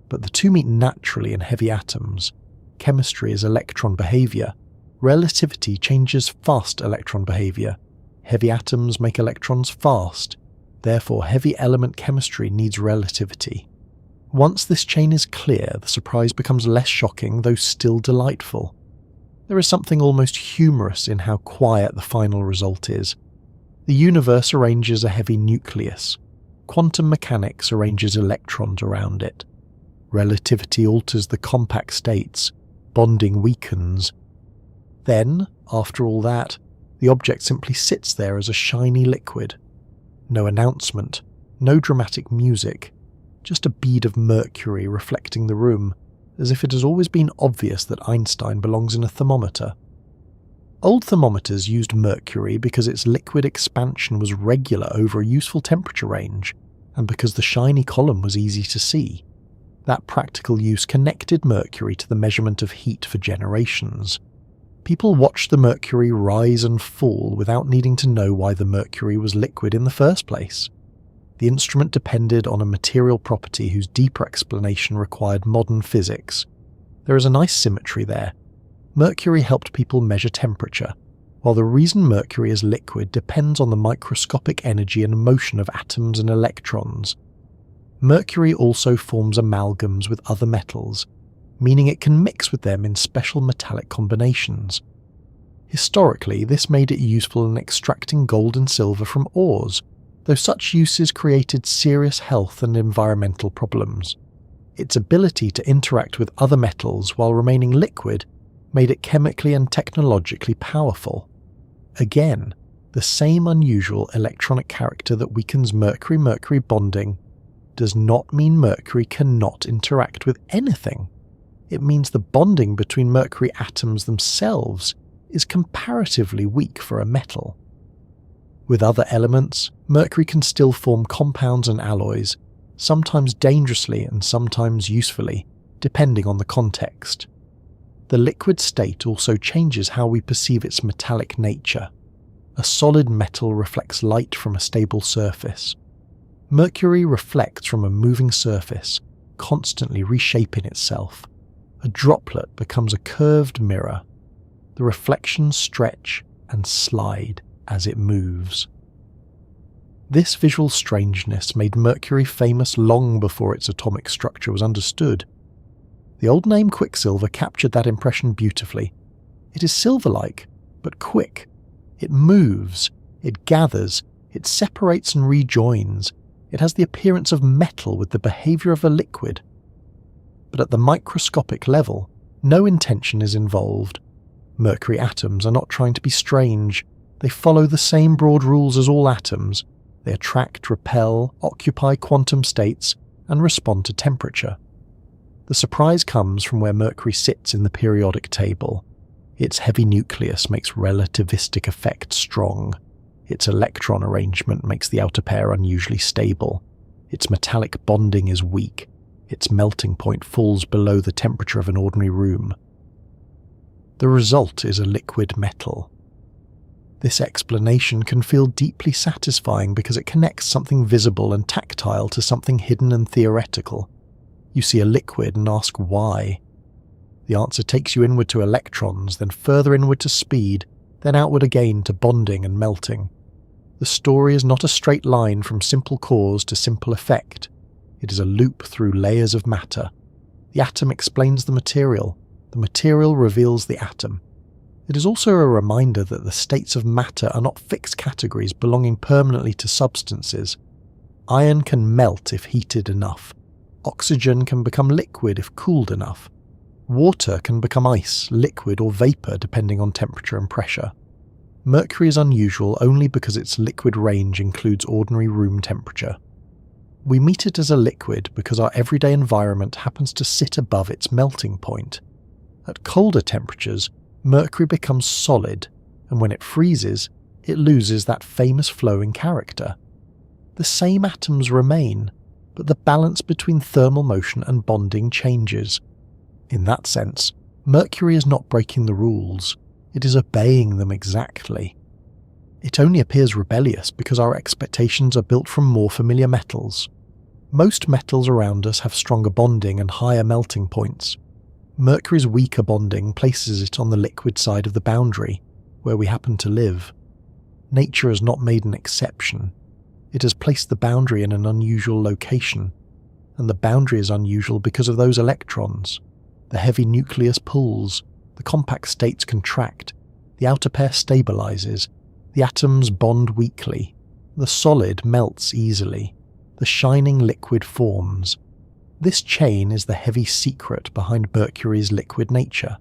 But the two meet naturally in heavy atoms. Chemistry is electron behaviour. Relativity changes fast electron behaviour. Heavy atoms make electrons fast. Therefore, heavy element chemistry needs relativity. Once this chain is clear, the surprise becomes less shocking, though still delightful. There is something almost humorous in how quiet the final result is. The universe arranges a heavy nucleus. Quantum mechanics arranges electrons around it. Relativity alters the compact states. Bonding weakens. Then, after all that, the object simply sits there as a shiny liquid. No announcement, no dramatic music, just a bead of mercury reflecting the room, as if it has always been obvious that Einstein belongs in a thermometer. Old thermometers used mercury because its liquid expansion was regular over a useful temperature range, and because the shiny column was easy to see. That practical use connected mercury to the measurement of heat for generations. People watched the mercury rise and fall without needing to know why the mercury was liquid in the first place. The instrument depended on a material property whose deeper explanation required modern physics. There is a nice symmetry there. Mercury helped people measure temperature, while the reason mercury is liquid depends on the microscopic energy and motion of atoms and electrons. Mercury also forms amalgams with other metals, meaning it can mix with them in special metallic combinations. Historically, this made it useful in extracting gold and silver from ores, though such uses created serious health and environmental problems. Its ability to interact with other metals while remaining liquid made it chemically and technologically powerful. Again, the same unusual electronic character that weakens mercury-mercury bonding does not mean mercury cannot interact with anything. It means the bonding between mercury atoms themselves is comparatively weak for a metal. With other elements, mercury can still form compounds and alloys, sometimes dangerously and sometimes usefully, depending on the context. The liquid state also changes how we perceive its metallic nature. A solid metal reflects light from a stable surface. Mercury reflects from a moving surface, constantly reshaping itself. A droplet becomes a curved mirror. The reflections stretch and slide as it moves. This visual strangeness made mercury famous long before its atomic structure was understood. The old name Quicksilver captured that impression beautifully. It is silver-like, but quick. It moves, it gathers, it separates and rejoins. It has the appearance of metal with the behavior of a liquid. But at the microscopic level, no intention is involved. Mercury atoms are not trying to be strange. They follow the same broad rules as all atoms. They attract, repel, occupy quantum states, and respond to temperature. The surprise comes from where Mercury sits in the periodic table. Its heavy nucleus makes relativistic effect strong. Its electron arrangement makes the outer pair unusually stable. Its metallic bonding is weak. Its melting point falls below the temperature of an ordinary room. The result is a liquid metal. This explanation can feel deeply satisfying because it connects something visible and tactile to something hidden and theoretical. You see a liquid and ask why. The answer takes you inward to electrons, then further inward to speed, then outward again to bonding and melting. The story is not a straight line from simple cause to simple effect. It is a loop through layers of matter. The atom explains the material reveals the atom. It is also a reminder that the states of matter are not fixed categories belonging permanently to substances. Iron can melt if heated enough. Oxygen can become liquid if cooled enough. Water can become ice, liquid or vapor depending on temperature and pressure. Mercury is unusual only because its liquid range includes ordinary room temperature. We meet it as a liquid because our everyday environment happens to sit above its melting point. At colder temperatures, mercury becomes solid, and when it freezes, it loses that famous flowing character. The same atoms remain, but the balance between thermal motion and bonding changes. In that sense, mercury is not breaking the rules, it is obeying them exactly. It only appears rebellious because our expectations are built from more familiar metals. Most metals around us have stronger bonding and higher melting points. Mercury's weaker bonding places it on the liquid side of the boundary, where we happen to live. Nature has not made an exception. It has placed the boundary in an unusual location, and the boundary is unusual because of those electrons. The heavy nucleus pulls, the compact states contract, the outer pair stabilizes, the atoms bond weakly, the solid melts easily, the shining liquid forms. This chain is the heavy secret behind Mercury's liquid nature.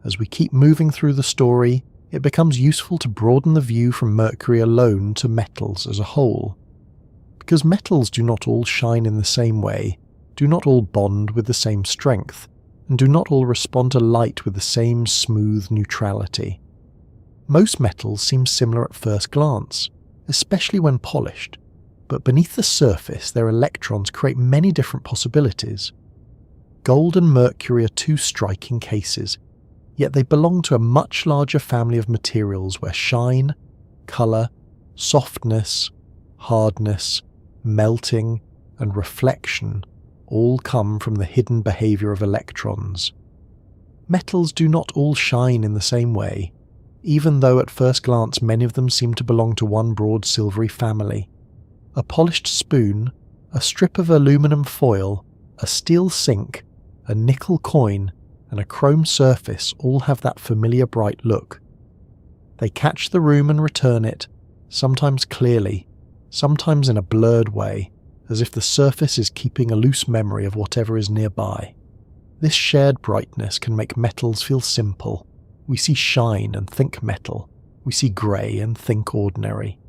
As we keep moving through the story, it becomes useful to broaden the view from Mercury alone to metals as a whole. Because metals do not all shine in the same way, do not all bond with the same strength, and do not all respond to light with the same smooth neutrality. Most metals seem similar at first glance, especially when polished, but beneath the surface their electrons create many different possibilities. Gold and mercury are two striking cases. yet they belong to a much larger family of materials where shine, colour, softness, hardness, melting, and reflection all come from the hidden behaviour of electrons. Metals do not all shine in the same way, even though at first glance many of them seem to belong to one broad silvery family. A polished spoon, a strip of aluminum foil, a steel sink, a nickel coin, and a chrome surface all have that familiar bright look. They catch the room and return it, sometimes clearly, sometimes in a blurred way, as if the surface is keeping a loose memory of whatever is nearby. This shared brightness can make metals feel simple. We see shine and think metal. We see grey and think ordinary.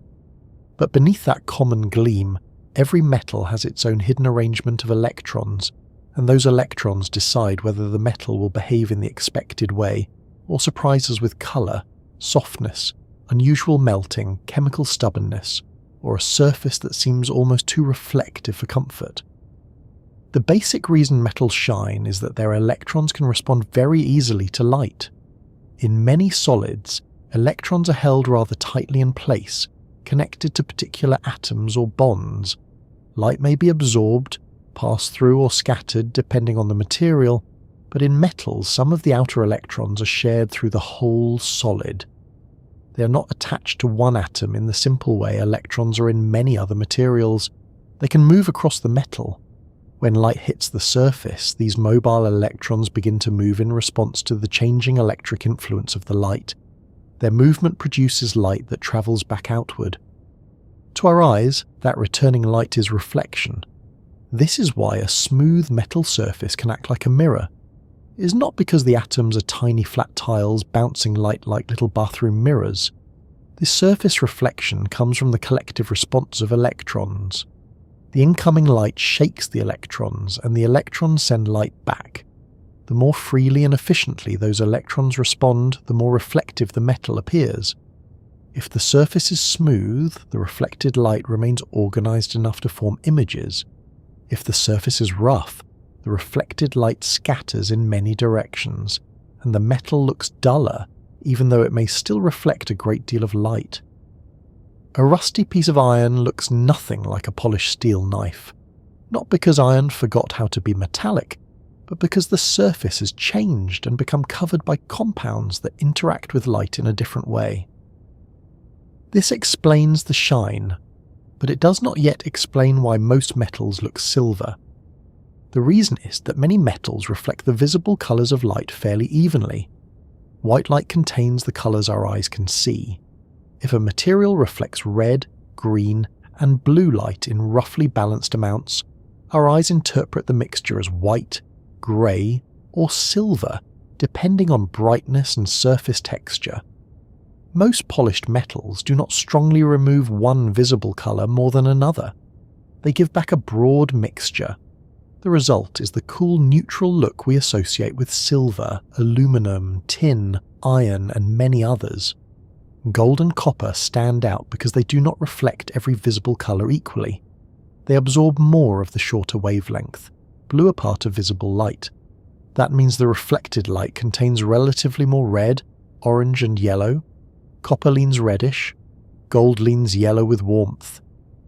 But beneath that common gleam, every metal has its own hidden arrangement of electrons, and those electrons decide whether the metal will behave in the expected way, or surprise us with colour, softness, unusual melting, chemical stubbornness, or a surface that seems almost too reflective for comfort. The basic reason metals shine is that their electrons can respond very easily to light. In many solids, electrons are held rather tightly in place, connected to particular atoms or bonds. Light may be absorbed, passed through or scattered depending on the material, but in metals some of the outer electrons are shared through the whole solid. They are not attached to one atom in the simple way electrons are in many other materials. They can move across the metal. When light hits the surface, these mobile electrons begin to move in response to the changing electric influence of the light. Their movement produces light that travels back outward. To our eyes, that returning light is reflection. This is why a smooth metal surface can act like a mirror. It is not because the atoms are tiny flat tiles bouncing light like little bathroom mirrors. This surface reflection comes from the collective response of electrons. The incoming light shakes the electrons, and the electrons send light back. The more freely and efficiently those electrons respond, the more reflective the metal appears. If the surface is smooth, the reflected light remains organized enough to form images. If the surface is rough, the reflected light scatters in many directions, and the metal looks duller, even though it may still reflect a great deal of light. A rusty piece of iron looks nothing like a polished steel knife, not because iron forgot how to be metallic, but because the surface has changed and become covered by compounds that interact with light in a different way. This explains the shine, but it does not yet explain why most metals look silver. The reason is that many metals reflect the visible colours of light fairly evenly. White light contains the colours our eyes can see. If a material reflects red, green, and blue light in roughly balanced amounts, our eyes interpret the mixture as white, grey, or silver, depending on brightness and surface texture. Most polished metals do not strongly remove one visible colour more than another. They give back a broad mixture. The result is the cool neutral look we associate with silver, aluminum, tin, iron, and many others. Gold and copper stand out because they do not reflect every visible colour equally. They absorb more of the shorter wavelength, blue a part of visible light. That means the reflected light contains relatively more red, orange and yellow. Copper leans reddish. Gold leans yellow with warmth.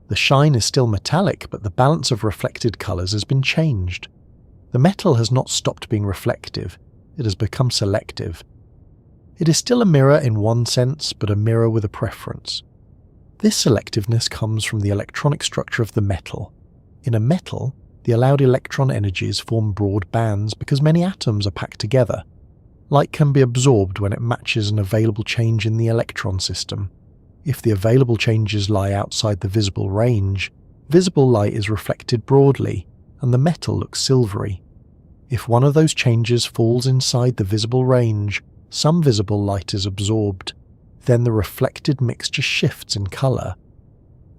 The shine is still metallic, but the balance of reflected colours has been changed. The metal has not stopped being reflective, it has become selective. It is still a mirror in one sense, but a mirror with a preference. This selectiveness comes from the electronic structure of the metal. In a metal, the allowed electron energies form broad bands because many atoms are packed together. Light can be absorbed when it matches an available change in the electron system. If the available changes lie outside the visible range, visible light is reflected broadly, and the metal looks silvery. If one of those changes falls inside the visible range, some visible light is absorbed. Then the reflected mixture shifts in colour.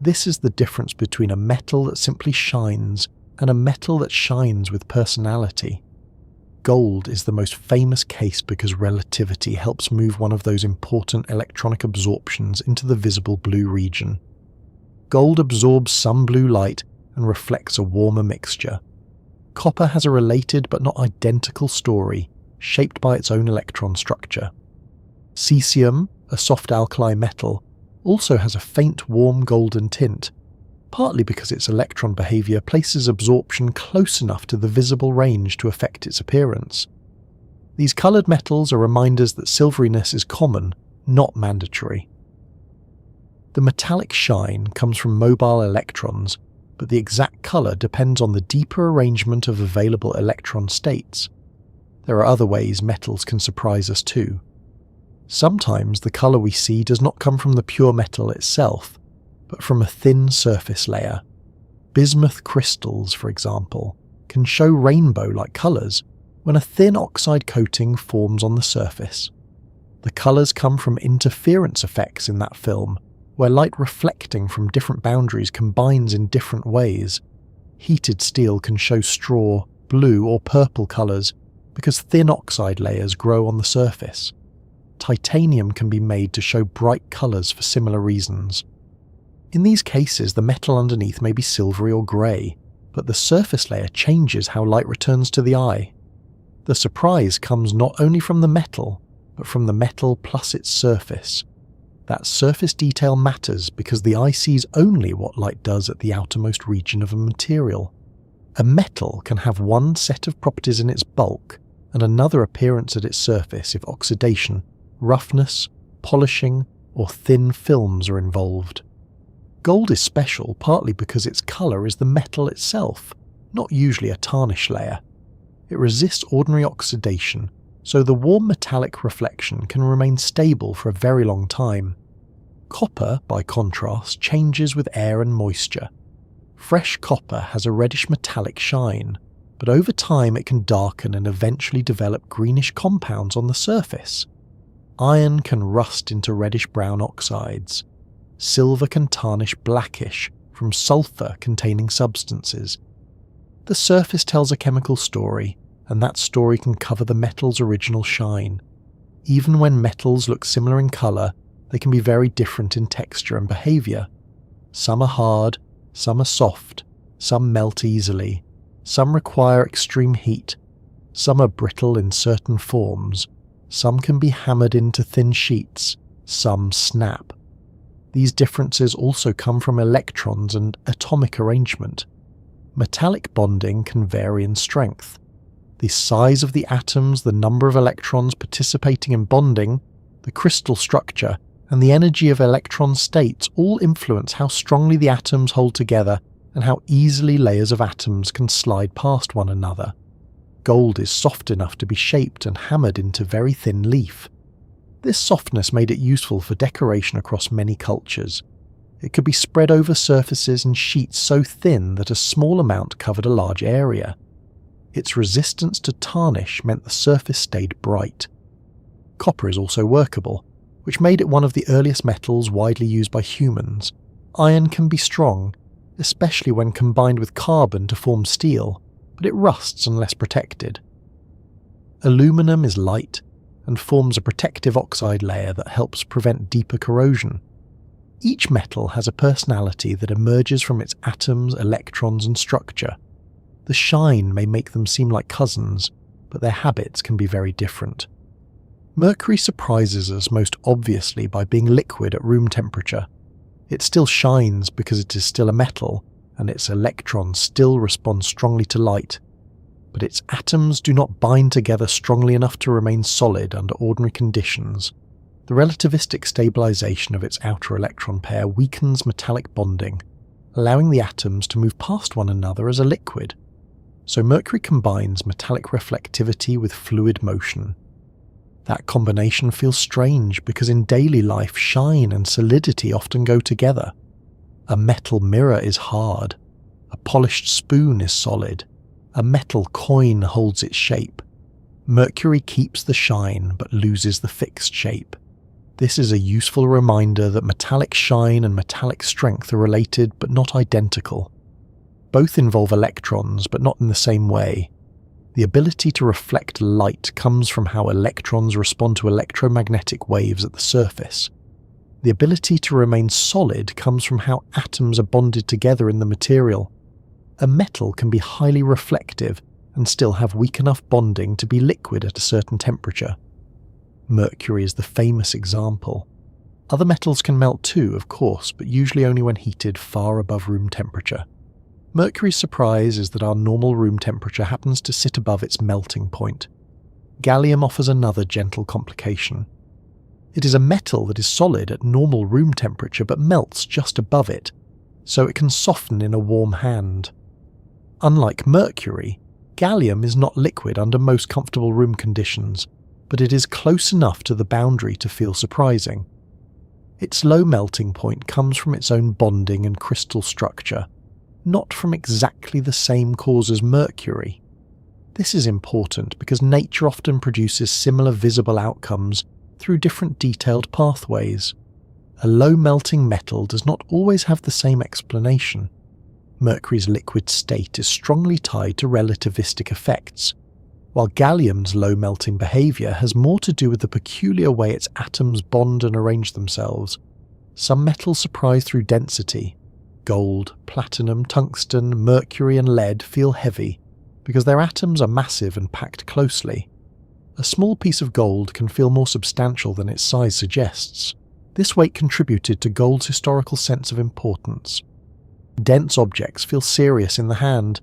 This is the difference between a metal that simply shines and a metal that shines with personality. Gold is the most famous case because relativity helps move one of those important electronic absorptions into the visible blue region. Gold absorbs some blue light and reflects a warmer mixture. Copper has a related but not identical story. shaped by its own electron structure. Cesium, a soft alkali metal, also has a faint warm golden tint, partly because its electron behavior places absorption close enough to the visible range to affect its appearance. These colored metals are reminders that silveriness is common, not mandatory. The metallic shine comes from mobile electrons, but the exact color depends on the deeper arrangement of available electron states. There are other ways metals can surprise us too. Sometimes the color we see does not come from the pure metal itself, but from a thin surface layer. Bismuth crystals, for example, can show rainbow-like colors when a thin oxide coating forms on the surface. The colors come from interference effects in that film, where light reflecting from different boundaries combines in different ways. Heated steel can show straw, blue or purple colors because thin oxide layers grow on the surface. Titanium can be made to show bright colors for similar reasons. In these cases, the metal underneath may be silvery or grey, but the surface layer changes how light returns to the eye. The surprise comes not only from the metal, but from the metal plus its surface. That surface detail matters because the eye sees only what light does at the outermost region of a material. A metal can have one set of properties in its bulk and another appearance at its surface if oxidation, roughness, polishing, or thin films are involved. Gold is special partly because its color is the metal itself, not usually a tarnish layer. It resists ordinary oxidation, so the warm metallic reflection can remain stable for a very long time. Copper, by contrast, changes with air and moisture. Fresh copper has a reddish metallic shine, but over time it can darken and eventually develop greenish compounds on the surface. Iron can rust into reddish-brown oxides. Silver can tarnish blackish from sulfur-containing substances. The surface tells a chemical story, and that story can cover the metal's original shine. Even when metals look similar in color, they can be very different in texture and behavior. Some are hard, some are soft, some melt easily, some require extreme heat, some are brittle in certain forms, some can be hammered into thin sheets, some snap. These differences also come from electrons and atomic arrangement. Metallic bonding can vary in strength. The size of the atoms, the number of electrons participating in bonding, the crystal structure, and the energy of electron states all influence how strongly the atoms hold together and how easily layers of atoms can slide past one another. Gold is soft enough to be shaped and hammered into very thin leaf. This softness made it useful for decoration across many cultures. It could be spread over surfaces in sheets so thin that a small amount covered a large area. Its resistance to tarnish meant the surface stayed bright. Copper is also workable, which made it one of the earliest metals widely used by humans. Iron can be strong, especially when combined with carbon to form steel, but it rusts unless protected. Aluminum is light and forms a protective oxide layer that helps prevent deeper corrosion. Each metal has a personality that emerges from its atoms, electrons, and structure. The shine may make them seem like cousins, but their habits can be very different. Mercury surprises us most obviously by being liquid at room temperature. It still shines because it is still a metal, and its electrons still respond strongly to light. But its atoms do not bind together strongly enough to remain solid under ordinary conditions. The relativistic stabilization of its outer electron pair weakens metallic bonding, allowing the atoms to move past one another as a liquid. So Mercury combines metallic reflectivity with fluid motion. That combination feels strange because in daily life shine and solidity often go together. A metal mirror is hard. A polished spoon is solid. A metal coin holds its shape. Mercury keeps the shine but loses the fixed shape. This is a useful reminder that metallic shine and metallic strength are related but not identical. Both involve electrons but not in the same way. The ability to reflect light comes from how electrons respond to electromagnetic waves at the surface. The ability to remain solid comes from how atoms are bonded together in the material. A metal can be highly reflective and still have weak enough bonding to be liquid at a certain temperature. Mercury is the famous example. Other metals can melt too, of course, but usually only when heated far above room temperature. Mercury's surprise is that our normal room temperature happens to sit above its melting point. Gallium offers another gentle complication. It is a metal that is solid at normal room temperature but melts just above it, so it can soften in a warm hand. Unlike Mercury, gallium is not liquid under most comfortable room conditions, but it is close enough to the boundary to feel surprising. Its low melting point comes from its own bonding and crystal structure, not from exactly the same cause as Mercury. This is important because nature often produces similar visible outcomes through different detailed pathways. A low melting metal does not always have the same explanation. Mercury's liquid state is strongly tied to relativistic effects, while gallium's low melting behaviour has more to do with the peculiar way its atoms bond and arrange themselves. Some metals surprise through density. Gold, platinum, tungsten, mercury and lead feel heavy because their atoms are massive and packed closely. A small piece of gold can feel more substantial than its size suggests. This weight contributed to gold's historical sense of importance. Dense objects feel serious in the hand,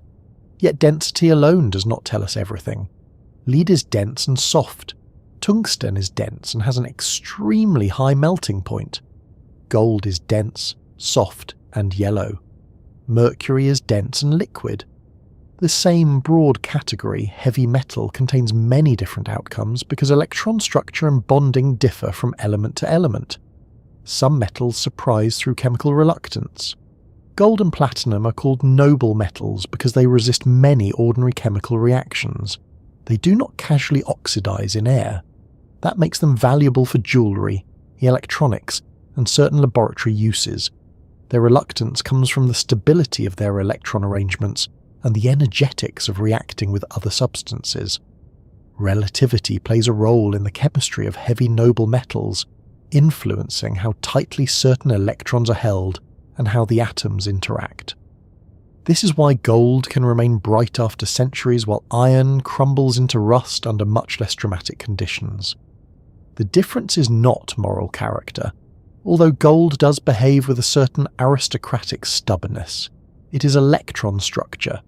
yet density alone does not tell us everything. Lead is dense and soft. Tungsten is dense and has an extremely high melting point. Gold is dense, soft, and yellow. Mercury is dense and liquid. The same broad category, heavy metal, contains many different outcomes because electron structure and bonding differ from element to element. Some metals surprise through chemical reluctance. Gold and platinum are called noble metals because they resist many ordinary chemical reactions. They do not casually oxidize in air. That makes them valuable for jewellery, electronics, and certain laboratory uses. Their reluctance comes from the stability of their electron arrangements and the energetics of reacting with other substances. Relativity plays a role in the chemistry of heavy noble metals, influencing how tightly certain electrons are held and how the atoms interact. This is why gold can remain bright after centuries while iron crumbles into rust under much less dramatic conditions. The difference is not moral character, although gold does behave with a certain aristocratic stubbornness. It is electron structure.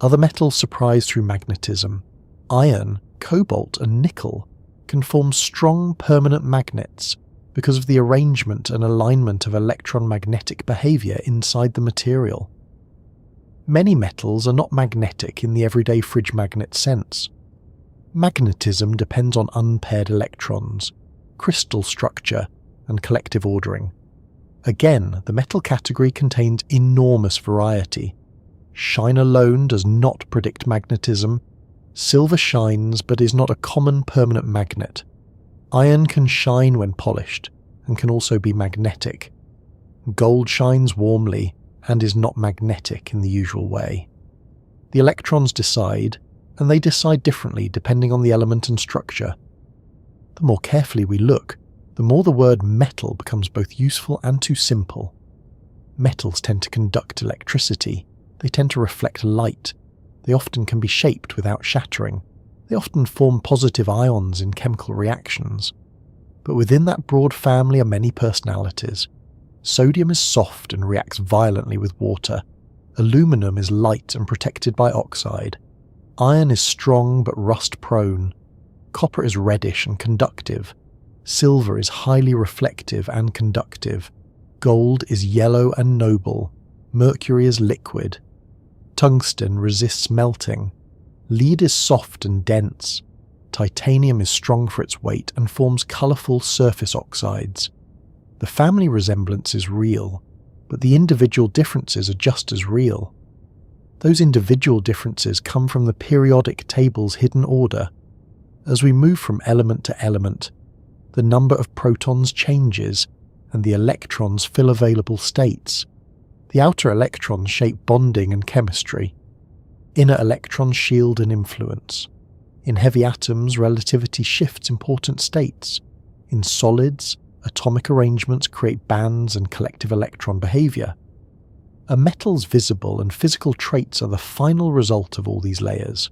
Other metals surprise through magnetism. Iron, cobalt, and nickel can form strong permanent magnets because of the arrangement and alignment of electron-magnetic behaviour inside the material. Many metals are not magnetic in the everyday fridge magnet sense. Magnetism depends on unpaired electrons, crystal structure, and collective ordering. Again, the metal category contains enormous variety. Shine alone does not predict magnetism. Silver shines but is not a common permanent magnet. Iron can shine when polished, and can also be magnetic. Gold shines warmly, and is not magnetic in the usual way. The electrons decide, and they decide differently depending on the element and structure. The more carefully we look, the more the word metal becomes both useful and too simple. Metals tend to conduct electricity, they tend to reflect light, they often can be shaped without shattering, they often form positive ions in chemical reactions. But within that broad family are many personalities. Sodium is soft and reacts violently with water. Aluminum is light and protected by oxide. Iron is strong but rust-prone. Copper is reddish and conductive. Silver is highly reflective and conductive. Gold is yellow and noble. Mercury is liquid. Tungsten resists melting. Lead is soft and dense. Titanium is strong for its weight and forms colourful surface oxides. The family resemblance is real, but the individual differences are just as real. Those individual differences come from the periodic table's hidden order. As we move from element to element, the number of protons changes and the electrons fill available states. The outer electrons shape bonding and chemistry. Inner electrons shield and influence. In heavy atoms, relativity shifts important states. In solids, atomic arrangements create bands and collective electron behaviour. A metal's visible and physical traits are the final result of all these layers.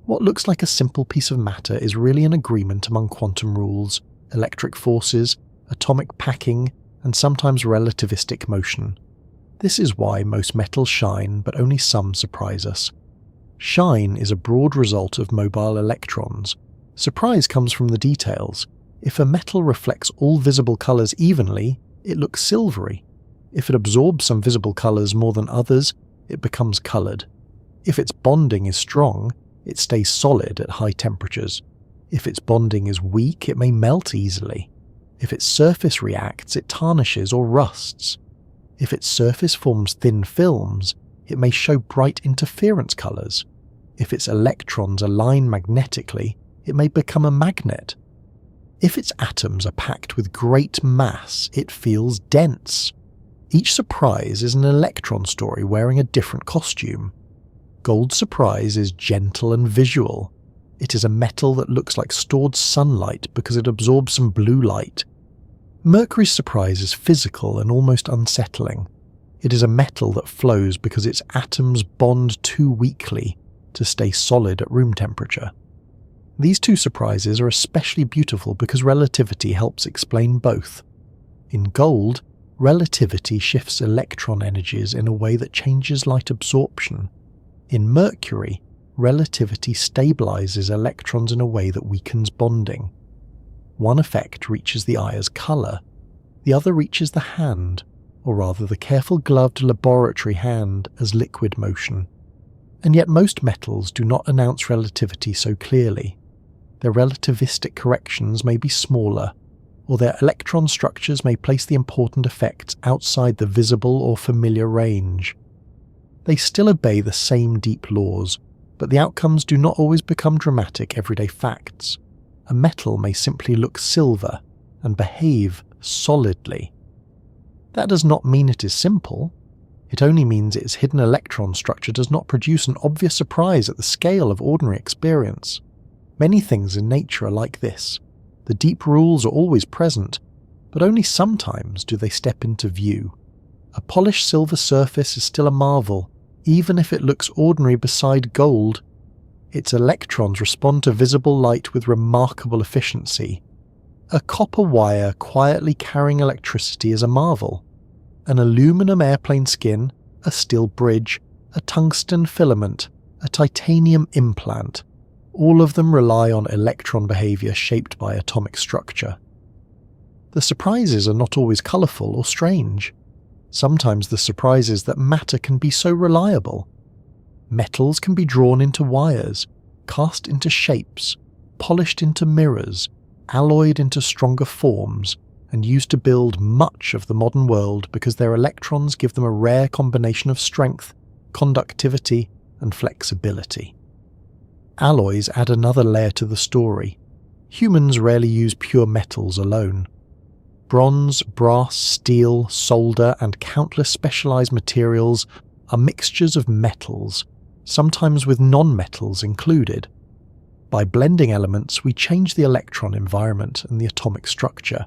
What looks like a simple piece of matter is really an agreement among quantum rules, electric forces, atomic packing, and sometimes relativistic motion. This is why most metals shine, but only some surprise us. Shine is a broad result of mobile electrons. Surprise comes from the details. If a metal reflects all visible colours evenly, it looks silvery. If it absorbs some visible colours more than others, it becomes coloured. If its bonding is strong, it stays solid at high temperatures. If its bonding is weak, it may melt easily. If its surface reacts, it tarnishes or rusts. If its surface forms thin films, it may show bright interference colours. If its electrons align magnetically, it may become a magnet. If its atoms are packed with great mass, it feels dense. Each surprise is an electron story wearing a different costume. Gold surprise is gentle and visual. It is a metal that looks like stored sunlight because it absorbs some blue light. Mercury's surprise is physical and almost unsettling. It is a metal that flows because its atoms bond too weakly to stay solid at room temperature. These two surprises are especially beautiful because relativity helps explain both. In gold, relativity shifts electron energies in a way that changes light absorption. In Mercury, relativity stabilizes electrons in a way that weakens bonding. One effect reaches the eye as colour, the other reaches the hand, or rather the careful gloved laboratory hand, as liquid motion. And yet most metals do not announce relativity so clearly. Their relativistic corrections may be smaller, or their electron structures may place the important effects outside the visible or familiar range. They still obey the same deep laws, but the outcomes do not always become dramatic everyday facts. A metal may simply look silver and behave solidly. That does not mean it is simple. It only means its hidden electron structure does not produce an obvious surprise at the scale of ordinary experience. Many things in nature are like this. The deep rules are always present, but only sometimes do they step into view. A polished silver surface is still a marvel, even if it looks ordinary beside gold. Its electrons respond to visible light with remarkable efficiency. A copper wire quietly carrying electricity is a marvel. An aluminum airplane skin, a steel bridge, a tungsten filament, a titanium implant, all of them rely on electron behaviour shaped by atomic structure. The surprises are not always colourful or strange. Sometimes the surprise is that matter can be so reliable. Metals can be drawn into wires, cast into shapes, polished into mirrors, alloyed into stronger forms, and used to build much of the modern world because their electrons give them a rare combination of strength, conductivity, and flexibility. Alloys add another layer to the story. Humans rarely use pure metals alone. Bronze, brass, steel, solder, and countless specialized materials are mixtures of metals, sometimes with non-metals included. By blending elements, we change the electron environment and the atomic structure.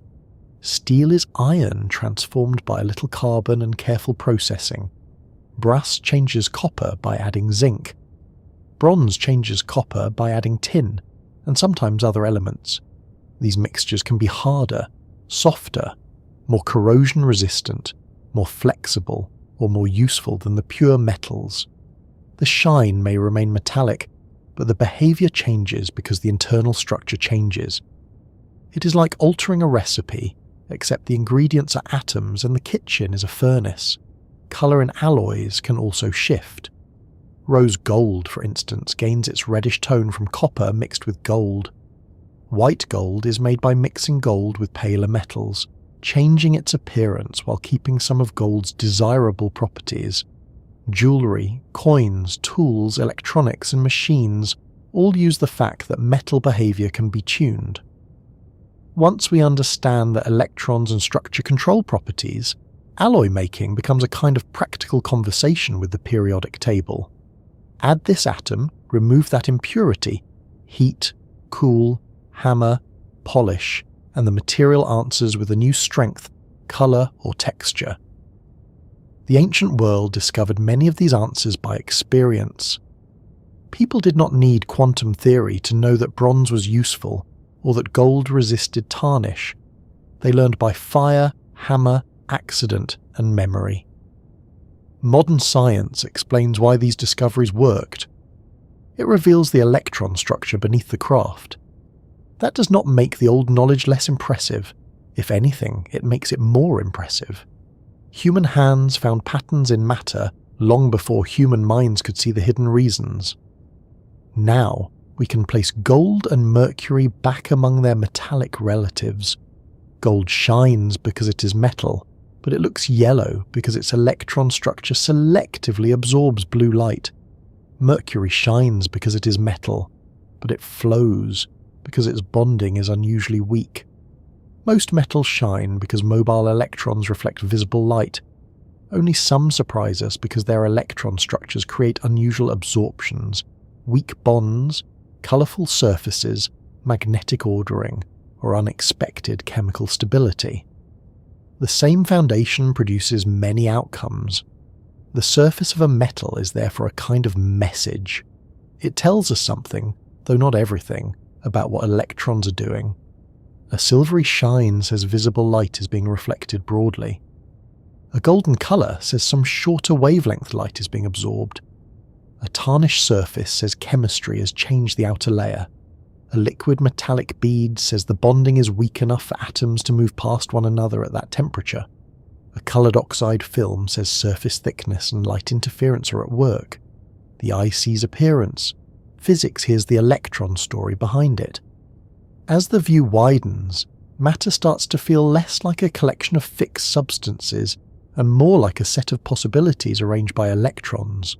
Steel is iron transformed by a little carbon and careful processing. Brass changes copper by adding zinc. Bronze changes copper by adding tin, and sometimes other elements. These mixtures can be harder, softer, more corrosion-resistant, more flexible, or more useful than the pure metals. The shine may remain metallic, but the behaviour changes because the internal structure changes. It is like altering a recipe, except the ingredients are atoms and the kitchen is a furnace. Colour in alloys can also shift. Rose gold, for instance, gains its reddish tone from copper mixed with gold. White gold is made by mixing gold with paler metals, changing its appearance while keeping some of gold's desirable properties. Jewellery, coins, tools, electronics, and machines all use the fact that metal behaviour can be tuned. Once we understand that electrons and structure control properties, alloy making becomes a kind of practical conversation with the periodic table. Add this atom, remove that impurity, heat, cool, hammer, polish, and the material answers with a new strength, colour, or texture. The ancient world discovered many of these answers by experience. People did not need quantum theory to know that bronze was useful or that gold resisted tarnish. They learned by fire, hammer, accident, and memory. Modern science explains why these discoveries worked. It reveals the electron structure beneath the craft. That does not make the old knowledge less impressive. If anything, it makes it more impressive. Human hands found patterns in matter long before human minds could see the hidden reasons. Now, we can place gold and Mercury back among their metallic relatives. Gold shines because it is metal, but it looks yellow because its electron structure selectively absorbs blue light. Mercury shines because it is metal, but it flows because its bonding is unusually weak. Most metals shine because mobile electrons reflect visible light. Only some surprise us because their electron structures create unusual absorptions, weak bonds, colourful surfaces, magnetic ordering, or unexpected chemical stability. The same foundation produces many outcomes. The surface of a metal is therefore a kind of message. It tells us something, though not everything, about what electrons are doing. A silvery shine says visible light is being reflected broadly. A golden colour says some shorter wavelength light is being absorbed. A tarnished surface says chemistry has changed the outer layer. A liquid metallic bead says the bonding is weak enough for atoms to move past one another at that temperature. A coloured oxide film says surface thickness and light interference are at work. The eye sees appearance. Physics hears the electron story behind it. As the view widens, matter starts to feel less like a collection of fixed substances and more like a set of possibilities arranged by electrons.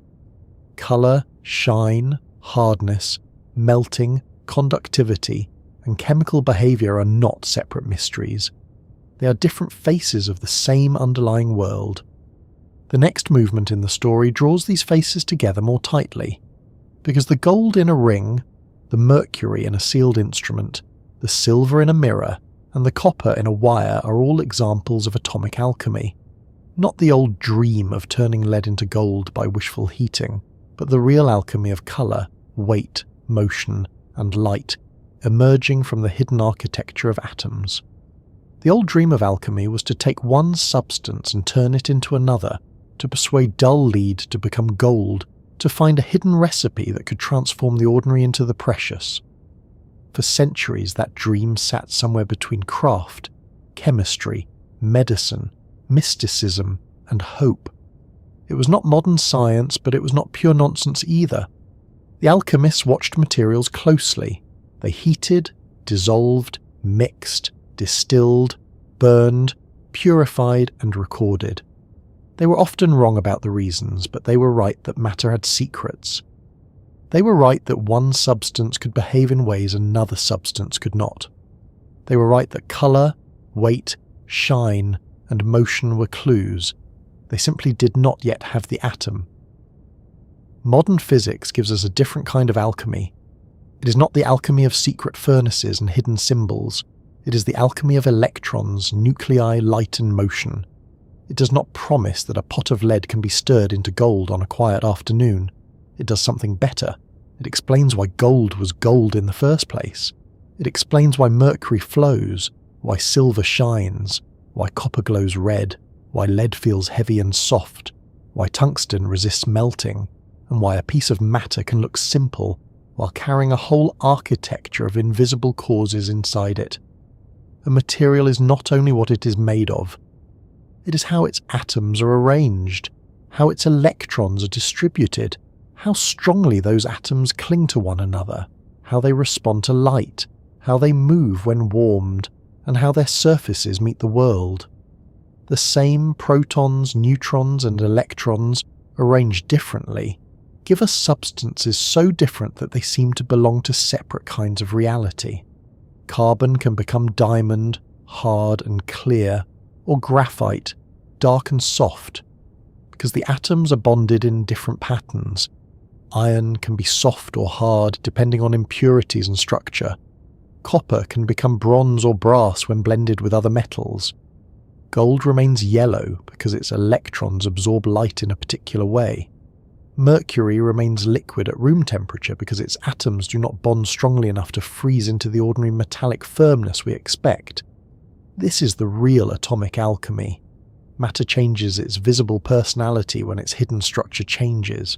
Colour, shine, hardness, melting, conductivity, and chemical behaviour are not separate mysteries. They are different faces of the same underlying world. The next movement in the story draws these faces together more tightly, because the gold in a ring, the mercury in a sealed instrument, the silver in a mirror, and the copper in a wire are all examples of atomic alchemy. Not the old dream of turning lead into gold by wishful heating, but the real alchemy of colour, weight, motion, and light, emerging from the hidden architecture of atoms. The old dream of alchemy was to take one substance and turn it into another, to persuade dull lead to become gold, to find a hidden recipe that could transform the ordinary into the precious. For centuries that dream sat somewhere between craft, chemistry, medicine, mysticism, and hope. It was not modern science, but it was not pure nonsense either. The alchemists watched materials closely. They heated, dissolved, mixed, distilled, burned, purified, and recorded. They were often wrong about the reasons, but they were right that matter had secrets. They were right that one substance could behave in ways another substance could not. They were right that colour, weight, shine, and motion were clues. They simply did not yet have the atom. Modern physics gives us a different kind of alchemy. It is not the alchemy of secret furnaces and hidden symbols. It is the alchemy of electrons, nuclei, light, and motion. It does not promise that a pot of lead can be stirred into gold on a quiet afternoon. It does something better. It explains why gold was gold in the first place. It explains why mercury flows, why silver shines, why copper glows red, why lead feels heavy and soft, why tungsten resists melting, and why a piece of matter can look simple while carrying a whole architecture of invisible causes inside it. A material is not only what it is made of, it is how its atoms are arranged, how its electrons are distributed, how strongly those atoms cling to one another, how they respond to light, how they move when warmed, and how their surfaces meet the world. The same protons, neutrons, and electrons, arranged differently, give us substances so different that they seem to belong to separate kinds of reality. Carbon can become diamond, hard and clear, or graphite, dark and soft, because the atoms are bonded in different patterns. Iron can be soft or hard depending on impurities and structure. Copper can become bronze or brass when blended with other metals. Gold remains yellow because its electrons absorb light in a particular way. Mercury remains liquid at room temperature because its atoms do not bond strongly enough to freeze into the ordinary metallic firmness we expect. This is the real atomic alchemy. Matter changes its visible personality when its hidden structure changes.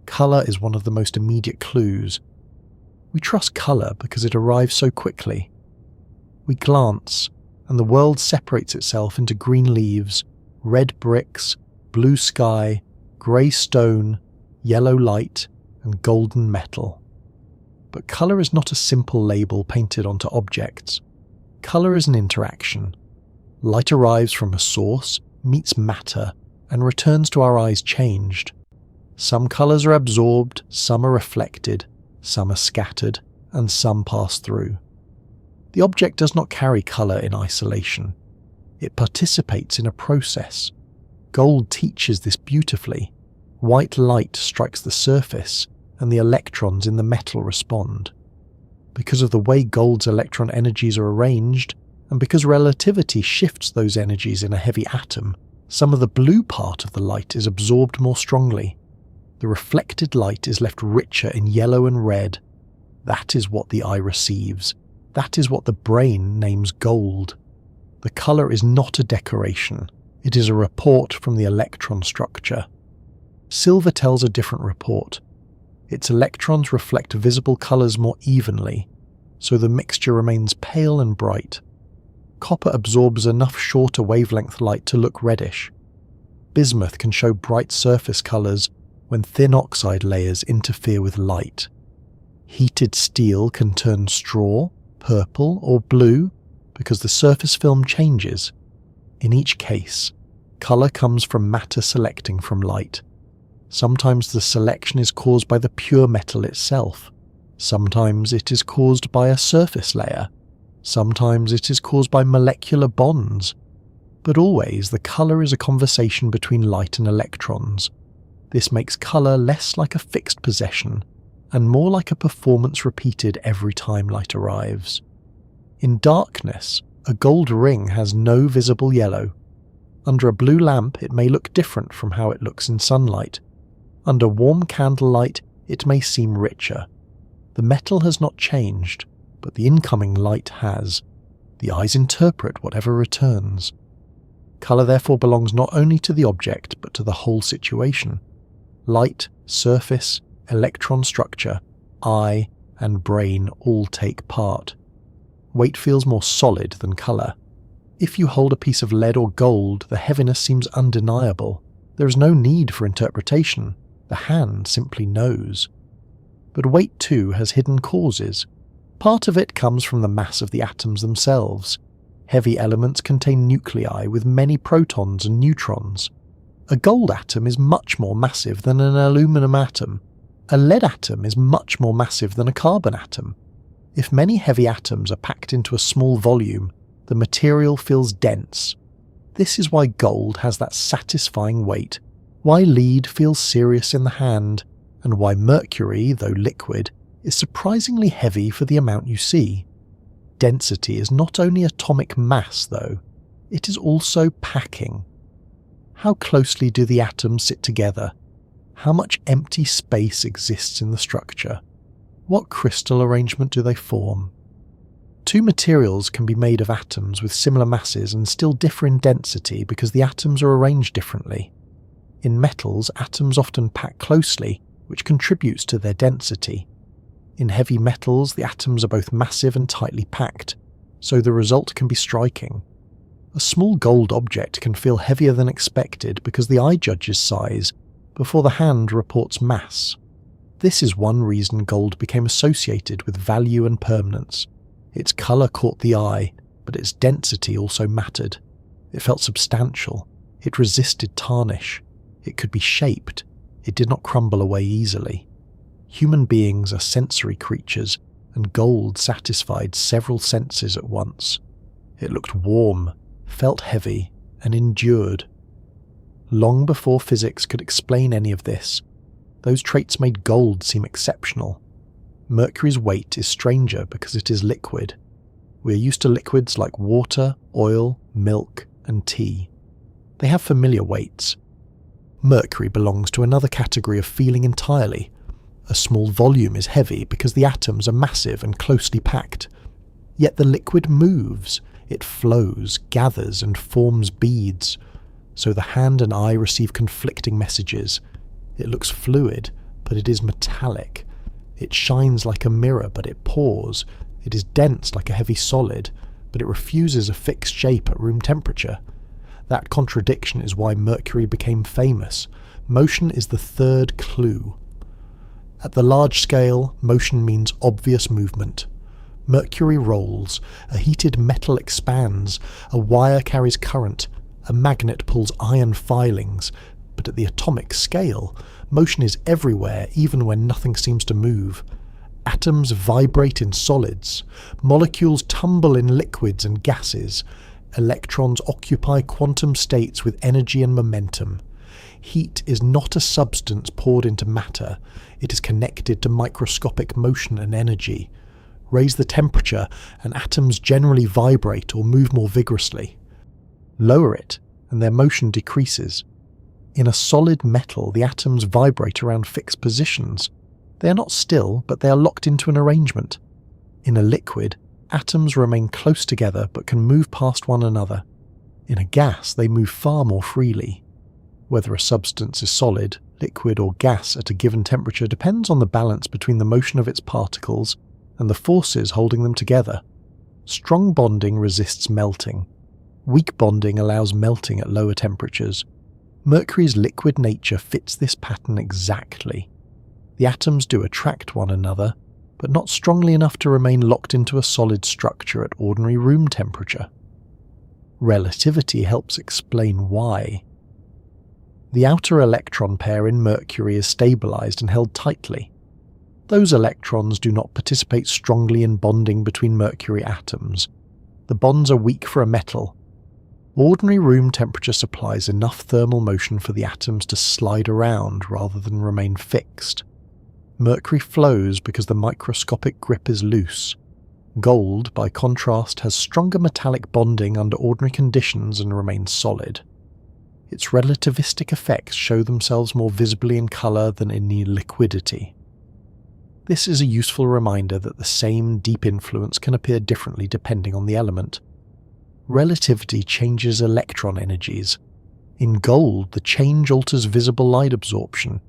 Colour is one of the most immediate clues. We trust colour because it arrives so quickly. We glance, and the world separates itself into green leaves, red bricks, blue sky, grey stone, yellow light, and golden metal. But colour is not a simple label painted onto objects. Colour is an interaction. Light arrives from a source, meets matter, and returns to our eyes changed. Some colours are absorbed, some are reflected, some are scattered, and some pass through. The object does not carry colour in isolation. It participates in a process. Gold teaches this beautifully. White light strikes the surface, and the electrons in the metal respond. Because of the way gold's electron energies are arranged, and because relativity shifts those energies in a heavy atom, some of the blue part of the light is absorbed more strongly. The reflected light is left richer in yellow and red. That is what the eye receives. That is what the brain names gold. The colour is not a decoration. It is a report from the electron structure. Silver tells a different report. Its electrons reflect visible colours more evenly, so the mixture remains pale and bright. Copper absorbs enough shorter wavelength light to look reddish. Bismuth can show bright surface colours when thin oxide layers interfere with light. Heated steel can turn straw, purple, or blue because the surface film changes. In each case, colour comes from matter selecting from light. Sometimes the selection is caused by the pure metal itself. Sometimes it is caused by a surface layer. Sometimes it is caused by molecular bonds. But always the colour is a conversation between light and electrons. This makes colour less like a fixed possession and more like a performance repeated every time light arrives. In darkness, a gold ring has no visible yellow. Under a blue lamp, it may look different from how it looks in sunlight. Under warm candlelight, it may seem richer. The metal has not changed, but the incoming light has. The eyes interpret whatever returns. Colour therefore belongs not only to the object, but to the whole situation. Light, surface, electron structure, eye, and brain all take part. Weight feels more solid than colour. If you hold a piece of lead or gold, the heaviness seems undeniable. There is no need for interpretation. The hand simply knows. But weight too has hidden causes. Part of it comes from the mass of the atoms themselves. Heavy elements contain nuclei with many protons and neutrons. A gold atom is much more massive than an aluminum atom. A lead atom is much more massive than a carbon atom. If many heavy atoms are packed into a small volume, the material feels dense. This is why gold has that satisfying weight, why lead feels serious in the hand, and why mercury, though liquid, is surprisingly heavy for the amount you see. Density is not only atomic mass, though, it is also packing. How closely do the atoms sit together? How much empty space exists in the structure? What crystal arrangement do they form? Two materials can be made of atoms with similar masses and still differ in density because the atoms are arranged differently. In metals, atoms often pack closely, which contributes to their density. In heavy metals, the atoms are both massive and tightly packed, so the result can be striking. A small gold object can feel heavier than expected because the eye judges size before the hand reports mass. This is one reason gold became associated with value and permanence. Its colour caught the eye, but its density also mattered. It felt substantial. It resisted tarnish. It could be shaped. It did not crumble away easily. Human beings are sensory creatures, and gold satisfied several senses at once. It looked warm, felt heavy, and endured. Long before physics could explain any of this, those traits made gold seem exceptional. Mercury's weight is stranger because it is liquid. We are used to liquids like water, oil, milk, and tea. They have familiar weights. Mercury belongs to another category of feeling entirely. A small volume is heavy because the atoms are massive and closely packed. Yet the liquid moves, it flows, gathers and forms beads. So the hand and eye receive conflicting messages. It looks fluid, but it is metallic. It shines like a mirror, but it pours. It is dense like a heavy solid, but it refuses a fixed shape at room temperature. That contradiction is why Mercury became famous. Motion is the third clue. At the large scale, motion means obvious movement. Mercury rolls, a heated metal expands, a wire carries current, a magnet pulls iron filings, but at the atomic scale, motion is everywhere even when nothing seems to move. Atoms vibrate in solids, molecules tumble in liquids and gases, electrons occupy quantum states with energy and momentum. Heat is not a substance poured into matter, it is connected to microscopic motion and energy. Raise the temperature, and atoms generally vibrate or move more vigorously. Lower it, and their motion decreases. In a solid metal, the atoms vibrate around fixed positions. They are not still, but they are locked into an arrangement. In a liquid, atoms remain close together but can move past one another. In a gas, they move far more freely. Whether a substance is solid, liquid or gas at a given temperature depends on the balance between the motion of its particles and the forces holding them together. Strong bonding resists melting. Weak bonding allows melting at lower temperatures. Mercury's liquid nature fits this pattern exactly. The atoms do attract one another, but not strongly enough to remain locked into a solid structure at ordinary room temperature. Relativity helps explain why. The outer electron pair in Mercury is stabilized and held tightly. Those electrons do not participate strongly in bonding between Mercury atoms. The bonds are weak for a metal. Ordinary room temperature supplies enough thermal motion for the atoms to slide around rather than remain fixed. Mercury flows because the microscopic grip is loose. Gold, by contrast, has stronger metallic bonding under ordinary conditions and remains solid. Its relativistic effects show themselves more visibly in colour than in liquidity. This is a useful reminder that the same deep influence can appear differently depending on the element. Relativity changes electron energies. In gold, the change alters visible light absorption.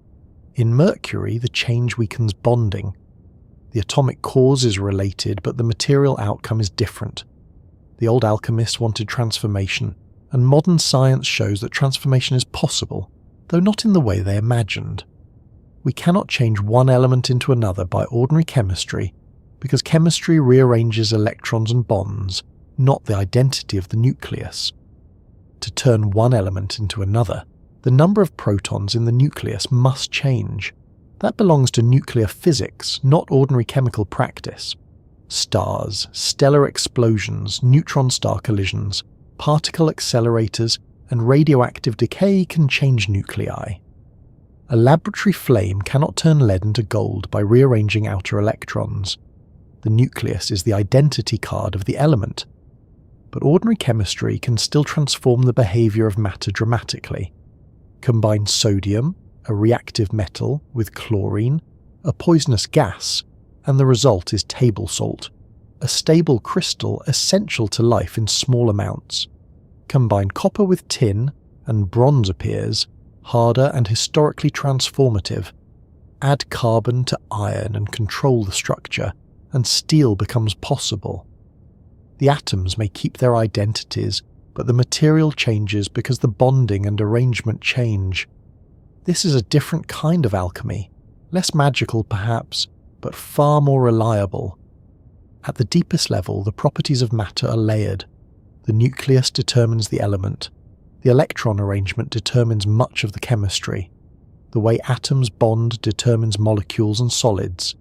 In Mercury, the change weakens bonding. The atomic cause is related, but the material outcome is different. The old alchemists wanted transformation, and modern science shows that transformation is possible, though not in the way they imagined. We cannot change one element into another by ordinary chemistry, because chemistry rearranges electrons and bonds, not the identity of the nucleus. To turn one element into another, the number of protons in the nucleus must change. That belongs to nuclear physics, not ordinary chemical practice. Stars, stellar explosions, neutron star collisions, particle accelerators, and radioactive decay can change nuclei. A laboratory flame cannot turn lead into gold by rearranging outer electrons. The nucleus is the identity card of the element. But ordinary chemistry can still transform the behaviour of matter dramatically. Combine sodium, a reactive metal, with chlorine, a poisonous gas, and the result is table salt, a stable crystal essential to life in small amounts. Combine copper with tin, and bronze appears, harder and historically transformative. Add carbon to iron and control the structure, and steel becomes possible. The atoms may keep their identities, but the material changes because the bonding and arrangement change. This is a different kind of alchemy, less magical perhaps, but far more reliable. At the deepest level, the properties of matter are layered. The nucleus determines the element. The electron arrangement determines much of the chemistry. The way atoms bond determines molecules and solids.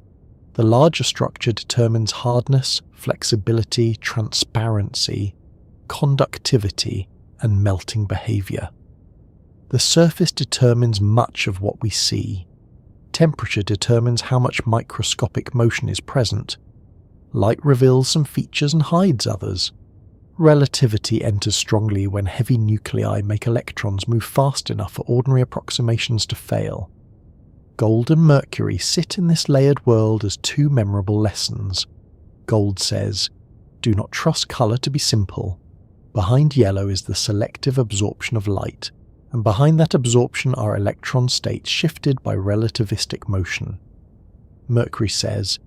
The larger structure determines hardness, flexibility, transparency, conductivity, and melting behaviour. The surface determines much of what we see. Temperature determines how much microscopic motion is present. Light reveals some features and hides others. Relativity enters strongly when heavy nuclei make electrons move fast enough for ordinary approximations to fail. Gold and Mercury sit in this layered world as two memorable lessons. Gold says, "Do not trust colour to be simple. Behind yellow is the selective absorption of light, and behind that absorption are electron states shifted by relativistic motion." Mercury says,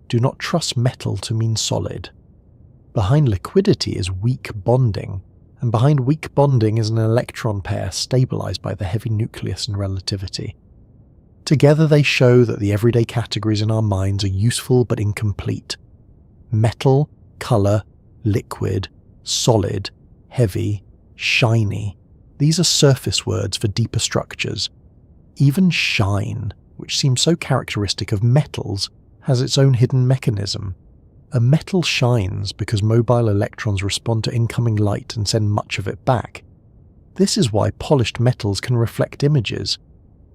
"Do not trust metal to mean solid. Behind liquidity is weak bonding, and behind weak bonding is an electron pair stabilized by the heavy nucleus and relativity." Together they show that the everyday categories in our minds are useful but incomplete. Metal, colour, liquid, solid, heavy, shiny. These are surface words for deeper structures. Even shine, which seems so characteristic of metals, has its own hidden mechanism. A metal shines because mobile electrons respond to incoming light and send much of it back. This is why polished metals can reflect images.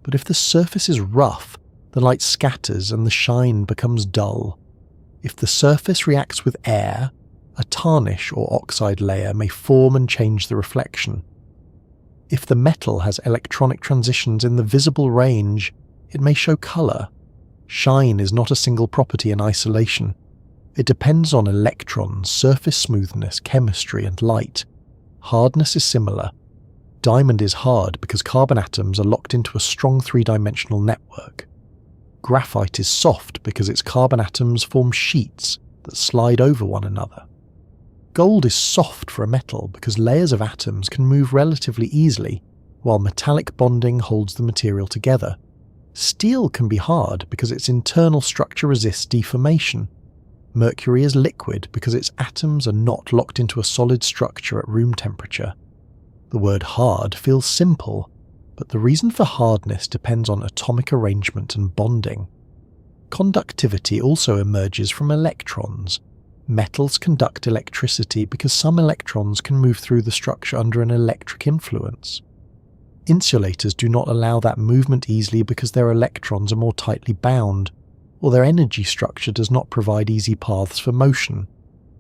But if the surface is rough, the light scatters and the shine becomes dull. If the surface reacts with air, a tarnish or oxide layer may form and change the reflection. If the metal has electronic transitions in the visible range, it may show colour. Shine is not a single property in isolation. It depends on electrons, surface smoothness, chemistry, and light. Hardness is similar. Diamond is hard because carbon atoms are locked into a strong three-dimensional network. Graphite is soft because its carbon atoms form sheets that slide over one another. Gold is soft for a metal because layers of atoms can move relatively easily, while metallic bonding holds the material together. Steel can be hard because its internal structure resists deformation. Mercury is liquid because its atoms are not locked into a solid structure at room temperature. The word hard feels simple, but the reason for hardness depends on atomic arrangement and bonding. Conductivity also emerges from electrons. Metals conduct electricity because some electrons can move through the structure under an electric influence. Insulators do not allow that movement easily because their electrons are more tightly bound, or their energy structure does not provide easy paths for motion.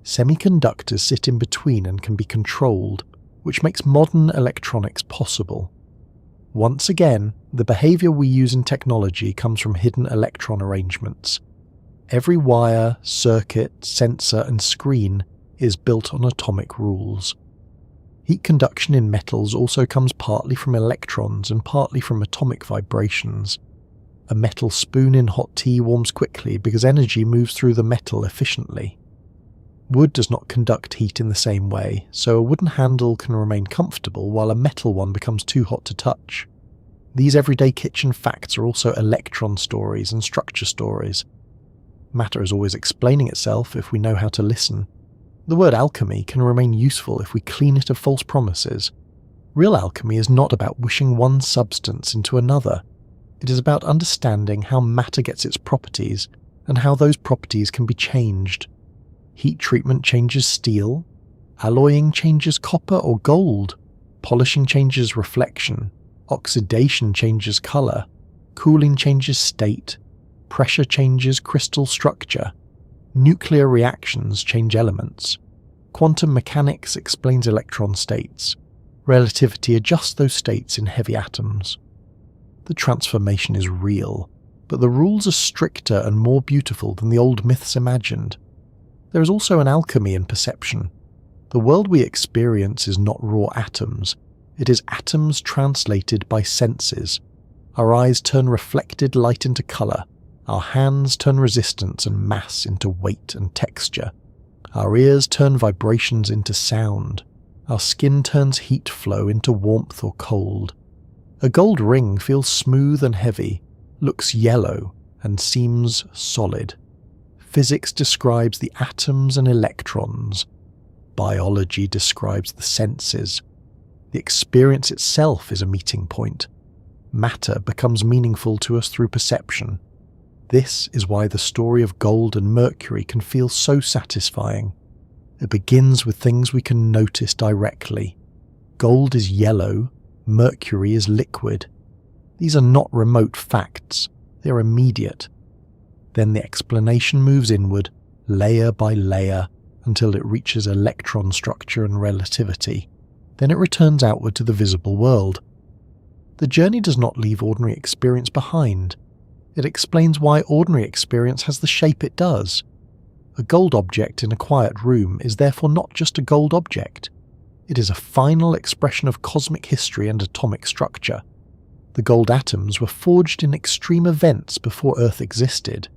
Semiconductors sit in between and can be controlled, which makes modern electronics possible. Once again, the behaviour we use in technology comes from hidden electron arrangements. Every wire, circuit, sensor and screen is built on atomic rules. Heat conduction in metals also comes partly from electrons and partly from atomic vibrations. A metal spoon in hot tea warms quickly because energy moves through the metal efficiently. Wood does not conduct heat in the same way, so a wooden handle can remain comfortable while a metal one becomes too hot to touch. These everyday kitchen facts are also electron stories and structure stories. Matter is always explaining itself if we know how to listen. The word alchemy can remain useful if we clean it of false promises. Real alchemy is not about wishing one substance into another. It is about understanding how matter gets its properties and how those properties can be changed. Heat treatment changes steel, alloying changes copper or gold, polishing changes reflection, oxidation changes colour, cooling changes state, pressure changes crystal structure, nuclear reactions change elements, quantum mechanics explains electron states, relativity adjusts those states in heavy atoms. The transformation is real, but the rules are stricter and more beautiful than the old myths imagined. There is also an alchemy in perception. The world we experience is not raw atoms, it is atoms translated by senses. Our eyes turn reflected light into colour, our hands turn resistance and mass into weight and texture, our ears turn vibrations into sound, our skin turns heat flow into warmth or cold. A gold ring feels smooth and heavy, looks yellow, and seems solid. Physics describes the atoms and electrons. Biology describes the senses. The experience itself is a meeting point. Matter becomes meaningful to us through perception. This is why the story of gold and Mercury can feel so satisfying. It begins with things we can notice directly. Gold is yellow, Mercury is liquid. These are not remote facts, they are immediate. Then the explanation moves inward, layer by layer, until it reaches electron structure and relativity. Then it returns outward to the visible world. The journey does not leave ordinary experience behind. It explains why ordinary experience has the shape it does. A gold object in a quiet room is therefore not just a gold object. It is a final expression of cosmic history and atomic structure. The gold atoms were forged in extreme events before Earth existed.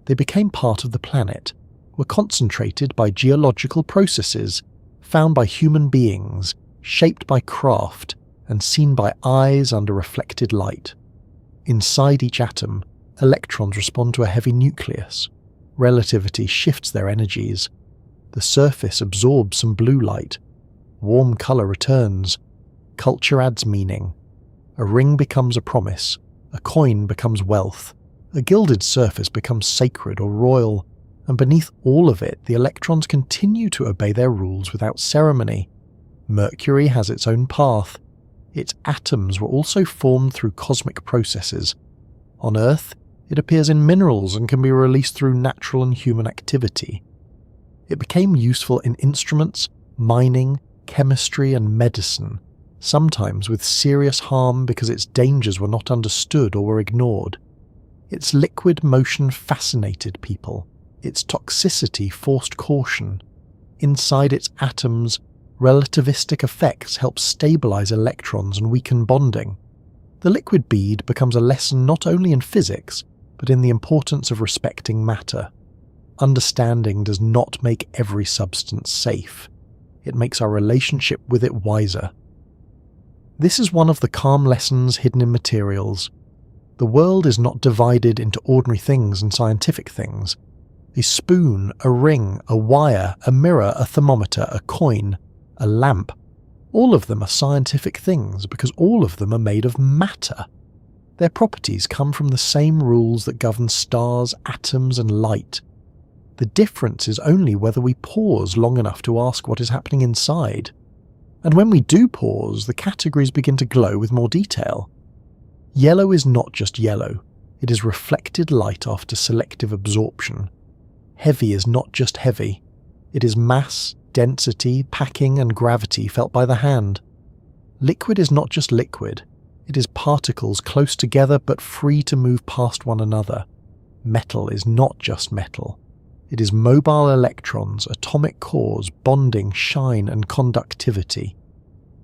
They became part of the planet, were concentrated by geological processes, found by human beings, shaped by craft, and seen by eyes under reflected light. Inside each atom, electrons respond to a heavy nucleus. Relativity shifts their energies. The surface absorbs some blue light. Warm colour returns. Culture adds meaning. A ring becomes a promise. A coin becomes wealth. A gilded surface becomes sacred or royal. And beneath all of it, the electrons continue to obey their rules without ceremony. Mercury has its own path. Its atoms were also formed through cosmic processes. On Earth, it appears in minerals and can be released through natural and human activity. It became useful in instruments, mining, chemistry, and medicine, sometimes with serious harm because its dangers were not understood or were ignored. Its liquid motion fascinated people. Its toxicity forced caution. Inside its atoms, relativistic effects help stabilize electrons and weaken bonding. The liquid bead becomes a lesson not only in physics, but in the importance of respecting matter. Understanding does not make every substance safe. It makes our relationship with it wiser. This is one of the calm lessons hidden in materials. The world is not divided into ordinary things and scientific things. A spoon, a ring, a wire, a mirror, a thermometer, a coin, a lamp, all of them are scientific things because all of them are made of matter. Their properties come from the same rules that govern stars, atoms, and light. The difference is only whether we pause long enough to ask what is happening inside. And when we do pause, the categories begin to glow with more detail. Yellow is not just yellow, it is reflected light after selective absorption. Heavy is not just heavy, it is mass, density, packing, and gravity felt by the hand. Liquid is not just liquid, it is particles close together but free to move past one another. Metal is not just metal, it is mobile electrons, atomic cores, bonding, shine, and conductivity.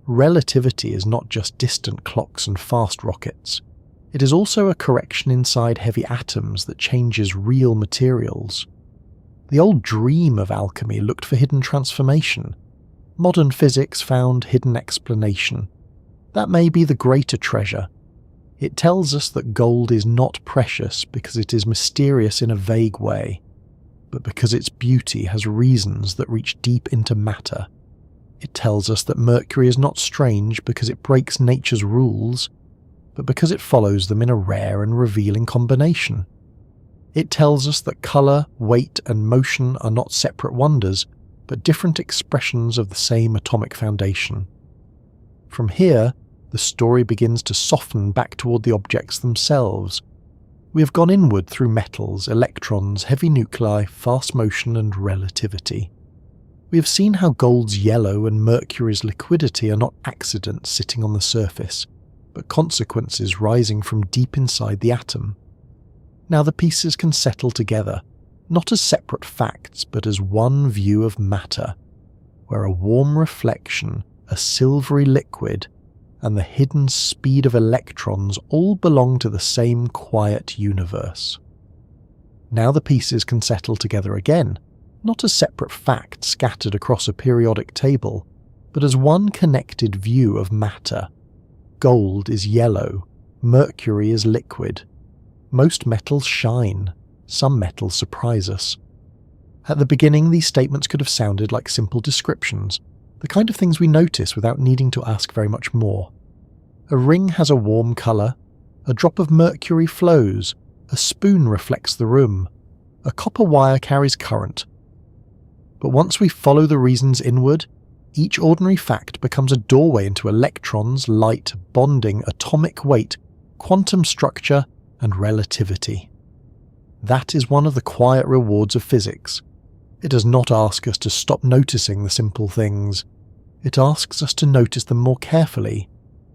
Relativity is not just distant clocks and fast rockets. It is also a correction inside heavy atoms that changes real materials. The old dream of alchemy looked for hidden transformation. Modern physics found hidden explanation. That may be the greater treasure. It tells us that gold is not precious because it is mysterious in a vague way, but because its beauty has reasons that reach deep into matter. It tells us that Mercury is not strange because it breaks nature's rules, but because it follows them in a rare and revealing combination. It tells us that colour, weight, and motion are not separate wonders, but different expressions of the same atomic foundation. From here, the story begins to soften back toward the objects themselves. We have gone inward through metals, electrons, heavy nuclei, fast motion, and relativity. We have seen how gold's yellow and Mercury's liquidity are not accidents sitting on the surface, but consequences rising from deep inside the atom. Now the pieces can settle together, not as separate facts, but as one view of matter, where a warm reflection, a silvery liquid, and the hidden speed of electrons all belong to the same quiet universe. Now the pieces can settle together again, not as separate facts scattered across a periodic table, but as one connected view of matter. Gold is yellow, Mercury is liquid. Most metals shine, some metals surprise us. At the beginning, these statements could have sounded like simple descriptions, the kind of things we notice without needing to ask very much more. A ring has a warm colour, a drop of mercury flows, a spoon reflects the room, a copper wire carries current. But once we follow the reasons inward, each ordinary fact becomes a doorway into electrons, light, bonding, atomic weight, quantum structure, and relativity. That is one of the quiet rewards of physics. It does not ask us to stop noticing the simple things. It asks us to notice them more carefully.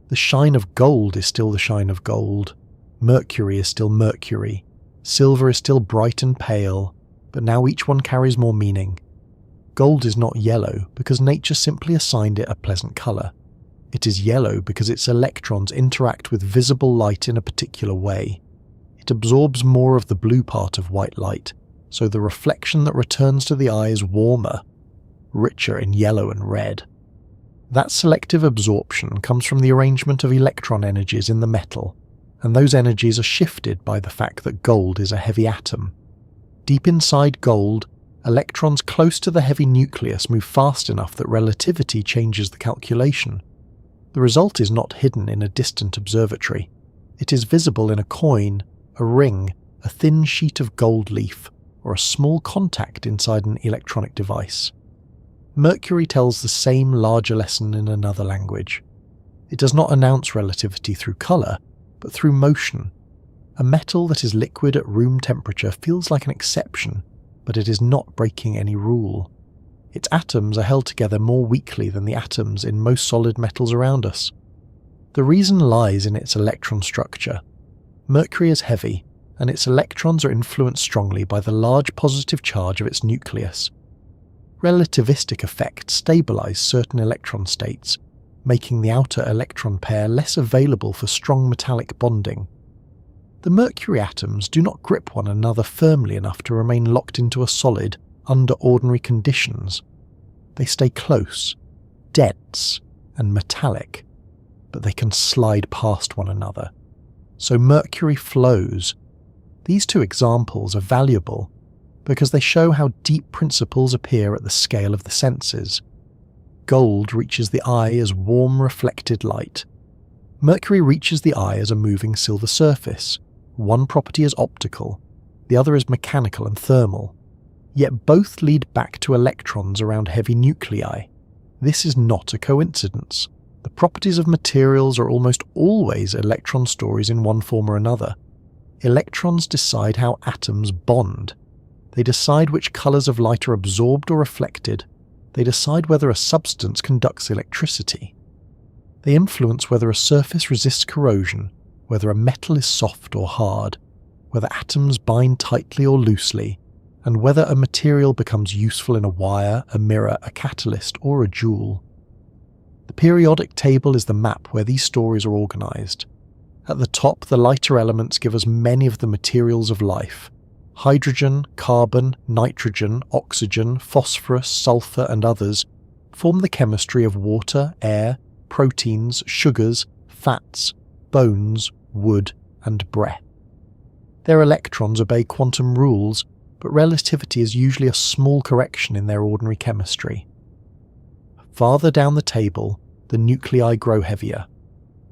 The shine of gold is still the shine of gold. Mercury is still Mercury. Silver is still bright and pale, but now each one carries more meaning. Gold is not yellow because nature simply assigned it a pleasant colour. It is yellow because its electrons interact with visible light in a particular way. It absorbs more of the blue part of white light, so the reflection that returns to the eye is warmer, richer in yellow and red. That selective absorption comes from the arrangement of electron energies in the metal, and those energies are shifted by the fact that gold is a heavy atom. Deep inside gold, electrons close to the heavy nucleus move fast enough that relativity changes the calculation. The result is not hidden in a distant observatory. It is visible in a coin, a ring, a thin sheet of gold leaf, or a small contact inside an electronic device. Mercury tells the same larger lesson in another language. It does not announce relativity through colour, but through motion. A metal that is liquid at room temperature feels like an exception, but it is not breaking any rule. Its atoms are held together more weakly than the atoms in most solid metals around us. The reason lies in its electron structure. Mercury is heavy, and its electrons are influenced strongly by the large positive charge of its nucleus. Relativistic effects stabilise certain electron states, making the outer electron pair less available for strong metallic bonding. The Mercury atoms do not grip one another firmly enough to remain locked into a solid under ordinary conditions. They stay close, dense, and metallic, but they can slide past one another. So Mercury flows. These two examples are valuable because they show how deep principles appear at the scale of the senses. Gold reaches the eye as warm reflected light. Mercury reaches the eye as a moving silver surface. One property is optical, the other is mechanical and thermal. Yet both lead back to electrons around heavy nuclei. This is not a coincidence. The properties of materials are almost always electron stories in one form or another. Electrons decide how atoms bond. They decide which colours of light are absorbed or reflected. They decide whether a substance conducts electricity. They influence whether a surface resists corrosion, whether a metal is soft or hard, whether atoms bind tightly or loosely, and whether a material becomes useful in a wire, a mirror, a catalyst, or a jewel. The periodic table is the map where these stories are organised. At the top, the lighter elements give us many of the materials of life. Hydrogen, carbon, nitrogen, oxygen, phosphorus, sulfur, and others form the chemistry of water, air, proteins, sugars, fats, bones, wood, and breath. Their electrons obey quantum rules, but relativity is usually a small correction in their ordinary chemistry. Farther down the table, the nuclei grow heavier.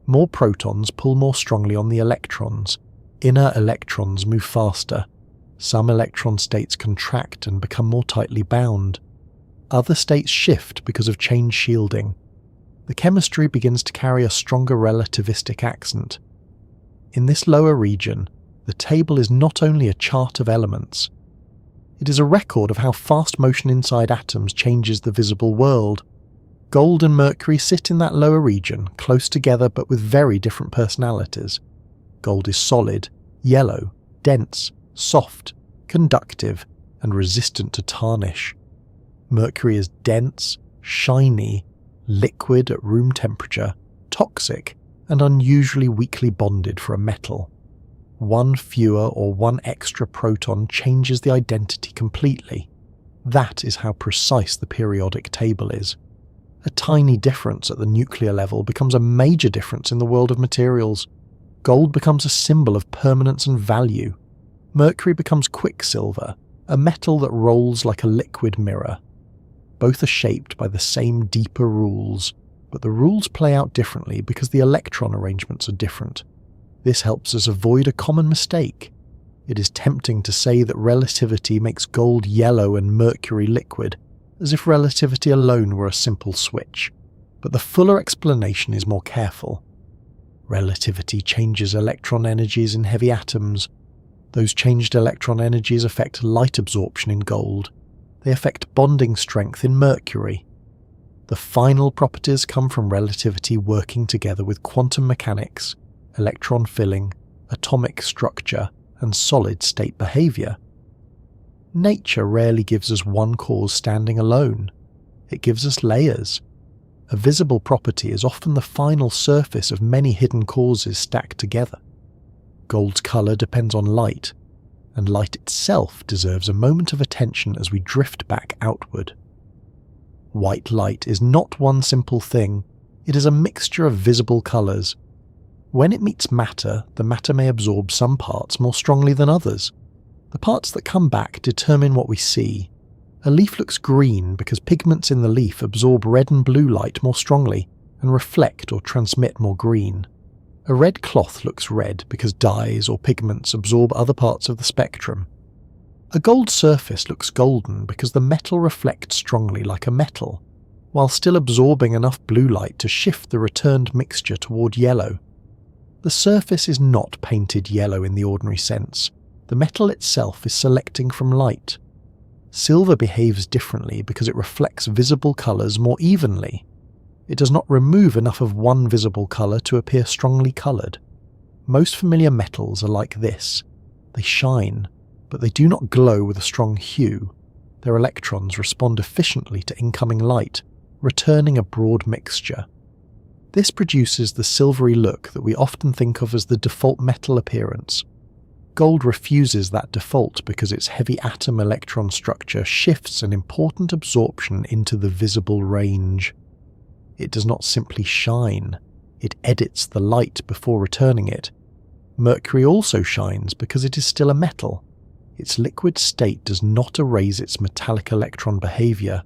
More protons pull more strongly on the electrons. Inner electrons move faster. Some electron states contract and become more tightly bound. Other states shift because of change shielding. The chemistry begins to carry a stronger relativistic accent. In this lower region, the table is not only a chart of elements. It is a record of how fast motion inside atoms changes the visible world. Gold and Mercury sit in that lower region, close together but with very different personalities. Gold is solid, yellow, dense, soft, conductive, and resistant to tarnish. Mercury is dense, shiny, liquid at room temperature, toxic, and unusually weakly bonded for a metal. One fewer or one extra proton changes the identity completely. That is how precise the periodic table is. A tiny difference at the nuclear level becomes a major difference in the world of materials. Gold becomes a symbol of permanence and value. Mercury becomes quicksilver, a metal that rolls like a liquid mirror. Both are shaped by the same deeper rules, but the rules play out differently because the electron arrangements are different. This helps us avoid a common mistake. It is tempting to say that relativity makes gold yellow and Mercury liquid, as if relativity alone were a simple switch. But the fuller explanation is more careful. Relativity changes electron energies in heavy atoms. Those changed electron energies affect light absorption in gold. They affect bonding strength in Mercury. The final properties come from relativity working together with quantum mechanics, electron filling, atomic structure, and solid-state behavior. Nature rarely gives us one cause standing alone. It gives us layers. A visible property is often the final surface of many hidden causes stacked together. Gold's colour depends on light, and light itself deserves a moment of attention as we drift back outward. White light is not one simple thing, it is a mixture of visible colours. When it meets matter, the matter may absorb some parts more strongly than others. The parts that come back determine what we see. A leaf looks green because pigments in the leaf absorb red and blue light more strongly and reflect or transmit more green. A red cloth looks red because dyes or pigments absorb other parts of the spectrum. A gold surface looks golden because the metal reflects strongly like a metal, while still absorbing enough blue light to shift the returned mixture toward yellow. The surface is not painted yellow in the ordinary sense. The metal itself is selecting from light. Silver behaves differently because it reflects visible colours more evenly. It does not remove enough of one visible colour to appear strongly coloured. Most familiar metals are like this. They shine, but they do not glow with a strong hue. Their electrons respond efficiently to incoming light, returning a broad mixture. This produces the silvery look that we often think of as the default metal appearance. Gold refuses that default because its heavy atom electron structure shifts an important absorption into the visible range. It does not simply shine, it edits the light before returning it. Mercury also shines because it is still a metal. Its liquid state does not erase its metallic electron behavior.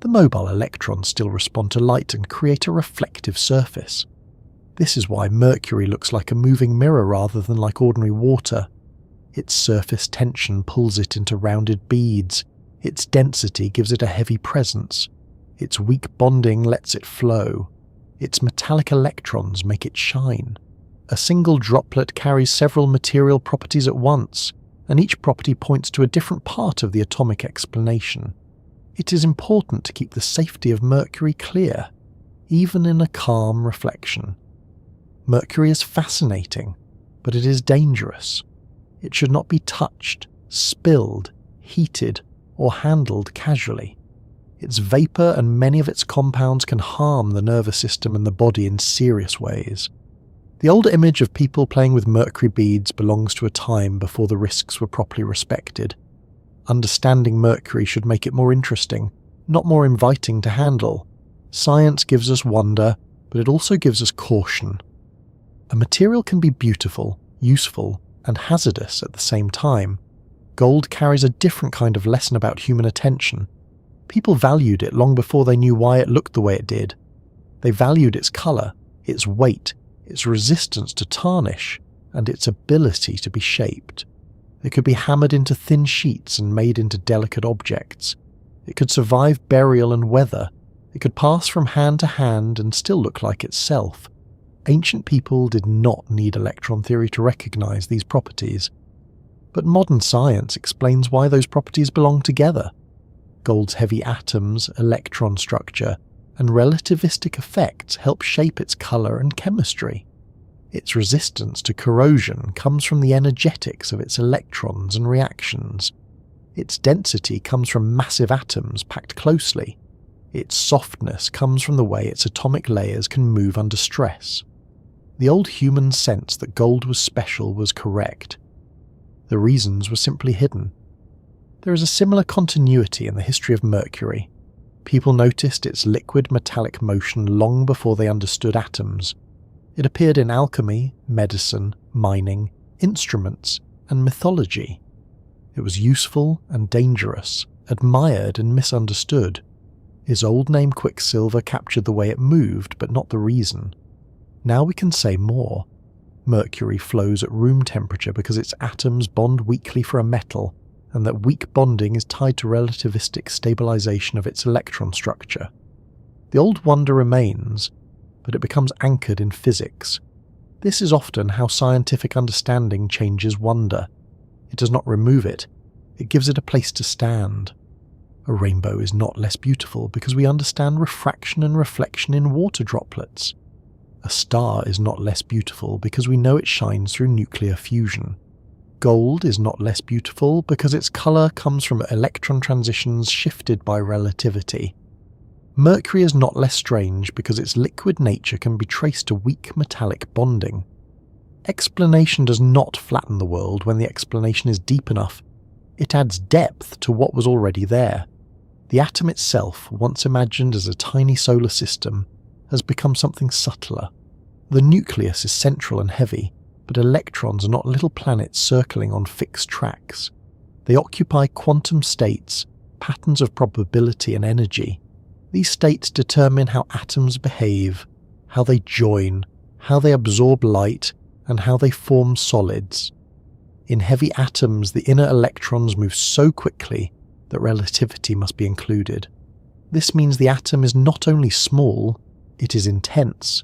The mobile electrons still respond to light and create a reflective surface. This is why Mercury looks like a moving mirror rather than like ordinary water. Its surface tension pulls it into rounded beads. Its density gives it a heavy presence. Its weak bonding lets it flow. Its metallic electrons make it shine. A single droplet carries several material properties at once, and each property points to a different part of the atomic explanation. It is important to keep the safety of Mercury clear, even in a calm reflection. Mercury is fascinating, but it is dangerous. It should not be touched, spilled, heated, or handled casually. Its vapour and many of its compounds can harm the nervous system and the body in serious ways. The old image of people playing with mercury beads belongs to a time before the risks were properly respected. Understanding mercury should make it more interesting, not more inviting to handle. Science gives us wonder, but it also gives us caution. A material can be beautiful, useful, and hazardous at the same time. Gold carries a different kind of lesson about human attention. People valued it long before they knew why it looked the way it did. They valued its colour, its weight, its resistance to tarnish, and its ability to be shaped. It could be hammered into thin sheets and made into delicate objects. It could survive burial and weather. It could pass from hand to hand and still look like itself. Ancient people did not need electron theory to recognise these properties. But modern science explains why those properties belong together. Gold's heavy atoms, electron structure, and relativistic effects help shape its colour and chemistry. Its resistance to corrosion comes from the energetics of its electrons and reactions. Its density comes from massive atoms packed closely. Its softness comes from the way its atomic layers can move under stress. The old human sense that gold was special was correct. The reasons were simply hidden. There is a similar continuity in the history of Mercury. People noticed its liquid metallic motion long before they understood atoms. It appeared in alchemy, medicine, mining, instruments, and mythology. It was useful and dangerous, admired and misunderstood. Its old name Quicksilver captured the way it moved, but not the reason. Now we can say more. Mercury flows at room temperature because its atoms bond weakly for a metal, and that weak bonding is tied to relativistic stabilization of its electron structure. The old wonder remains, but it becomes anchored in physics. This is often how scientific understanding changes wonder. It does not remove it, it gives it a place to stand. A rainbow is not less beautiful because we understand refraction and reflection in water droplets. A star is not less beautiful because we know it shines through nuclear fusion. Gold is not less beautiful because its colour comes from electron transitions shifted by relativity. Mercury is not less strange because its liquid nature can be traced to weak metallic bonding. Explanation does not flatten the world when the explanation is deep enough. It adds depth to what was already there. The atom itself, once imagined as a tiny solar system, has become something subtler. The nucleus is central and heavy, but electrons are not little planets circling on fixed tracks. They occupy quantum states, patterns of probability and energy. These states determine how atoms behave, how they join, how they absorb light, and how they form solids. In heavy atoms, the inner electrons move so quickly that relativity must be included. This means the atom is not only small, it is intense.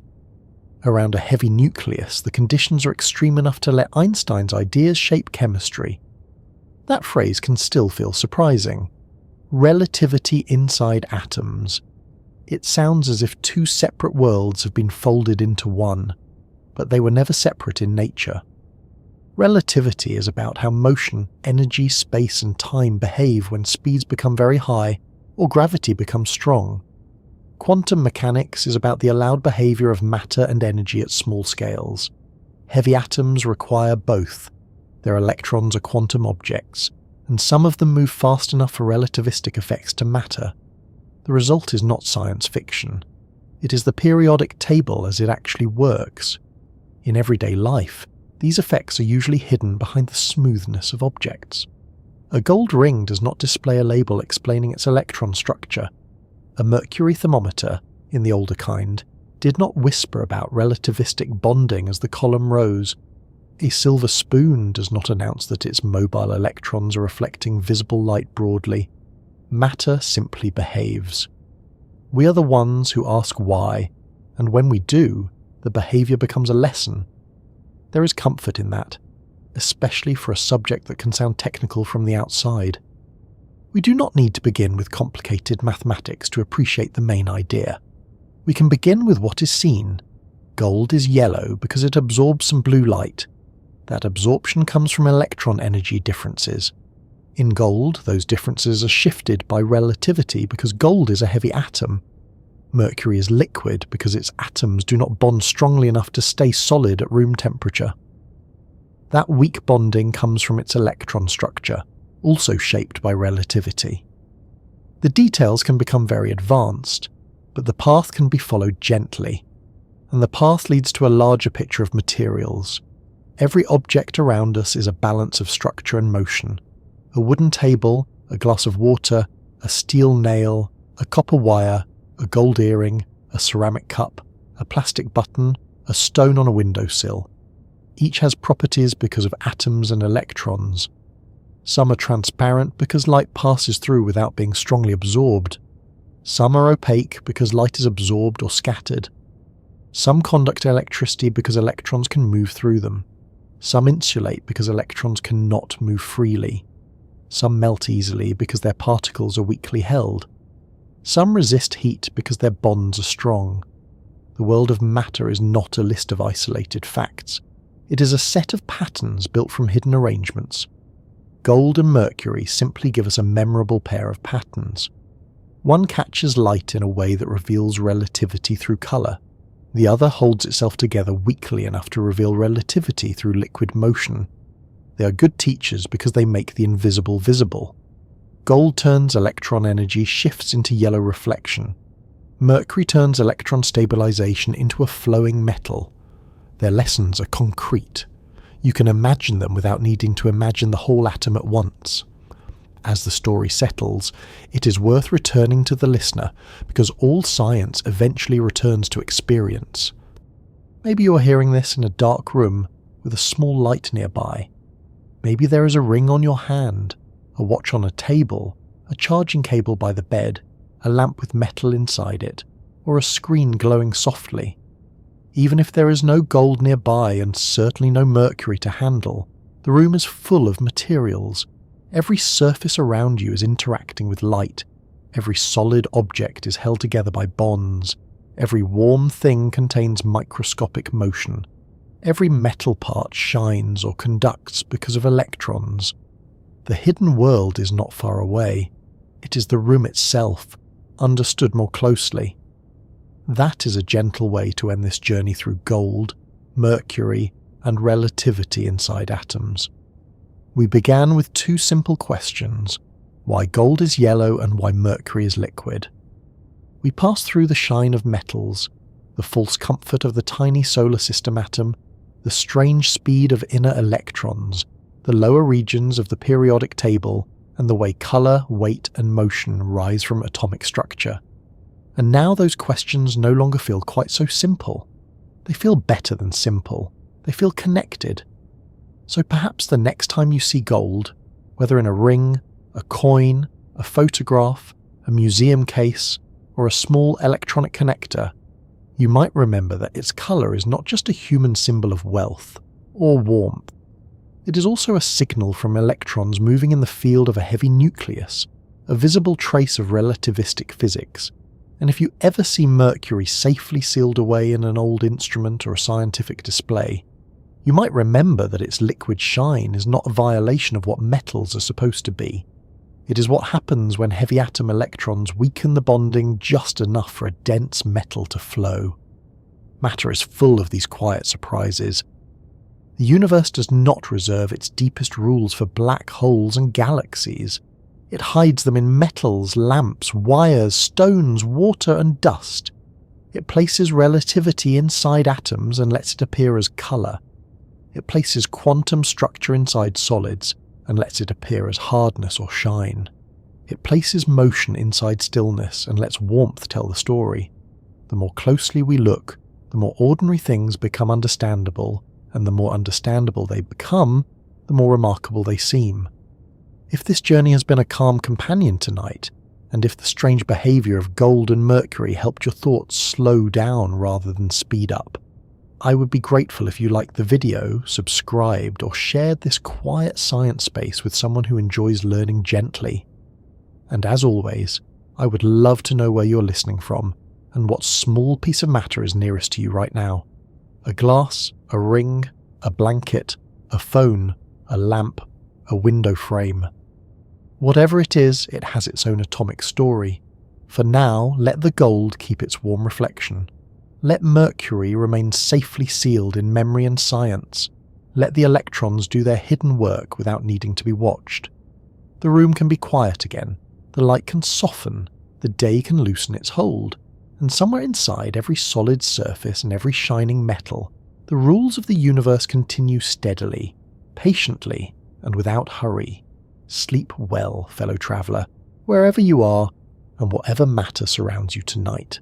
Around a heavy nucleus, the conditions are extreme enough to let Einstein's ideas shape chemistry. That phrase can still feel surprising. Relativity inside atoms. It sounds as if two separate worlds have been folded into one, but they were never separate in nature. Relativity is about how motion, energy, space and time behave when speeds become very high or gravity becomes strong. Quantum mechanics is about the allowed behaviour of matter and energy at small scales. Heavy atoms require both. Their electrons are quantum objects, and some of them move fast enough for relativistic effects to matter. The result is not science fiction. It is the periodic table as it actually works. In everyday life, these effects are usually hidden behind the smoothness of objects. A gold ring does not display a label explaining its electron structure. A mercury thermometer, in the older kind, did not whisper about relativistic bonding as the column rose. A silver spoon does not announce that its mobile electrons are reflecting visible light broadly. Matter simply behaves. We are the ones who ask why, and when we do, the behaviour becomes a lesson. There is comfort in that, especially for a subject that can sound technical from the outside. We do not need to begin with complicated mathematics to appreciate the main idea. We can begin with what is seen. Gold is yellow because it absorbs some blue light. That absorption comes from electron energy differences. In gold, those differences are shifted by relativity because gold is a heavy atom. Mercury is liquid because its atoms do not bond strongly enough to stay solid at room temperature. That weak bonding comes from its electron structure, also shaped by relativity. The details can become very advanced, but the path can be followed gently, and the path leads to a larger picture of materials. Every object around us is a balance of structure and motion. A wooden table, a glass of water, a steel nail, a copper wire, a gold earring, a ceramic cup, a plastic button, a stone on a windowsill. Each has properties because of atoms and electrons. Some are transparent because light passes through without being strongly absorbed. Some are opaque because light is absorbed or scattered. Some conduct electricity because electrons can move through them. Some insulate because electrons cannot move freely. Some melt easily because their particles are weakly held. Some resist heat because their bonds are strong. The world of matter is not a list of isolated facts. It is a set of patterns built from hidden arrangements. Gold and mercury simply give us a memorable pair of patterns. One catches light in a way that reveals relativity through colour. The other holds itself together weakly enough to reveal relativity through liquid motion. They are good teachers because they make the invisible visible. Gold turns electron energy shifts into yellow reflection. Mercury turns electron stabilization into a flowing metal. Their lessons are concrete. You can imagine them without needing to imagine the whole atom at once. As the story settles, it is worth returning to the listener because all science eventually returns to experience. Maybe you are hearing this in a dark room with a small light nearby. Maybe there is a ring on your hand, a watch on a table, a charging cable by the bed, a lamp with metal inside it, or a screen glowing softly. Even if there is no gold nearby and certainly no mercury to handle, the room is full of materials. Every surface around you is interacting with light. Every solid object is held together by bonds. Every warm thing contains microscopic motion. Every metal part shines or conducts because of electrons. The hidden world is not far away. It is the room itself, understood more closely. That is a gentle way to end this journey through gold, Mercury, and relativity inside atoms. We began with two simple questions: why gold is yellow and why Mercury is liquid. We passed through the shine of metals, the false comfort of the tiny solar system atom, the strange speed of inner electrons, the lower regions of the periodic table, and the way colour, weight, and motion rise from atomic structure. And now those questions no longer feel quite so simple. They feel better than simple. They feel connected. So perhaps the next time you see gold, whether in a ring, a coin, a photograph, a museum case, or a small electronic connector, you might remember that its colour is not just a human symbol of wealth or warmth. It is also a signal from electrons moving in the field of a heavy nucleus, a visible trace of relativistic physics. And if you ever see Mercury safely sealed away in an old instrument or a scientific display, you might remember that its liquid shine is not a violation of what metals are supposed to be. It is what happens when heavy atom electrons weaken the bonding just enough for a dense metal to flow. Matter is full of these quiet surprises. The universe does not reserve its deepest rules for black holes and galaxies. It hides them in metals, lamps, wires, stones, water, and dust. It places relativity inside atoms and lets it appear as colour. It places quantum structure inside solids and lets it appear as hardness or shine. It places motion inside stillness and lets warmth tell the story. The more closely we look, the more ordinary things become understandable, and the more understandable they become, the more remarkable they seem. If this journey has been a calm companion tonight, and if the strange behaviour of gold and Mercury helped your thoughts slow down rather than speed up, I would be grateful if you liked the video, subscribed, or shared this quiet science space with someone who enjoys learning gently. And as always, I would love to know where you're listening from and what small piece of matter is nearest to you right now. A glass, a ring, a blanket, a phone, a lamp, a window frame. Whatever it is, it has its own atomic story. For now, let the gold keep its warm reflection. Let Mercury remain safely sealed in memory and science. Let the electrons do their hidden work without needing to be watched. The room can be quiet again, the light can soften, the day can loosen its hold, and somewhere inside every solid surface and every shining metal, the rules of the universe continue steadily, patiently, and without hurry. Sleep well, fellow traveller, wherever you are, and whatever matter surrounds you tonight.